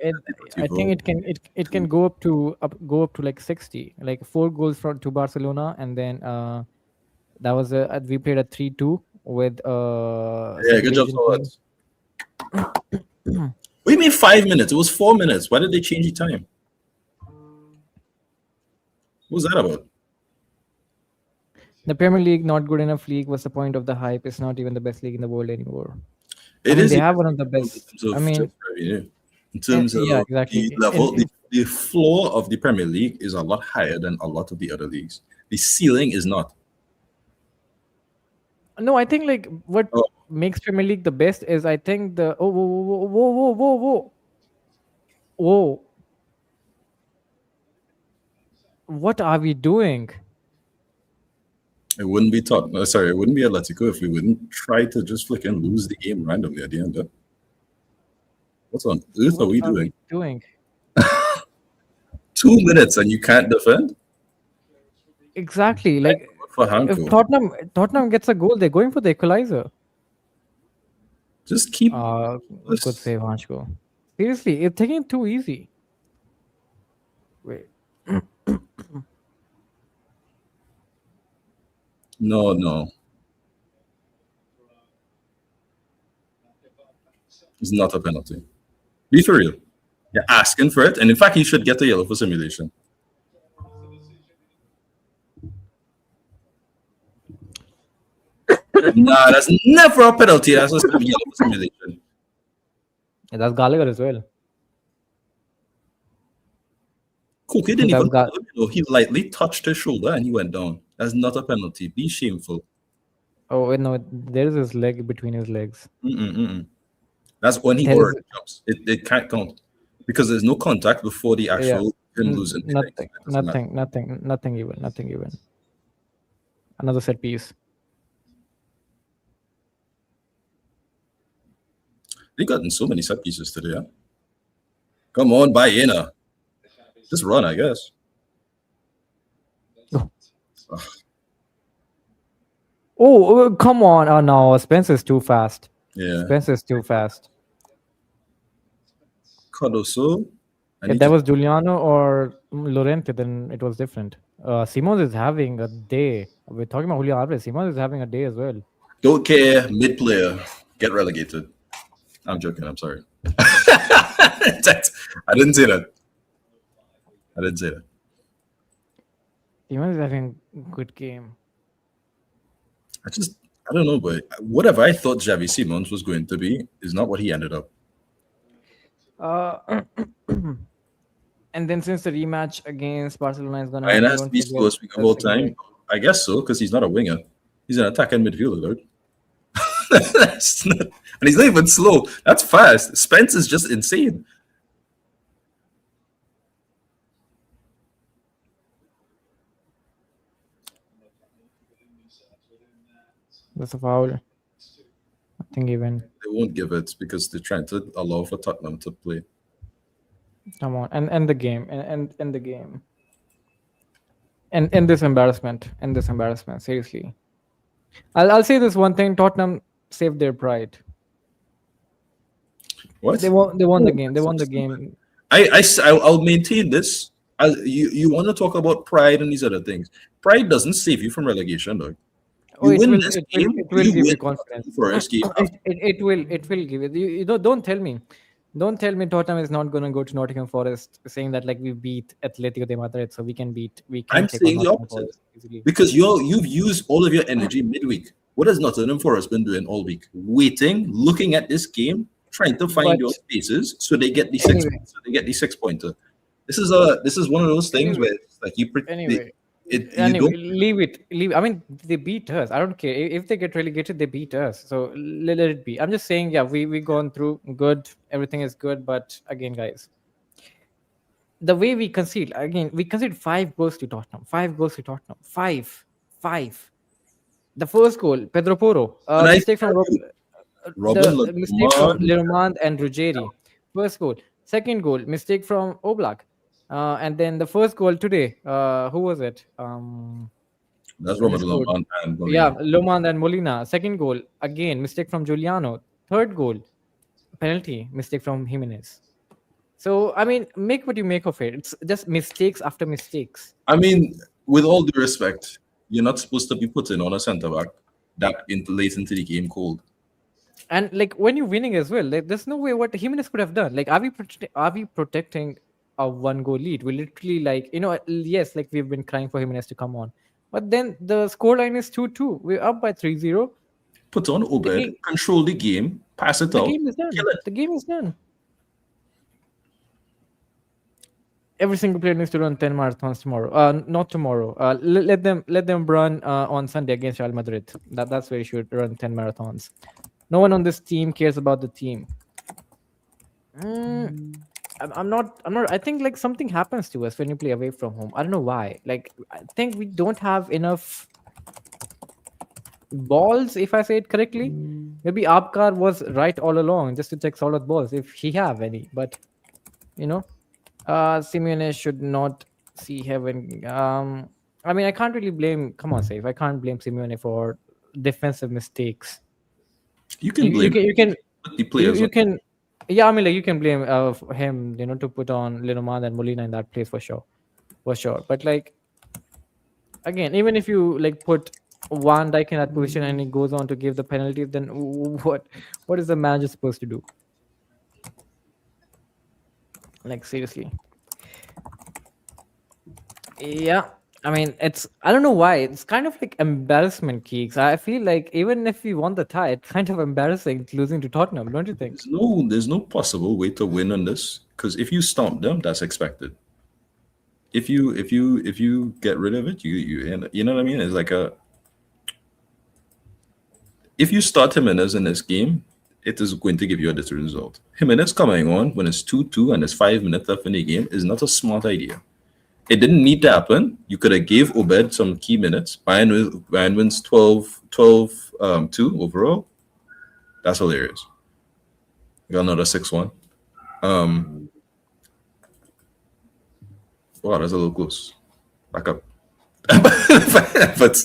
it can go up to like 60, like 4 goals to Barcelona, and then that was we played a 3-2 with Yeah, good job, Solid. What do you mean 5 minutes? It was 4 minutes. Why did they change the time? What was that about? The Premier League, not good enough league. What's the point of the hype? It's not even the best league in the world anymore. They have one of the best. In terms of yeah, exactly. the level, the floor of the Premier League is a lot higher than a lot of the other leagues. The ceiling is not. No, I think what makes Premier League the best is I think the whoa. What are we doing? It wouldn't be Tottenham. Sorry, it wouldn't be Atletico if we wouldn't try to just flick and lose the game randomly at the end. What's on earth are we doing? 2 minutes and you can't defend? Exactly. For Hancko. If Tottenham gets a goal, they're going for the equalizer. Just keep. Good save, Hancko. Seriously, it's taking it too easy. Wait. No. It's not a penalty. Be for real. You're asking for it, and in fact, he should get a yellow for simulation. Nah, that's never a penalty. That's just a yellow for simulation. Yeah, that's Gallagher as well. Koke didn't even know. He lightly touched his shoulder and he went down. That's not a penalty. Be shameful. Oh, wait, no, there is his leg between his legs. That's when he already jumps. It can't count because there's no contact before the actual him losing. Nothing even. Another set piece. They've gotten so many set pieces today. Huh? Come on, buy in. Just run, I guess. Oh, come on. Oh, no. Spencer's too fast. Yeah. Spencer's too fast. Cardoso. If that was Juliano or Llorente, then it was different. Simons is having a day. We're talking about Julian Alvarez. Simons is having a day as well. Don't care. Mid-player. Get relegated. I'm joking. I'm sorry. I didn't say that. Siemens is having a good game. I don't know, but whatever I thought Xavi Simons was going to be is not what he ended up. Uh, and then since the rematch against Barcelona is gonna And happen, has to don't be forget slowest week of the all second time. leg. I guess so, because he's not a winger. He's an attacking midfielder, dude. That's not, and he's not even slow. That's fast. Spence is just insane. That's a foul. I think even. They won't give it because they're trying to allow for Tottenham to play. Come on, and end the game, and end the game, and end this embarrassment, end this embarrassment. Seriously, I'll say this one thing: Tottenham saved their pride. What? They won the Oh, game. They that's so won the stupid. game. I'll maintain this. You want to talk about pride and these other things. Pride doesn't save you from relegation, though. Oh, You win this game, it will you give win you confidence. the first game. It will give it. You don't tell me Tottenham is not going to go to Nottingham Forest saying that like we beat Atletico de Madrid, so we can I'm take on saying the Nottingham opposite Forest easily. because you've used all of your energy midweek. What has Nottingham Forest been doing all week? Waiting, looking at this game, trying to find But your spaces so they get the anyway, six pointer. This is one of those things anyway, where it's like anyway, you don't. leave it. Leave. I mean, they beat us. I don't care if they get relegated. They beat us. So let it be. I'm just saying, yeah, we gone through good. Everything is good. But again, guys, the way we concede again, we concede 5 goals to Tottenham. 5 goals to Tottenham. Five. The first goal, Pedro Porro, And I mistake from tell you, Robin the mistake from Lamar, Lermand and Ruggeri. First goal. Second goal, mistake from Oblak. And then the first goal today, who was it? that's Who Robin just scored? Lamar and Yeah, Molina. Lomand and Molina. Second goal, again, mistake from Giuliano. Third goal, penalty, mistake from Jimenez. So, I mean, make what you make of it. It's just mistakes after mistakes. I mean, with all due respect, you're not supposed to be putting on a centre back that late into the game cold. And like when you're winning as well, like there's no way what Jimenez could have done. Like, are we protecting a 1 goal lead? We literally like yes, like we've been crying for Jimenez to come on, but then the scoreline is 2-2. We're up by 3-0. Put on The Obed, game, control the game, pass it the out, game is done. kill it. The game is done. Every single player needs to run 10 marathons tomorrow. Not tomorrow. Let them run on Sunday against Real Madrid. That's where you should run 10 marathons. No one on this team cares about the team. I'm not. I think like something happens to us when you play away from home. I don't know why. Like I think we don't have enough balls. If I say it correctly, maybe Abkar was right all along, just to take solid balls if he have any. But you know, Simeone should not see heaven. I mean, I can't really blame. Come on, Safe. I can't blame Simeone for defensive mistakes. You can blame You can the players. you can yeah, I mean, like you can blame him, to put on Lino and Molina in that place for sure, but like again, even if you like put Van Dijk in that position and he goes on to give the penalty, then what is the manager supposed to do? Like seriously. Yeah, I mean, I don't know why. It's kind of like embarrassment, Keeks. I feel like even if we won the tie, it's kind of embarrassing losing to Tottenham, don't you think? There's no possible way to win on this because if you stomp them, that's expected. If you get rid of it, you know what I mean. It's like if you start Jimenez in this game, it is going to give you a different result. Jimenez coming on when it's 2-2 and there's 5 minutes left in the game is not a smart idea. It didn't need to happen. You could have gave Obed some key minutes. Bayern wins 12-2 overall. That's hilarious. Got another 6-1. Wow, that's a little close. Back up. But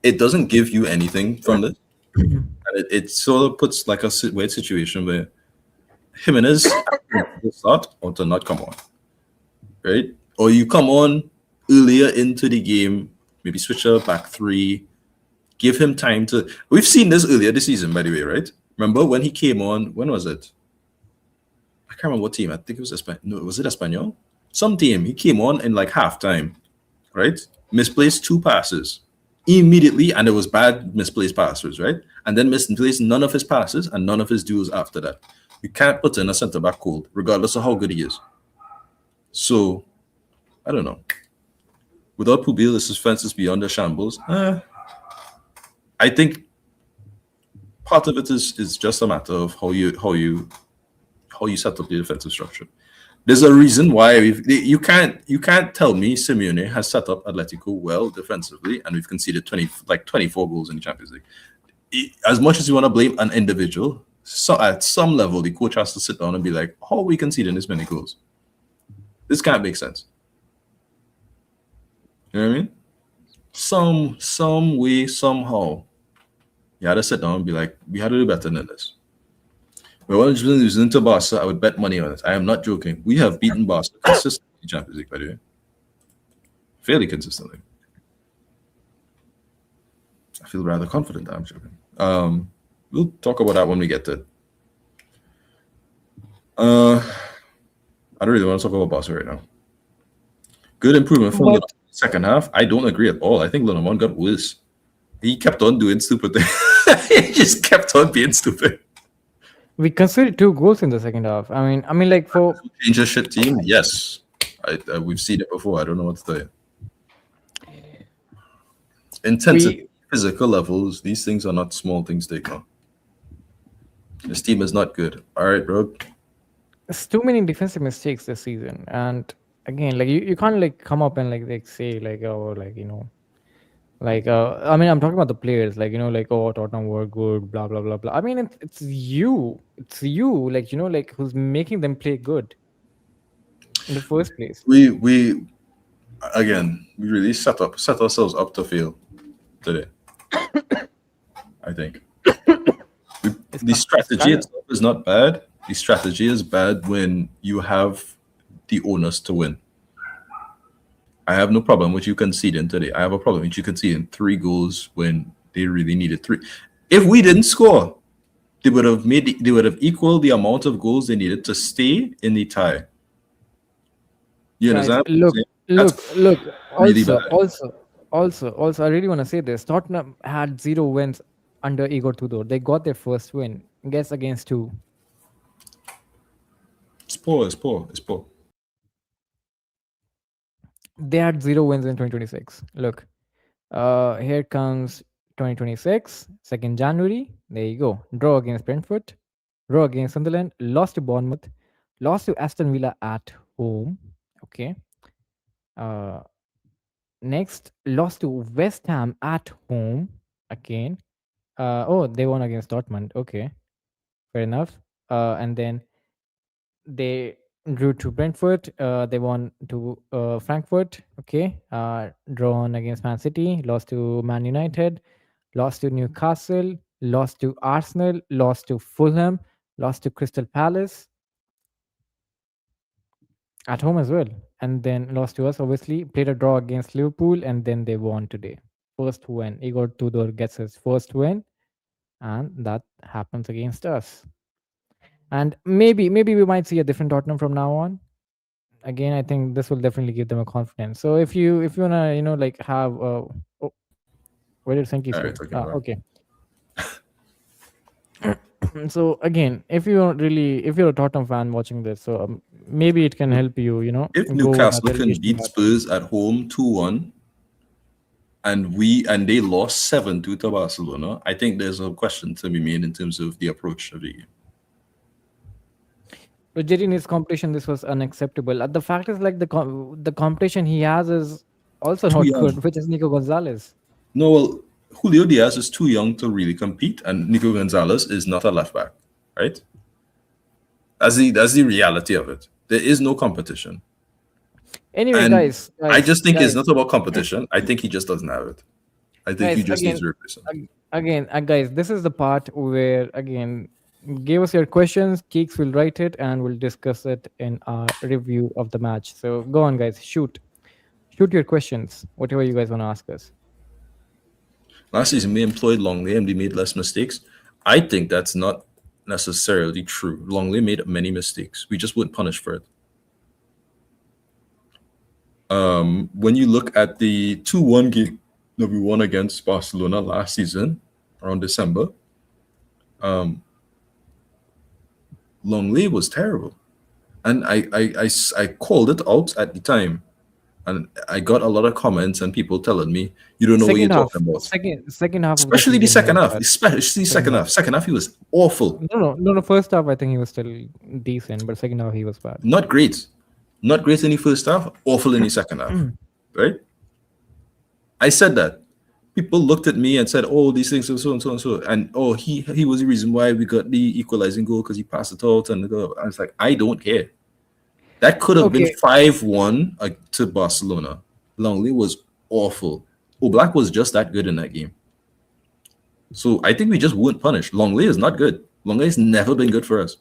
it doesn't give you anything from this. And it sort of puts like a weird situation where Jimenez to start or to not come on, right? Or you come on earlier into the game, maybe switch up back three, give him time to. We've seen this earlier this season, by the way, right? Remember when he came on? When was it? I can't remember what team. I think it was Espanol. No, was it Espanol? Some team, he came on in like halftime, right? Misplaced 2 passes immediately, and it was bad misplaced passes, right? And then misplaced none of his passes and none of his duels after that. You can't put in a centre back cold, regardless of how good he is. So I don't know. Without Pubil, this defense is beyond the shambles. I think part of it is just a matter of how you set up the defensive structure. There's a reason why you can't tell me Simeone has set up Atletico well defensively, and we've conceded 24 goals in the Champions League. As much as you want to blame an individual, so at some level the coach has to sit down and be like, how are we conceding this many goals? This can't make sense. You know what I mean? Some way, somehow, you had to sit down and be like, we had to do better than this. We're losing to Barca. I would bet money on it. I am not joking. We have beaten Barca consistently in Champions League, by the way. Fairly consistently. I feel rather confident that I'm joking. We'll talk about that when we get to it. I don't really want to talk about Barca right now. Good improvement from the second half. I don't agree at all. I think Lenormand got worse. He kept on doing stupid things. He just kept on being stupid. We conceded 2 goals in the second half. I mean, like for change a shit team. Yes, we've seen it before. I don't know what to tell you. Intensity, physical levels. These things are not small things to ignore. This team is not good. All right, bro. There's too many defensive mistakes this season, and again, like you can't like come up and like say like, oh, like, you know, like I mean, I'm talking about the players, like, you know, like, oh, Tottenham were good, blah blah blah blah. I mean, it's you, like, you know, like, who's making them play good in the first place. We really set ourselves up to fail today. I think the strategy itself is not bad. The strategy is bad when you have the onus to win. I have no problem with you conceding today. I have a problem with you conceding 3 goals when they really needed 3. If we didn't score, they would have equaled the amount of goals they needed to stay in the tie. You understand? Look. Really Also, I really want to say this. Tottenham had 0 wins under Igor Tudor. They got their first win. Guess against who? It's poor. They had 0 wins in 2026. Look, here comes 2026, 2nd January. There you go. Draw against Brentford, draw against Sunderland, lost to Bournemouth, lost to Aston Villa at home. Okay. Next, lost to West Ham at home again. They won against Dortmund. Okay, fair enough. And then they drew to Brentford. They won to Frankfurt. Okay. Drawn against Man City. Lost to Man United. Lost to Newcastle. Lost to Arsenal. Lost to Fulham. Lost to Crystal Palace. At home as well. And then lost to us, obviously. Played a draw against Liverpool. And then they won today. First win. Igor Tudor gets his first win. And that happens against us. And maybe we might see a different Tottenham from now on. Again, I think this will definitely give them a confidence. So if you wanna, you know, like have where did Senki go? Okay. So again, if you're a Tottenham fan watching this, so maybe it can help you, you know. If Newcastle can beat Spurs at home 2-1, and they lost 7-2 to Barcelona, I think there's a question to be made in terms of the approach of the game. Ruggeri in his competition, this was unacceptable. The fact is, like, the competition he has is also not good, which is Nico Gonzalez. No, well, Julio Diaz is too young to really compete, and Nico Gonzalez is not a left back, right? That's the reality of it. There is no competition. Anyway, and guys, I just think it's not about competition. I think he just doesn't have it. I think he just needs to replace him. Again, guys, this is the part where, again, give us your questions. Keeks will write it and we'll discuss it in our review of the match. So go on, guys. Shoot your questions, whatever you guys want to ask us. Last season, we employed Longley and we made less mistakes. I think that's not necessarily true. Longley made many mistakes. We just weren't punished for it. When you look at the 2-1 game that we won against Barcelona last season, around December, um, Longley was terrible. And I called it out at the time. And I got a lot of comments and people telling me, you don't know what you're Second half, talking about. second half of the Especially the season, he second was half. bad. Especially Second second half. half. Second half, he was awful. No. First half, I think he was still decent, but second half he was bad. Not great. Not great in the first half, awful in the second half. Right? I said that. People looked at me and said, "Oh, these things are so and so and so," and oh, he was the reason why we got the equalizing goal because he passed it out. And I was like, I don't care. That could have been Okay, 5-1 to Barcelona. Longley was awful. Oblak was just that good in that game. So I think we just weren't punished. Longley is not good. Longley has never been good for us.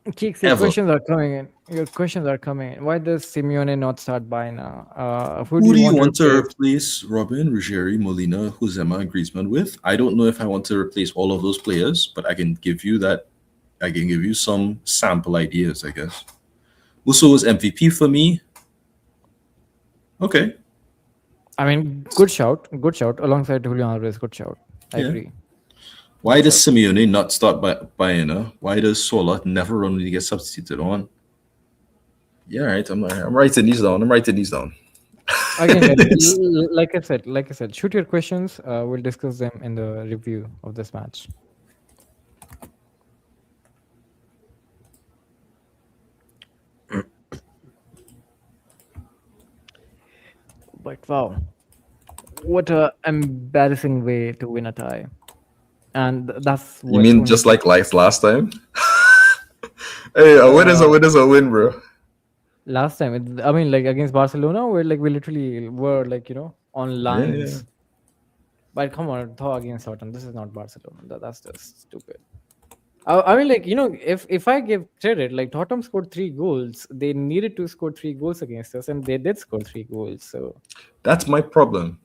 Keeks, your Ever. questions are coming in. Your questions are coming in. Why does Simeone not start by now? Who Who do do you you want to want to replace? replace Robin, Ruggeri, Molina, Josema, and Griezmann with? I don't know if I want to replace all of those players, but I can give you that. I can give you some sample ideas, I guess. Musso was MVP for me. Okay. I mean, good shout, alongside Julian Alvarez. Good shout. I Yeah. agree. Why does Simeone not start by Bayana? Why does Sola never run when he gets substituted on? Yeah, right. I'm writing these down. Again, guys, like I said, shoot your questions. We'll discuss them in the review of this match. But wow, what a embarrassing way to win a tie, and that's You what. mean just like last time? Hey, a win is a win is a win, bro. last time? I mean, like against Barcelona, where like we literally were like on lines. Yeah. But come on, Thaw against Tottenham. This is not Barcelona. That's just stupid. I mean, like if I give credit, like Tottenham scored 3 goals. They needed to score 3 goals against us, and they did score 3 goals. So That's my problem.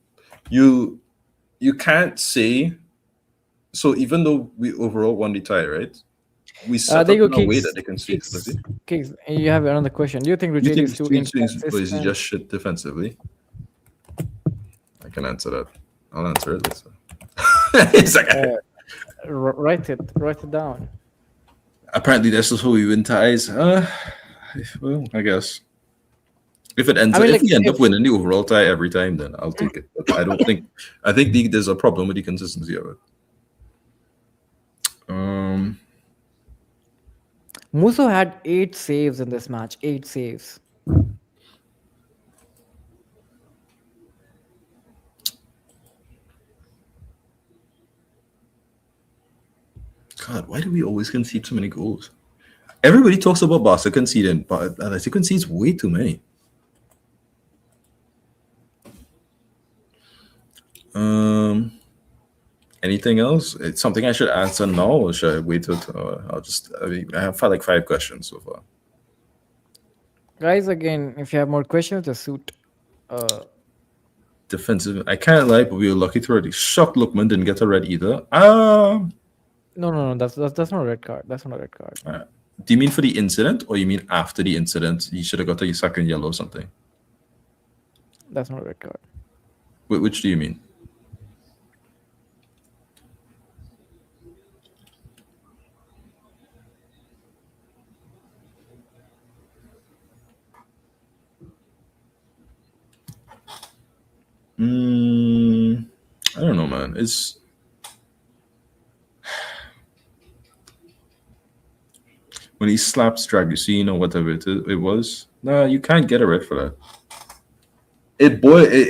You can't say so. Even though we overall won the tie, right? We set there up you in go, a way Kicks. that they can see. Kicks. Kicks. You have another question. Do you think You Ruggeri think is too or is he inconsistent? just shit defensively? I can answer that. I'll answer it later. It's like, Write it down. apparently this is how we win ties. Well, I guess if it ends, I mean, if like, we end up if- winning the overall tie every time, then I'll take it. But I don't think. I think there's a problem with the consistency of it. Musso had 8 saves in this match. 8 saves. God, why do we always concede so many goals? Everybody talks about Barca conceding, but Atleti concedes way too many. Anything else? It's something I should answer now, or should I wait till? I have like 5 questions so far. Guys, again, if you have more questions, just shoot. Defensive. I can't lie, but we were lucky to already. Shocked Lookman didn't get a red either. No. That's not a red card. That's not a red card. Do you mean for the incident, or you mean after the incident? You should have got a second yellow or something. That's not a red card. Which do you mean? I don't know, man. It's when he slaps Dragusin or whatever it was. Nah, you can't get a red for that.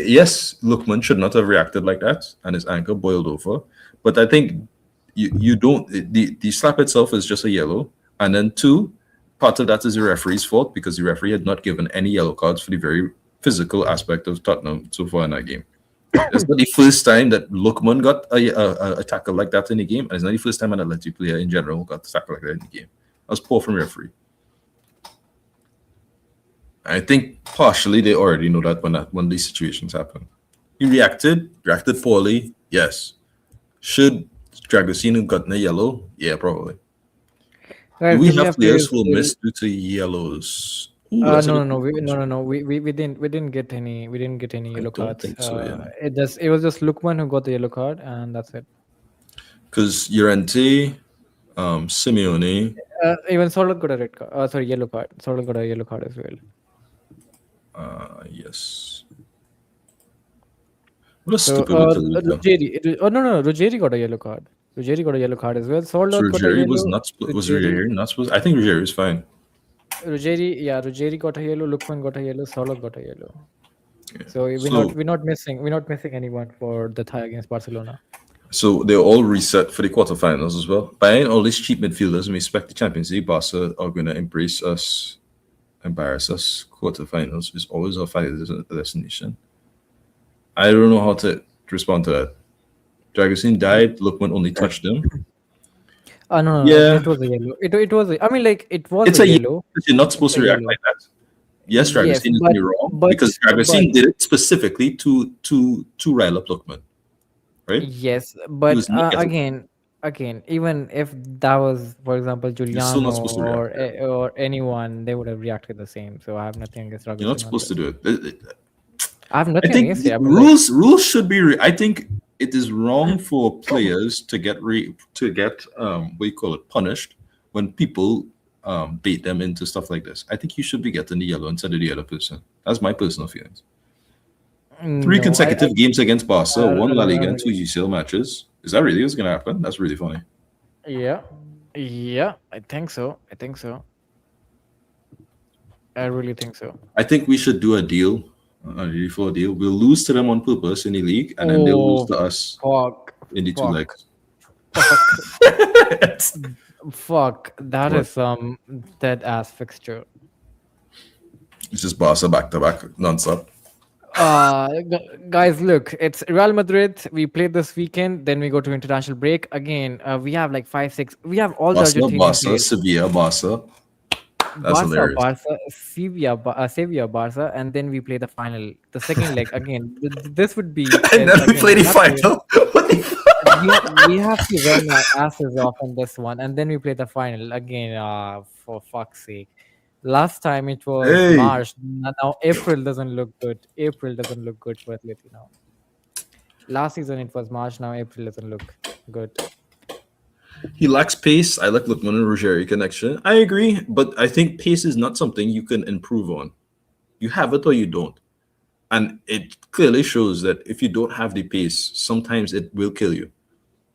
Yes, Lookman should not have reacted like that, and his ankle boiled over. But I think you don't. The slap itself is just a yellow, and then 2, part of that is the referee's fault because the referee had not given any yellow cards for the very physical aspect of Tottenham so far in that game. It's not the first time that Lookman got a tackle like that in the game, and it's not the first time an Atleti player in general got a tackle like that in the game. That was poor from referee. I think partially they already know that when these situations happen. He reacted poorly, yes. Should Dragusin have gotten a yellow? Yeah, probably. Guys, Do we give me have a players face. who will miss due to yellows? Ooh, that's a No, good no, no, question. we didn't get any I yellow don't cards. think so, you know. It was just Lukman who got the yellow card, and that's it. Because Llorente, Simeone, Even Sorloth got a red card. Sorry, yellow card. Sorloth got a yellow card as well. yes. What a So, stupid way to lose, though. Oh no, no, Ruggeri got a yellow card. Ruggeri got a yellow card as well. So Sorloth got a Ruggeri yellow. was Ruggeri, Ruggeri not supposed. I think Ruggeri was fine. Ruggeri got a yellow. Lukman got a yellow. Sorloth got a yellow. Yeah. So So we're not missing anyone for the tie against Barcelona. so they're all reset for the quarterfinals as well. Buying all these cheap midfielders, and we expect the Champions League. Barca are going to embarrass us. Quarterfinals is always our final destination. I don't know how to respond to that. Dragusin died. Lookman only touched him. No, no, Yeah, it was a yellow. It was. I mean, like it was it's a a yes. yellow. You're not It's supposed a to react yellow. like that. Yes, Yes, Dragusin is in the wrong because but Dragusin did it specifically to rile up Lookman, right? yes, He but was not getting. again, even if that was, for example, You're still not Giuliano supposed to react. Yeah. or anyone, they would have reacted the same. So I have nothing against You're not Dragusin on supposed to this. do it. I have I nothing think against it. I mean, like, rules should be. I think it is wrong for players to get what you call it punished when people bait them into stuff like this. I think you should be getting the yellow instead of the other person. That's my personal feelings. Three no, consecutive games against Barca, one La I Liga, don't and two really. UCL matches. Is that really what's going to happen? That's really funny. Yeah, yeah, I think so. I think so. I really think so. I think we should do a deal, a really full deal. We'll lose to them on purpose in the league, and then they'll lose Oh, to us fuck, in the two fuck, legs. fuck, It's fuck. That what? is some dead ass fixture. It's just Barca back to back, non-stop. Guys, look, it's Real Madrid. We play this weekend, then we go to international break. Again, we have like 5, 6. We have all the Barca, Argentinian Barca, players. Sevilla, Barca. That's hilarious. Sevilla, Barca, and then we play the final, the second leg. Again, this would be And then we again play the final. What the we have to run our asses off on this one, and then we play the final again. For fuck's sake! Last time it was Hey, March. Now April doesn't look good. April doesn't look good for Atleti now. Last season it was March. Now April doesn't look good. he lacks pace. I like Lookman and Ruggeri connection. I agree, but I think pace is not something you can improve on. You have it or you don't. And it clearly shows that if you don't have the pace, sometimes it will kill you.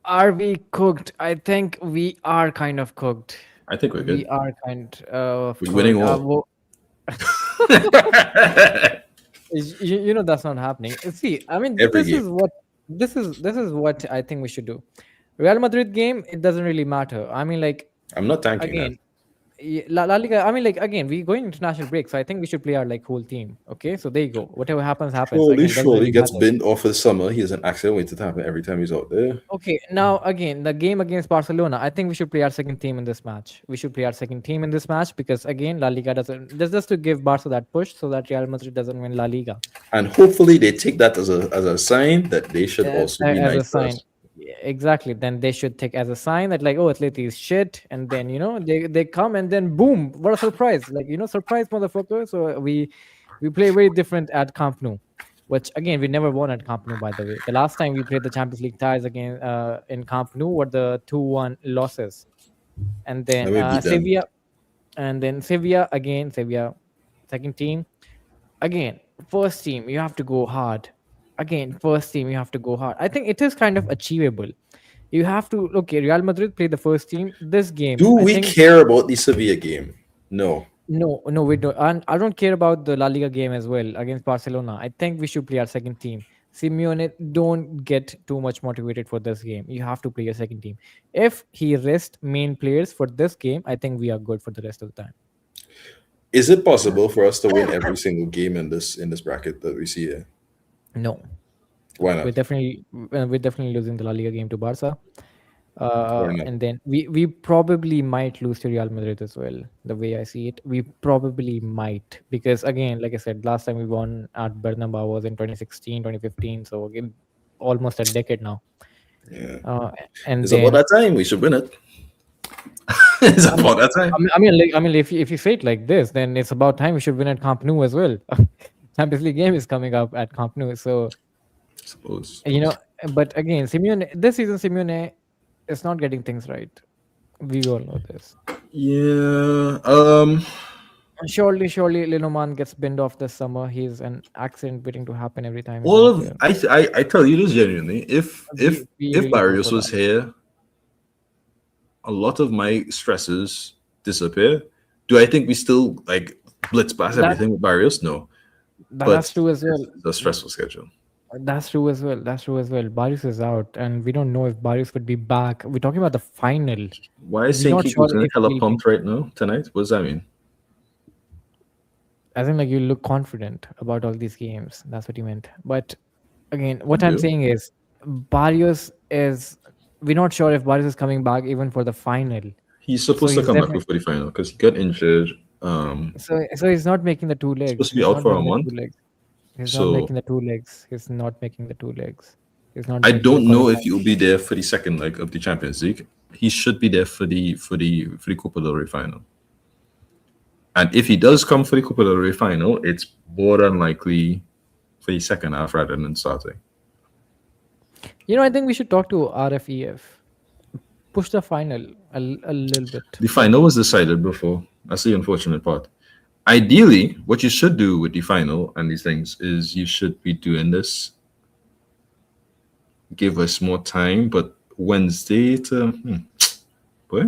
Are we cooked? I think we are kind of cooked. I think we're We good. are kind of We're winning cooked. all. You know that's not happening. See, I mean, Every game. this is what I think we should do. Real Madrid game, it doesn't really matter. I mean, like I'm not thanking that. again, La Liga. I mean, like again, we going international break, so I think we should play our like whole team. Okay, so there you go. Whatever happens, happens. Surely, Again, doesn't surely really gets matter. binned off for the summer. He has an accident waiting to happen every time he's out there. Okay, now again, the game against Barcelona, I think we should play our second team in this match. We should play our second team in this match because again, La Liga doesn't. Just to give Barca that push so that Real Madrid doesn't win La Liga. And hopefully they take that as a sign that they should also be As a nice to sign. us. Yeah, exactly. Then they should take as a sign that like, oh, Atleti is shit, and then they come and then boom, what a surprise! Like surprise motherfucker. So we play very different at Camp Nou, which again we never won at Camp Nou. By the way, the last time we played the Champions League ties again in Camp Nou were the 2-1 losses, and then Let me beat them. Sevilla again, Sevilla second team again, first team you have to go hard. Again, first team you have to go hard. I think it is kind of achievable. You have to okay, Real Madrid play the first team. This game, Do I we think care about the Sevilla game? No. no, we don't. And I don't care about the La Liga game as well against Barcelona. I think we should play our second team. Simeone, don't get too much motivated for this game. You have to play your second team. If he rests main players for this game, I think we are good for the rest of the time. Is it possible for us to win every single game in this bracket that we see here? No, Why we're not? definitely losing the La Liga game to Barca. Why not? And then we probably might lose to Real Madrid as well. The way I see it, we probably might because again, like I said, last time we won at Bernabeu was in 2016, 2015. So again, almost a decade now. Yeah. And It's about then that time. We should win it. It's I mean, about that time. if you say it like this, then it's about time we should win at Camp Nou as well. Champions League game is coming up at Camp Nou, so Suppose. you know. But again, Simeone this season, Simeone is not getting things right. We all know this. Yeah. Surely, Linoman gets binned off this summer. He's an accident waiting to happen every time he's All out of there. I tell you this genuinely. We If really hope Barrios for was that. here, a lot of my stresses disappear. Do I think we still like blitz past That everything with Barrios? No, that's but true as well. it's a stressful schedule. That's true as well. That's true as well. Barrios is out, and we don't know if Barrios would be back. We're talking about the final. Why is We're Saint not sure Kiku's if hella he'll be. pumped right now tonight? What does that mean? I think like you look confident about all these games. That's what you meant. But again, I what I'm do. saying is, Barrios is. We're not sure if Barrios is coming back even for the final. He's So supposed to he's come back definitely. before the final because he got injured. So he's not making the two He's legs. supposed to be He's out not for a making the month. two legs. He's not So making the two legs. He's not making the two legs. He's not I making the don't know if qualifying. he will be there for the second leg of the Champions League. He should be there for the Copa del Rey final. And if he does come for the Copa del Rey final, it's more than likely for the second half rather than starting. I think we should talk to RFEF. Push the final a little bit. The final was decided before. That's the unfortunate part. Ideally, what you should do with the final and these things is you should be doing this. Give us more time, but Wednesday to what?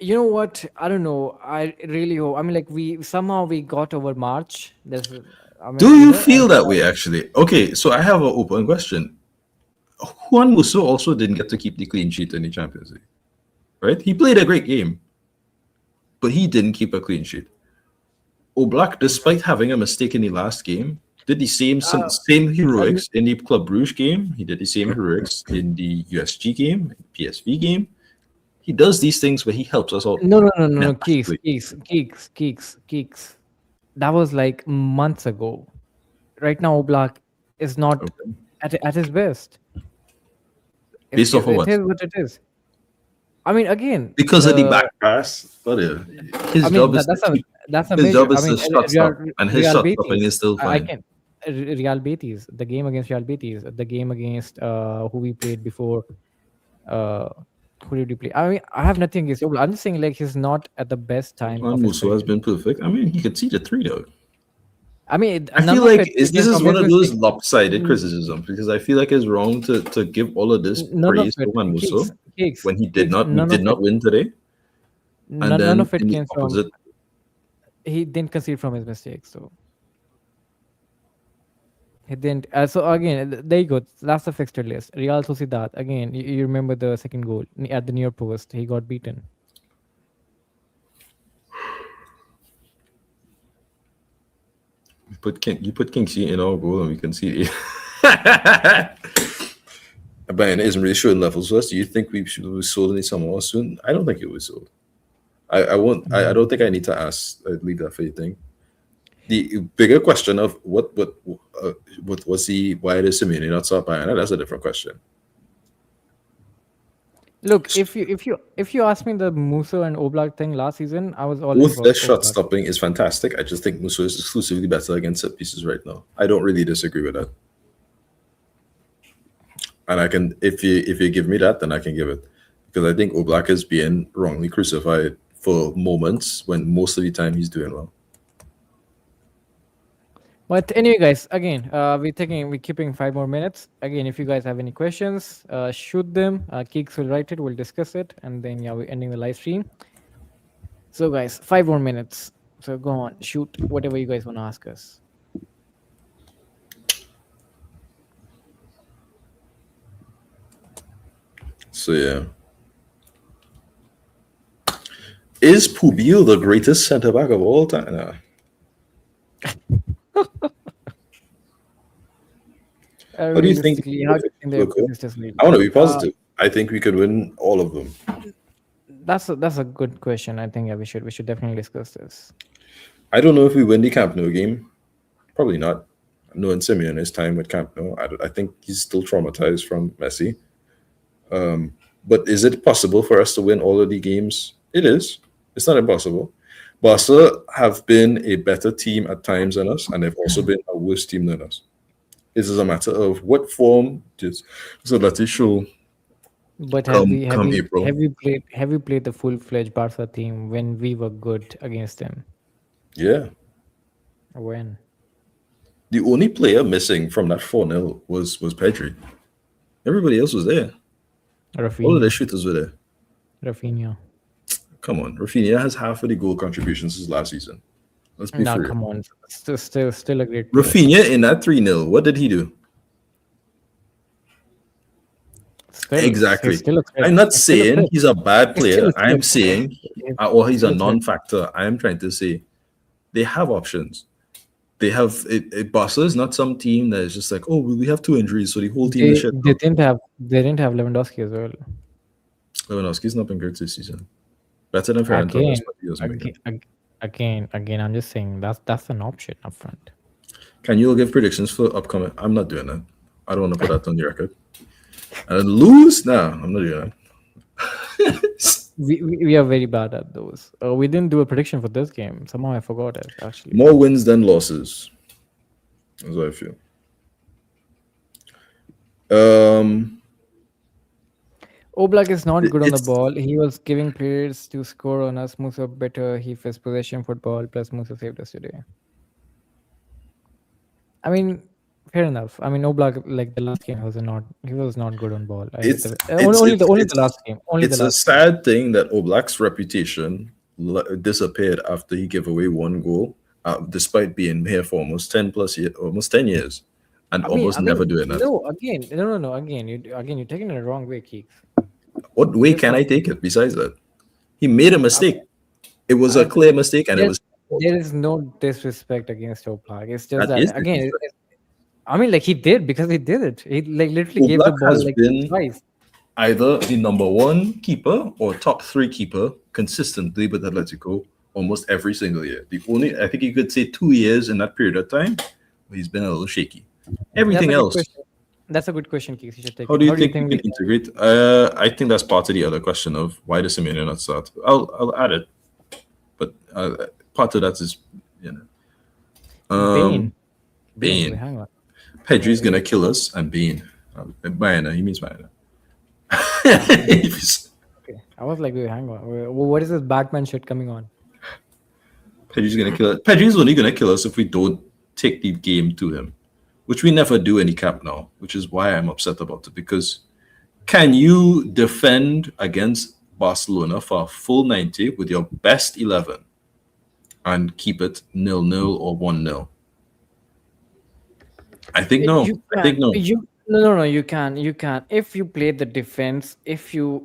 You know what? I don't know. I really hope. I mean, like we got over March. Do you And feel that way actually? Okay, so I have an open question. Juan Musso also didn't get to keep the clean sheet in the Champions League, right? He played a great game, but he didn't keep a clean sheet. Oblak, despite having a mistake in the last game, did the same um, heroics in the Club Brugge game. He did the same heroics in the USG game, PSV game. He does these things where he helps us out no. massively. Keeks. That was like months ago. Right now, Oblak is not Okay. at his best. Based off of It what? is what it is. I mean, again, Because of the back pass. But his I mean job is to keep that's a his major. job I is mean, to shot Real, stop, and his Real shot stopping is Betis. still I fine. can Real Betis. The game against Real Betis. The game against who we played before. Uh, who did we play? I mean, I have nothing against Oblak. I'm just saying like he's not at the best time Juan of his Musso has career. been perfect. I mean, he could see the three though. I mean, I none feel of like it this came is from one his of those mistake. lopsided N- criticisms because I feel like it's wrong to give all of this None of praise to it, Juan Musso when he did cakes. not we did not win today, and None then of it in the came from. opposite. He didn't concede from his mistakes, so he didn't. So again, there you go. That's the fixture list. Real Sociedad. Again, you remember the second goal at the near post. He got beaten. You put Kingsley in our goal and we can see it. Bayern isn't really showing levels to us. Do you think we should be sold any summer soon? I don't think it was sold. I won't. I don't think I need to ask. I'd leave that for you thing. The bigger question of what was the why did Simeone not start Bayern? That's a different question. Look, if you ask me the Musso and Oblak thing last season, I was all in Both for their shot Oblak. stopping is fantastic. I just think Musso is exclusively better against set pieces right now. I don't really disagree with that. And I can if you give me that, then I can give it. Because I think Oblak is being wrongly crucified for moments when most of the time he's doing well. But anyway, guys, again, we're keeping 5 more minutes. Again, if you guys have any questions, shoot them. Keeks will write it. We'll discuss it, and then yeah, we're ending the live stream. So, guys, 5 more minutes. So go on, shoot whatever you guys want to ask us. So yeah. Is Pubil the greatest centre back of all time? Nah. What do you think? Realistically, how do you think they're Look, just I want to be positive. I think we could win all of them. That's a good question. I think yeah, we should definitely discuss this. I don't know if we win the Camp Nou game. Probably not. Knowing Simeon his time with Camp Nou, I think he's still traumatized from Messi. But is it possible for us to win all of the games? It is. It's not impossible. Barca have been a better team at times than us, and they've also been a worse team than us. It is a matter of what form does Atleti show But come April. have we played the full fledged Barca team when we were good against them? Yeah. When? The only player missing from that 4-0 was Pedri. Everybody else was there. All of the Rafinha. shooters were there. Rafinha. Come on. Rafinha has half of the goal contributions since last season. Let's be Now fair. come on. Still a great player. Rafinha in that 3-0, what did he do? Exactly. He's still a threat. I'm not He's still a saying threat. he's a bad He's still player. a threat. I'm saying, He's or he's a still a threat. non-factor. I am trying to say they have options. They have Barca is not some team that is just like, oh, we have 2 injuries, so the whole team is shit. They didn't have Lewandowski as well. Lewandowski's not been great this season. Better than Ferran Torres, but he doesn't make it. Again, I'm just saying that's an option up front. Can you give predictions for upcoming? I'm not doing that. I don't want to put that on the record. And lose? Nah, I'm not doing that. We are very bad at those. We didn't do a prediction for this game. Somehow I forgot it actually. More wins than losses. That's what I feel. Oblak is not good on the ball. He was giving players to score on us. Musso better. He faced possession football. Plus Musso saved us today. I mean, fair enough. I mean, Oblak like the last game he was not good on ball. Only the last game. It's a sad thing that Oblak's reputation disappeared after he gave away 1 goal, despite being here for almost 10 years, and never doing that. No. Again, you're taking it the wrong way, Keeks. What way can I take it? Besides that, he made a mistake. It was a clear mistake, and it was. There is no disrespect against Oblak. It's just that again. I mean, like he did because he did it. He like literally gave the ball like twice. Either the number 1 keeper or top 3 keeper consistently with Atletico almost every single year. I think you could say 2 years in that period of time, where he's been a little shaky. Everything else. That's a good question, Keeks. You should take. How do you think we can integrate? I think that's part of the other question of why does Simeone not start? I'll add it, but part of that is Bane. Hang on. Pedri's gonna kill us, and Bane. Bayana, he means Bayana. Okay, I was like, hang on. What is this Batman shit coming on? Pedri's gonna kill us. Pedri's only gonna kill us if we don't take the game to him, which we never do any cap now, which is why I'm upset about it. Because can you defend against Barcelona for a full 90 with your best 11 and keep it 0-0 or 1-0? I think no. I think no. No. You can. If you play the defense, if you're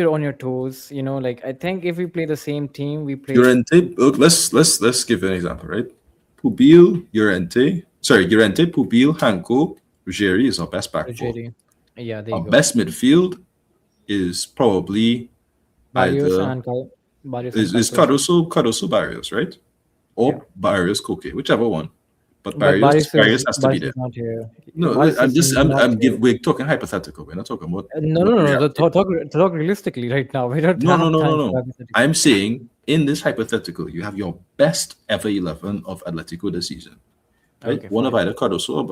on your toes, like I think if we play the same team, we play. Llorente. Look, let's give an example, right? Pubil, Llorente, Pubil, Hancko, Ruggeri is our best back four. Yeah, there you go. Best midfield is probably Barrios is Cardoso Barrios, right? Or Barrios Koke, whichever one. But Barrios has to be there. No, we're talking hypothetical. We're not talking about. No. Talk realistically right now. We don't. No. I'm saying in this hypothetical, you have your best ever 11 of Atletico this season. Right? Okay, one of either Cardoso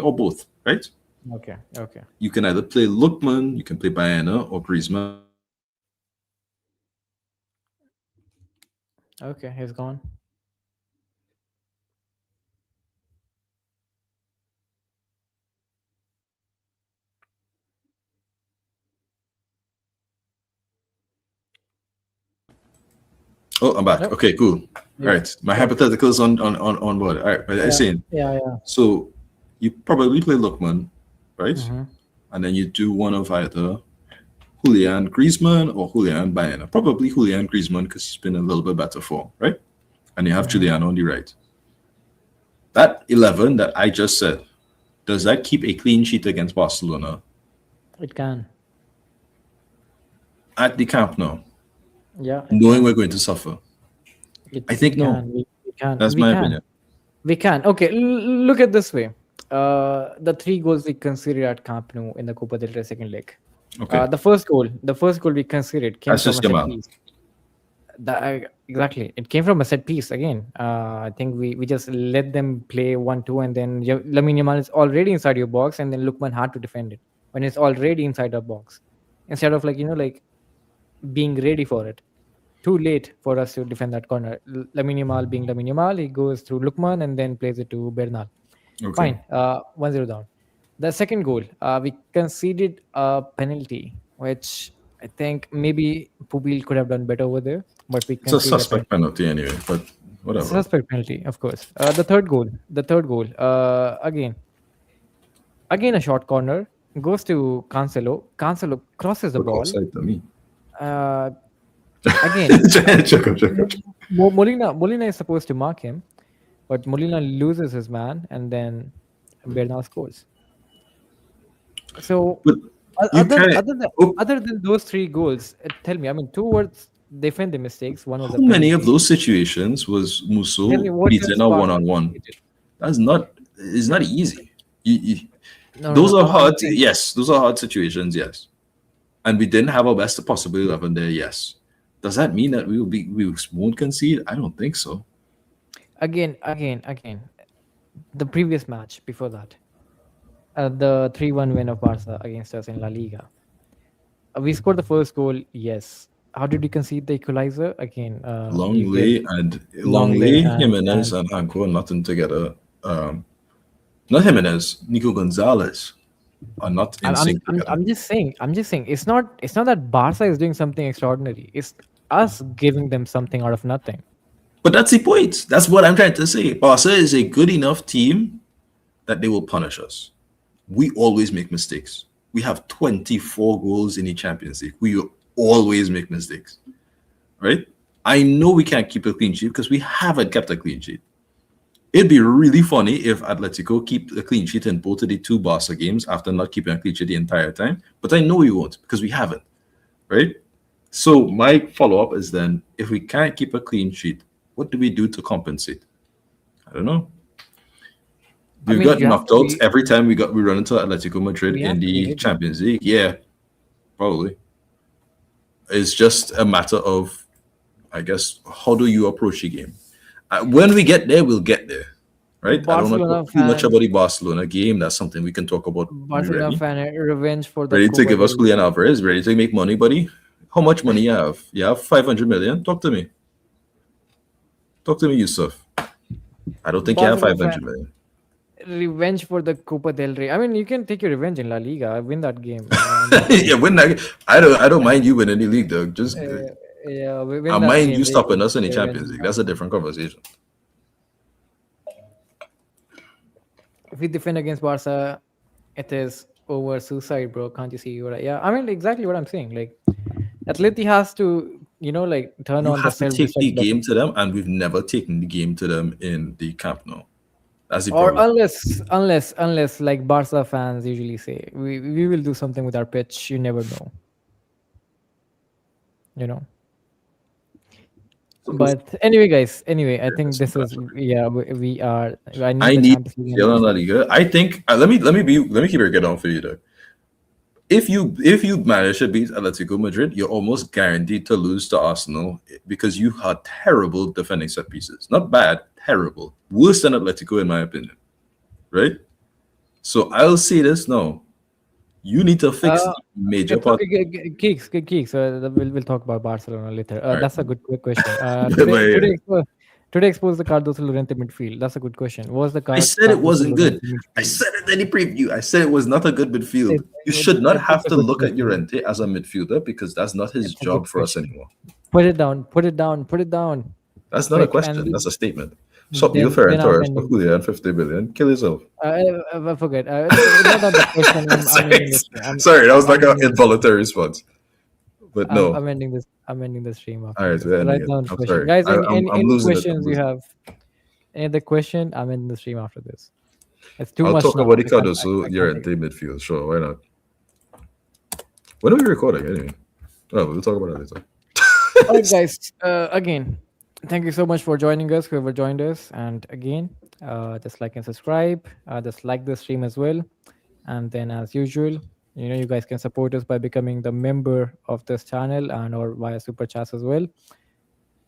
or both, right? Okay. You can either play Lookman, you can play Bayana or Griezmann. Okay, he's gone. Oh, I'm back. Yep. Okay, cool. Yeah. All right. My hypothetical is on board. All right. But I'm saying. Yeah. So you probably play Lookman, right? Mm-hmm. And then you do one of either Julián Griezmann or Julián Bayana. Probably Julián Griezmann because he's been a little bit better form, right? And you have Julián on the right. That 11 that I just said, does that keep a clean sheet against Barcelona? It can. At the Camp Nou. Yeah. Knowing we're going to suffer. I think no. We can. That's my opinion. We can. Okay, look at this way. The 3 goals we conceded at Camp Nou in the Copa del Rey second leg. Okay, The first goal we conceded came that's from just a set Jamal. piece. Exactly, it came from a set piece again. I think we just let them play 1-2, and then Lamine Yamal is already inside your box, and then Lukman had to defend it when it's already inside our box, instead of being ready for it. Too late for us to defend that corner. Lamine Yamal being Lamine Yamal, he goes through Lukman and then plays it to Bernal. Okay. Fine, 1-0 down. The second goal, we conceded a penalty, which I think maybe Pubil could have done better over there, but we It's a conceded a suspect penalty. penalty anyway, but whatever. Suspect penalty, of course. The third goal, again a short corner goes to Cancelo. Cancelo crosses the Look ball. offside to me. Uh, Again, Check. Molina is supposed to mark him, but Molina loses his man, and then Bernal scores. So But you other can't. other than Oh, other than those three goals, tell me. I mean, two words defend the mistakes. One was how a many of penalty. those situations was Tell Musso me what beaten else a one Barca on one? created. That's not. It's not easy. No, no, Those no. are I'm hard. saying Yes, those are hard situations. Yes, and we didn't have our best possible 11 there. Yes. Does that mean that we won't concede? I don't think so. again. The previous match before that, the 3-1 win of Barca against us in La Liga. We scored the first goal. Yes. How did we concede the equalizer? Again, we give Longley Longley, and Jimenez, and Hancko nothing together. Um, Not Jimenez, Nico Gonzalez are not in I'm, I'm sync I'm together. I'm just saying it's not that Barca is doing something extraordinary. It's us giving them something out of nothing. But that's the point. That's what I'm trying to say. Barca is a good enough team that they will punish us. We always make mistakes. We have 24 goals in the Champions League. We will always make mistakes, right? I know we can't keep a clean sheet because we haven't kept a clean sheet. It'd be really funny if Atletico keep a clean sheet in both of the two Barca games after not keeping a clean sheet the entire time. But I know we won't because we haven't, right? So my follow up is then if we can't keep a clean sheet, what do we do to compensate? I don't know. I We've mean, got you have knocked to out be every time we run into Atletico Madrid we in have to be the ready. Champions League. Yeah, probably. It's just a matter of, I guess, how do you approach the game? When we get there, we'll get there, right? I don't want to Barcelona talk too much fans, about the Barcelona game. That's something we can talk about when we're Barcelona ready. fan, revenge for the Ready to Copa give us del Julian Rey. Alvarez? Ready to make money, buddy? How much money you have? You have 500 million? Talk to me. Talk to me, Yusuf. I don't think you have Barcelona 500 fan, million. revenge for the Copa del Rey. I mean, you can take your revenge in La Liga, win that game. Yeah, win that. I don't mind you winning the league, though. Just Yeah, we I win that mind you game. We stopping can us in the take revenge Champions in League. La That's a Liga. different conversation. If we defend against Barca, it is over suicide, bro. Can't you see? Yeah, I mean exactly what I'm saying. Like Atleti has to, turn You on the have to take the self-destruct game button. to them, and we've never taken the game to them in the Camp Nou. That's the Or problem. unless like Barca fans usually say, we will do something with our pitch. You never know, you know. But anyway, guys. Anyway, I think this is yeah. We are. I need I the need Champions League UCL and ending. La Liga. I think let me keep it get on for you though. If you manage to beat Atletico Madrid, you're almost guaranteed to lose to Arsenal because you had terrible defending set pieces. Not bad, terrible. Worse than Atletico in my opinion. Right? So I'll say this now. You need to fix Uh, the major it's part. okay, Geeks. We'll talk about Barcelona later. All right. That's a good question. But yeah. Today expose the Cardoso Llorente midfield. That's a good question. Was the I said it Cardoso wasn't Llorente good. I midfield? said it in the preview. I said it was not a good midfield. You should not It's have a to good look at question. Llorente as a midfielder because that's not his It's a good job for us question. anymore. Put it down. Put it down. Put it down. That's not a Quick. And question. That's a statement. Stop Neil then Ferran I'm Torres for ending. Julián 50 billion. Kill yourself. I forget. Not on the question. I'm sorry, ending this. I'm sorry, that was I'm like an ending this. involuntary response. But no. I'm ending this. I'm ending the stream All after right, this. we're ending Write it. down the I'm question, sorry. guys. I'm Any losing it. I'm questions you losing it. have? Any other question? I'm ending the stream after this. It's too I'll much talk now. about the I Cardoso can't take Llorente midfield. Sure, why not? When are we recording anyway? Oh, we'll talk about it later. it. All right, guys. Again, thank you so much for joining us. Whoever joined us, and again, just like and subscribe. Just like the stream as well, and then as usual, You guys can support us by becoming the member of this channel and or via super chats as well.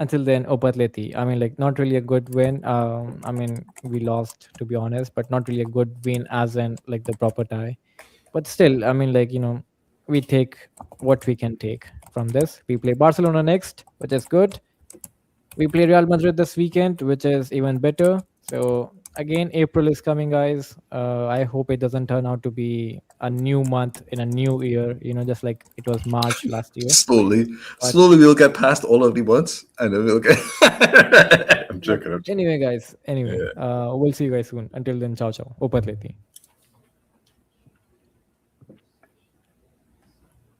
Until then, Opatleti. I mean, like, not really a good win. I mean, we lost to be honest, but not really a good win as in like the proper tie. But still, I mean, like, we take what we can take from this. We play Barcelona next, which is good. We play Real Madrid this weekend, which is even better. So again, April is coming, guys. I hope it doesn't turn out to be a new month in a new year. Just like it was March last year. Slowly, But slowly we'll get past all of the months, and then we'll get. I'm but joking. I'm joking. anyway, guys. Anyway, Yeah. we'll see you guys soon. Until then, ciao ciao. Opatleti.